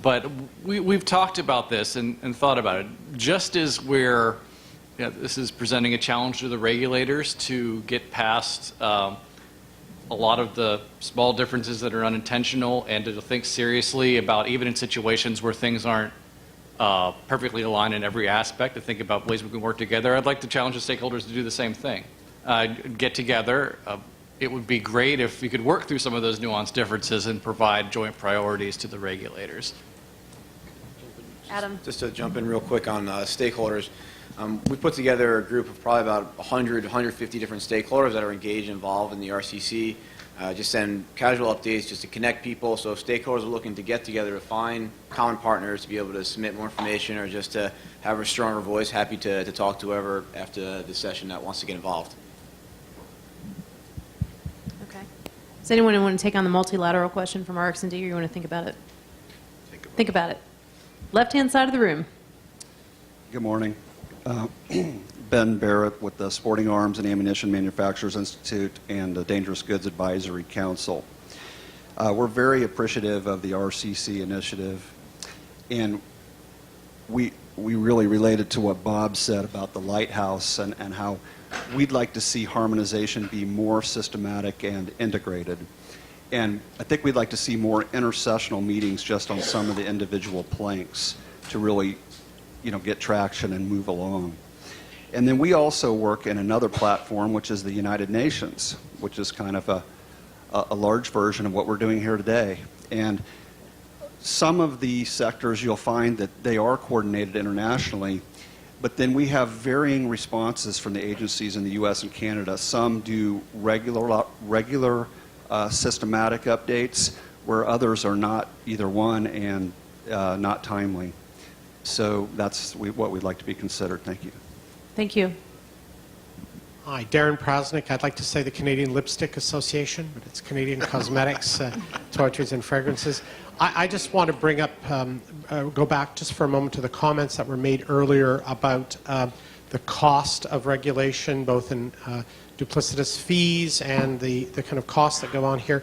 But we've talked about this and thought about it. Just as this is presenting a challenge to the regulators to get past a lot of the small differences that are unintentional and to think seriously about, even in situations where things aren't perfectly aligned in every aspect, to think about ways we can work together. I'd like to challenge the stakeholders to do the same thing. Get together. It would be great if we could work through some of those nuanced differences and provide joint priorities to the regulators. Adam. Just to jump in real quick on stakeholders. We put together a group of probably about 100, 150 different stakeholders that are engaged and involved in the RCC. Just send casual updates just to connect people. So if stakeholders are looking to get together to find common partners to be able to submit more information or just to have a stronger voice, happy to talk to whoever after the session that wants to get involved. Okay. Does anyone want to take on the multilateral question from RX&D, or you want to think about it? Think about it. Left-hand side of the room. Good morning. Ben Barrett with the Sporting Arms and Ammunition Manufacturers Institute and the Dangerous Goods Advisory Council. We're very appreciative of the RCC initiative, and we really related to what Bob said about the lighthouse and how we'd like to see harmonization be more systematic and integrated. And I think we'd like to see more intersessional meetings just on some of the individual planks to really, get traction and move along. And then we also work in another platform, which is the United Nations, which is kind of a large version of what we're doing here today. And some of the sectors you'll find that they are coordinated internationally, but then we have varying responses from the agencies in the U.S. and Canada. Some do regular systematic updates, where others are not either one and not timely. So that's what we'd like to be considered. Thank you. Thank you. Hi, Darren Prasnick. I'd like to say the Canadian Lipstick Association, but it's Canadian Cosmetics, Toiletries and Fragrances. I just want to bring up, go back just for a moment to the comments that were made earlier about the cost of regulation, both in duplicitous fees and the kind of costs that go on here.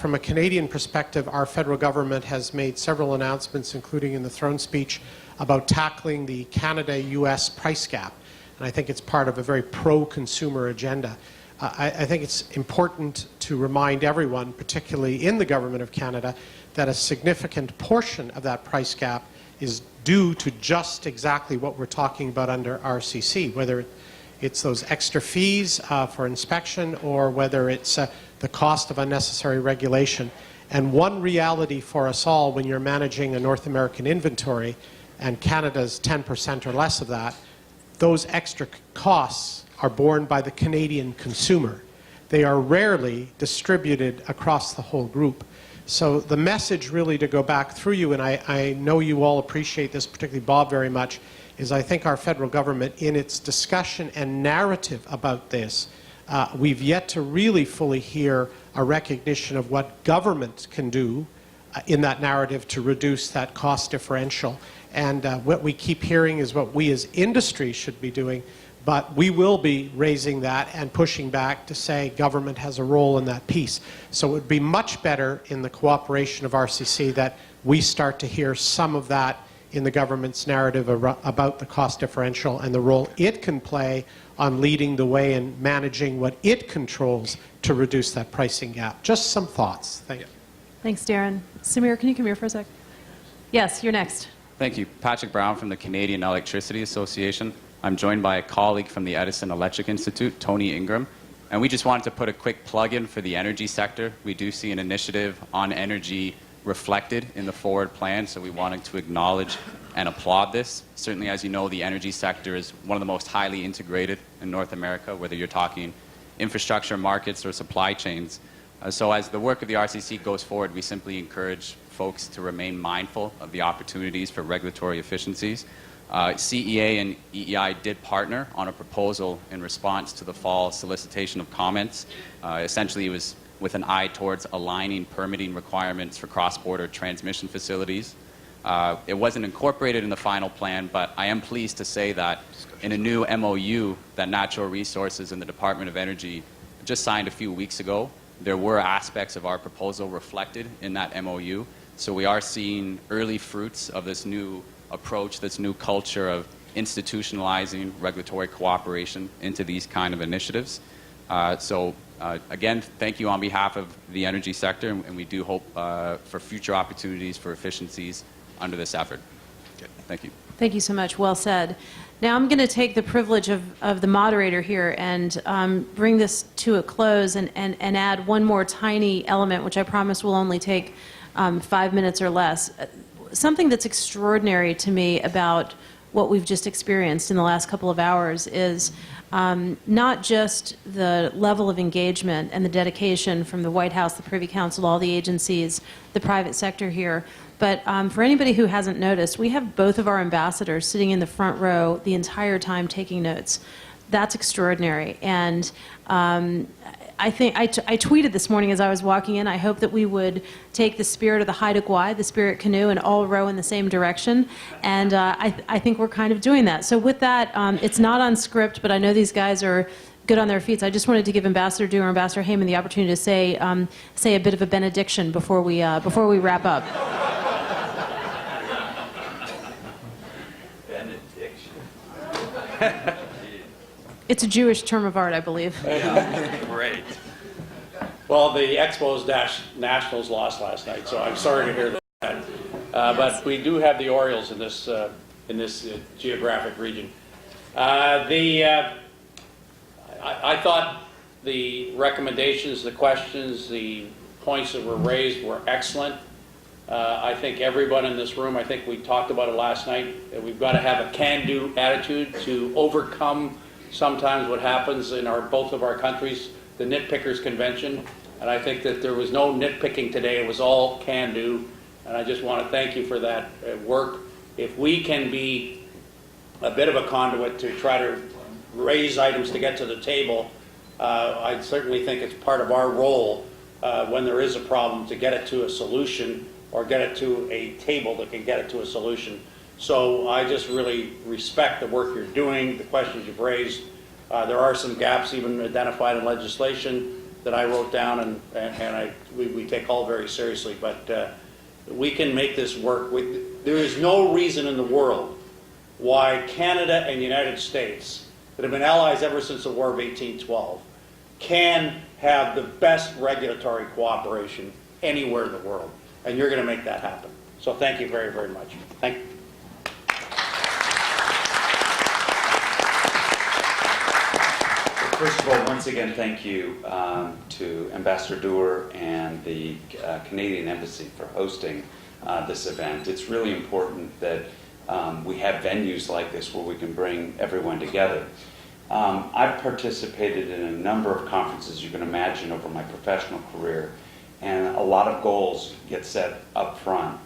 From a Canadian perspective, our federal government has made several announcements, including in the throne speech, about tackling the Canada-US price gap. And I think it's part of a very pro-consumer agenda. I think it's important to remind everyone, particularly in the Government of Canada, that a significant portion of that price gap is due to just exactly what we're talking about under RCC, whether it's those extra fees for inspection or whether it's the cost of unnecessary regulation. And one reality for us all when you're managing a North American inventory, and Canada's 10% or less of that, those extra costs are borne by the Canadian consumer. They are rarely distributed across the whole group. So the message really to go back through you, and I know you all appreciate this, particularly Bob very much, is I think our federal government in its discussion and narrative about this, we've yet to really fully hear a recognition of what government can do in that narrative to reduce that cost differential. And what we keep hearing is what we as industry should be doing, but we will be raising that and pushing back to say government has a role in that piece. So it would be much better in the cooperation of RCC that we start to hear some of that in the government's narrative about the cost differential and the role it can play on leading the way and managing what it controls to reduce that pricing gap. Just some thoughts. Thank you. Thanks, Darren. Samir, can you come here for a sec? Yes, you're next. Thank you. Patrick Brown from the Canadian Electricity Association. I'm joined by a colleague from the Edison Electric Institute, Tony Ingram, and we just wanted to put a quick plug in for the energy sector. We do see an initiative on energy reflected in the forward plan, so we wanted to acknowledge and applaud this. Certainly, as you know, the energy sector is one of the most highly integrated in North America, whether you're talking infrastructure, markets, or supply chains. So as the work of the RCC goes forward, we simply encourage folks to remain mindful of the opportunities for regulatory efficiencies. CEA and EEI did partner on a proposal in response to the fall solicitation of comments. Essentially, it was with an eye towards aligning permitting requirements for cross-border transmission facilities. It wasn't incorporated in the final plan, but I am pleased to say that in a new MOU that Natural Resources and the Department of Energy just signed a few weeks ago, there were aspects of our proposal reflected in that MOU. So we are seeing early fruits of this new approach, this new culture of institutionalizing regulatory cooperation into these kind of initiatives. Again, thank you on behalf of the energy sector, and we do hope for future opportunities for efficiencies under this effort. Thank you. Thank you so much. Well said. Now I'm going to take the privilege of the moderator here and bring this to a close and add one more tiny element, which I promise will only take 5 minutes or less. Something that's extraordinary to me about what we've just experienced in the last couple of hours is not just the level of engagement and the dedication from the White House, the Privy Council, all the agencies, the private sector here, but for anybody who hasn't noticed, we have both of our ambassadors sitting in the front row the entire time taking notes. That's extraordinary. And I think I tweeted this morning as I was walking in, I hope that we would take the spirit of the Haida Gwaii, the spirit canoe, and all row in the same direction. And I think we're kind of doing that. So with that, it's not on script, but I know these guys are good on their feet. So I just wanted to give Ambassador Dew or Ambassador Heyman the opportunity to say a bit of a benediction before we wrap up. It's a Jewish term of art, I believe. Great. Well, the Expos Nationals lost last night, so I'm sorry to hear that. But we do have the Orioles in this geographic region. I thought the recommendations, the questions, the points that were raised were excellent. I think everyone in this room, I think we talked about it last night, that we've got to have a can-do attitude to overcome sometimes what happens in both of our countries, the nitpickers convention. And I think that there was no nitpicking today. It was all can-do. And I just want to thank you for that work. If we can be a bit of a conduit to try to raise items to get to the table, I certainly think it's part of our role when there is a problem to get it to a solution or get it to a table that can get it to a solution. So I just really respect the work you're doing, the questions you've raised. There are some gaps even identified in legislation that I wrote down, and we take all very seriously. But we can make this work. There is no reason in the world why Canada and the United States, that have been allies ever since the War of 1812, can have the best regulatory cooperation anywhere in the world. And you're going to make that happen. So thank you very, very much. Thank you. First of all, once again, thank you to Ambassador Doer and the Canadian Embassy for hosting this event. It's really important that we have venues like this where we can bring everyone together. I've participated in a number of conferences you can imagine over my professional career, and a lot of goals get set up front.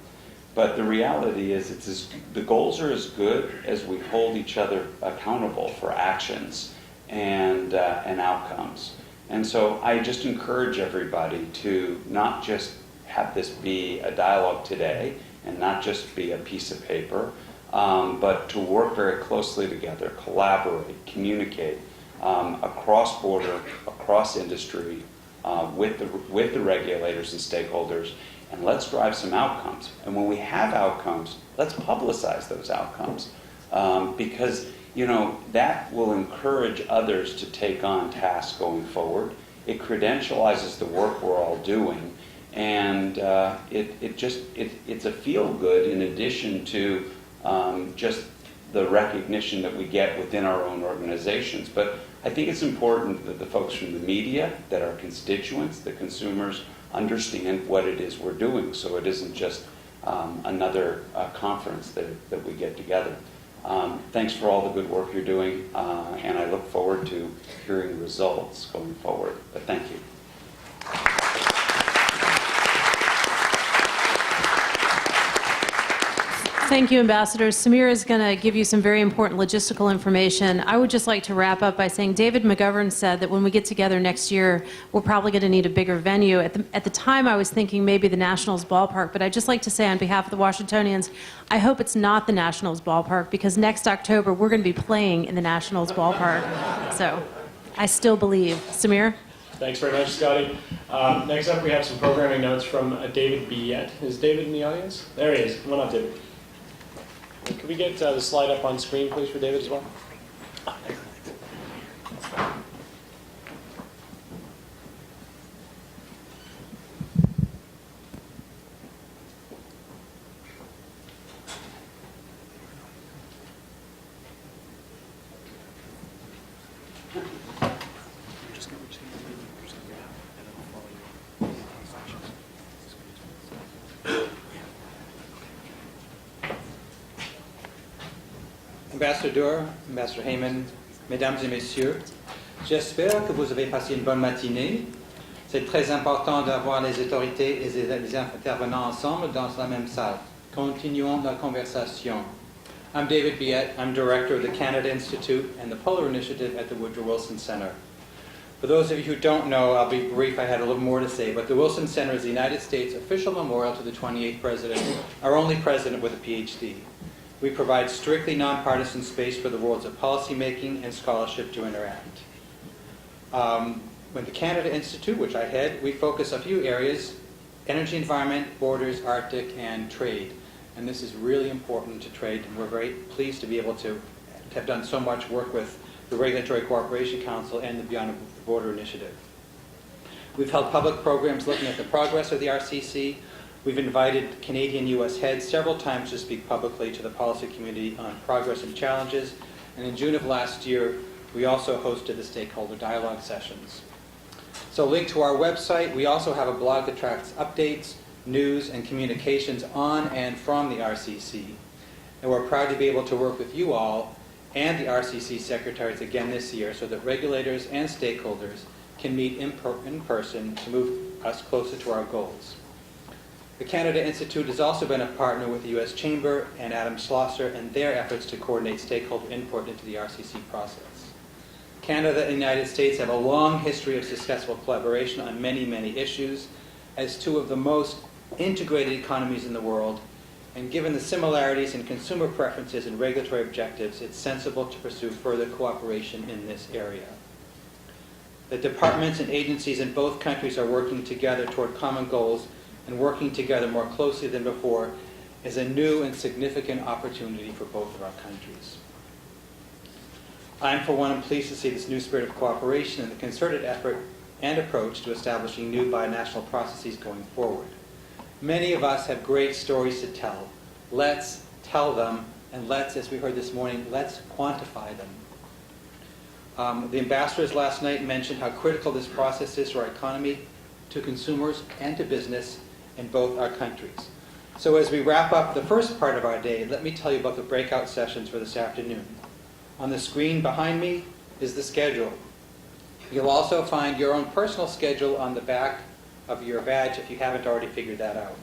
But the reality is the goals are as good as we hold each other accountable for actions and outcomes. And so I just encourage everybody to not just have this be a dialogue today and not just be a piece of paper, but to work very closely together, collaborate, communicate across border, across industry, with the regulators and stakeholders, and let's drive some outcomes. And when we have outcomes, let's publicize those outcomes, because that will encourage others to take on tasks going forward. It credentializes the work we're all doing, and it's a feel-good in addition to just the recognition that we get within our own organizations. But I think it's important that the folks from the media, that our constituents, the consumers, understand what it is we're doing, so it isn't just another conference that we get together. Thanks for all the good work you're doing, and I look forward to hearing results going forward. But thank you. Thank you, Ambassador. Samir is going to give you some very important logistical information. I would just like to wrap up by saying David McGovern said that when we get together next year, we're probably going to need a bigger venue. At the time, I was thinking maybe the Nationals ballpark, but I'd just like to say on behalf of the Washingtonians, I hope it's not the Nationals ballpark, because next October, we're going to be playing in the Nationals ballpark. So I still believe. Samir? Thanks very much, Scotty. Next up, we have some programming notes from David Biet. Is David in the audience? There he is. Come on up, David. Could we get the slide up on screen, please, for David as well? Ambassador, Ambassador Heyman, Mesdames et Messieurs, j'espère que vous avez passé une bonne matinée. C'est très important d'avoir les autorités et les intervenants ensemble dans la même salle. Continuons la conversation. I'm David Biet. I'm director of the Canada Institute and the Polar Initiative at the Woodrow Wilson Center. For those of you who don't know, I'll be brief. I had a little more to say, but the Wilson Center is the United States official memorial to the 28th president, our only president with a PhD. We provide strictly nonpartisan space for the worlds of policymaking and scholarship to interact. With the Canada Institute, which I head, we focus a few areas: energy, environment, borders, Arctic, and trade. And this is really important to trade, and we're very pleased to be able to have done so much work with the Regulatory Cooperation Council and the Beyond the Border Initiative. We've held public programs looking at the progress of the RCC. We've invited Canadian-U.S. heads several times to speak publicly to the policy community on progress and challenges. And in June of last year, we also hosted the stakeholder dialogue sessions. So linked to our website, we also have a blog that tracks updates, news, and communications on and from the RCC. And we're proud to be able to work with you all and the RCC secretaries again this year so that regulators and stakeholders can meet in person to move us closer to our goals. The Canada Institute has also been a partner with the U.S. Chamber and Adam Schlosser in their efforts to coordinate stakeholder input into the RCC process. Canada and the United States have a long history of successful collaboration on many, many issues as two of the most integrated economies in the world, and given the similarities in consumer preferences and regulatory objectives, it's sensible to pursue further cooperation in this area. The departments and agencies in both countries are working together toward common goals, and working together more closely than before is a new and significant opportunity for both of our countries. I'm, for one, pleased to see this new spirit of cooperation and the concerted effort and approach to establishing new binational processes going forward. Many of us have great stories to tell. Let's tell them, and let's, as we heard this morning, let's quantify them. The ambassadors last night mentioned how critical this process is to our economy, to consumers, and to business in both our countries. So as we wrap up the first part of our day, let me tell you about the breakout sessions for this afternoon. On the screen behind me is the schedule. You'll also find your own personal schedule on the back of your badge if you haven't already figured that out.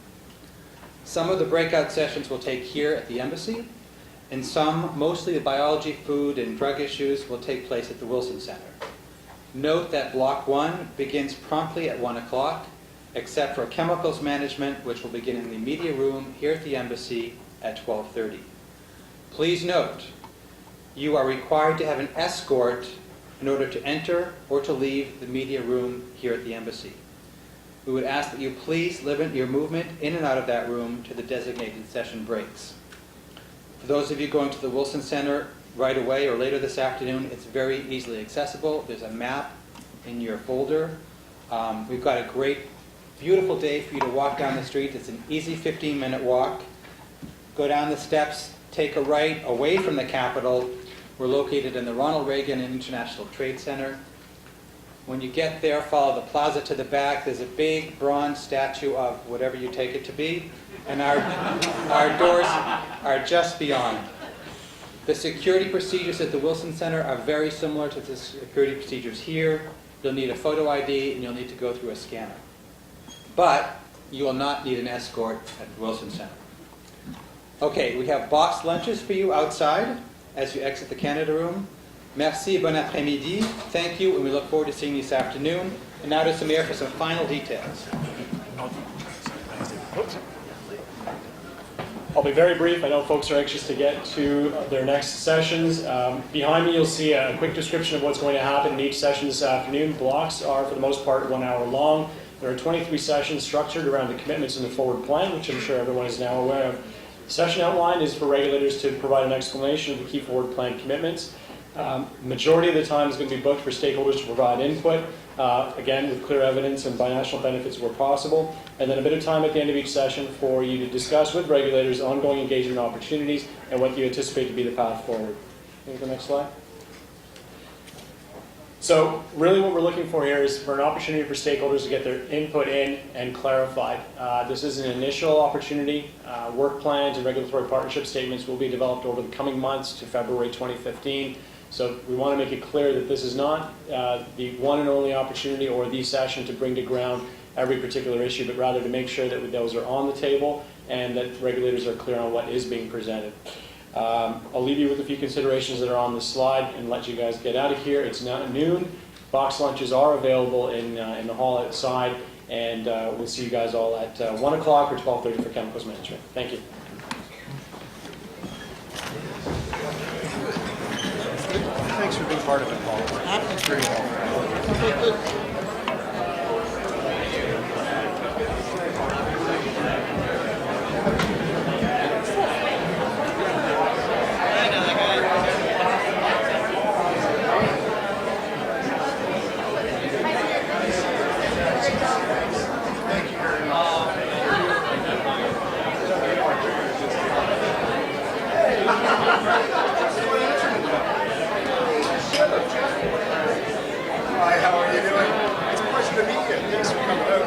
Some of the breakout sessions will take here at the Embassy, and some, mostly the biology, food, and drug issues, will take place at the Wilson Center. Note that Block 1 begins promptly at 1 o'clock, except for chemicals management, which will begin in the media room here at the Embassy at 12:30. Please note, you are required to have an escort in order to enter or to leave the media room here at the Embassy. We would ask that you please limit your movement in and out of that room to the designated session breaks. For those of you going to the Wilson Center right away or later this afternoon, it's very easily accessible. There's a map in your folder. We've got a great, beautiful day for you to walk down the street. It's an easy 15-minute walk. Go down the steps, take a right away from the Capitol. We're located in the Ronald Reagan International Trade Center. When you get there, follow the plaza to the back. There's a big bronze statue of whatever you take it to be, and our doors are just beyond. The security procedures at the Wilson Center are very similar to the security procedures here. You'll need a photo ID, and you'll need to go through a scanner. But you will not need an escort at the Wilson Center. Okay, we have boxed lunches for you outside as you exit the Canada Room. Merci, bon après-midi. Thank you, and we look forward to seeing you this afternoon. And now to Samir for some final details. I'll be very brief. I know folks are anxious to get to their next sessions. Behind me, you'll see a quick description of what's going to happen in each session this afternoon. Blocks are, for the most part, 1 hour long. There are 23 sessions structured around the commitments in the forward plan, which I'm sure everyone is now aware of. The session outline is for regulators to provide an explanation of the key forward plan commitments. Majority of the time is going to be booked for stakeholders to provide input, again, with clear evidence and binational benefits where possible. And then a bit of time at the end of each session for you to discuss with regulators ongoing engagement opportunities and what you anticipate to be the path forward. Can you go to the next slide? So really what we're looking for here is for an opportunity for stakeholders to get their input in and clarified. This is an initial opportunity. Work plans and regulatory partnership statements will be developed over the coming months to February 2015. So we want to make it clear that this is not the one and only opportunity or the session to bring to ground every particular issue, but rather to make sure that those are on the table and that regulators are clear on what is being presented. I'll leave you with a few considerations that are on the slide and let you guys get out of here. It's now noon. Box lunches are available in the hall outside, and we'll see you guys all at 1 o'clock or 12:30 for chemicals management. Thank you. Thanks for being part of it, Paul. It's very helpful. Hi, how are you doing? It's a pleasure to meet you. Thanks for coming out.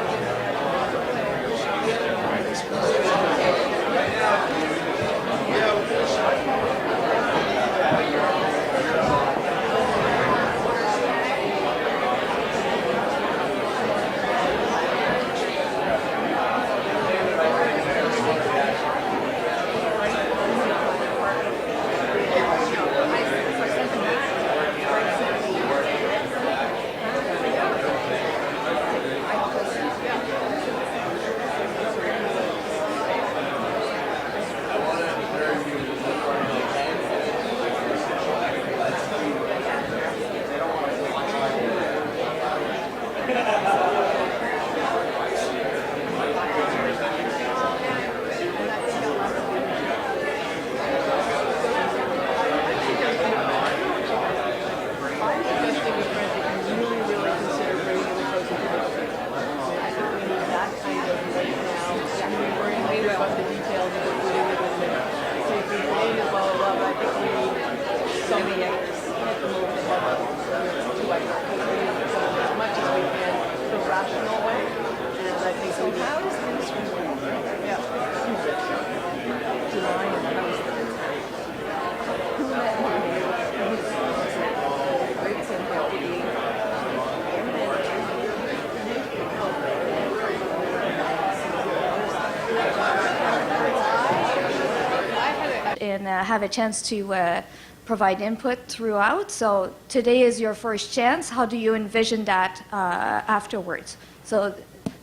And have a chance to provide input throughout. So today is your first chance. How do you envision that afterwards? So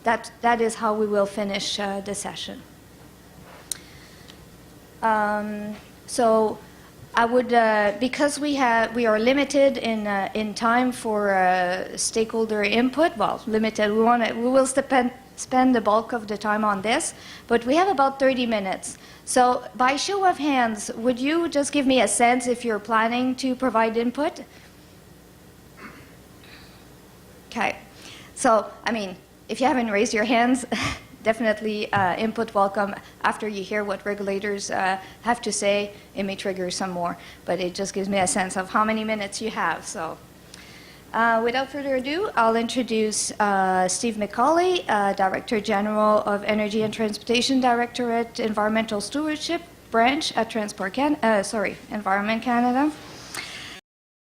that is how we will finish the session. So I would, because we are limited in time for stakeholder input. Well, limited. We will spend the bulk of the time on this, but we have about 30 minutes. So by show of hands, would you just give me a sense if you're planning to provide input? Okay. So, I mean, if you haven't raised your hands, definitely input welcome. After you hear what regulators have to say, it may trigger some more, but it just gives me a sense of how many minutes you have. So, without further ado, I'll introduce Steve McCauley, Director General of Energy and Transportation Directorate, Environmental Stewardship Branch at Environment Canada.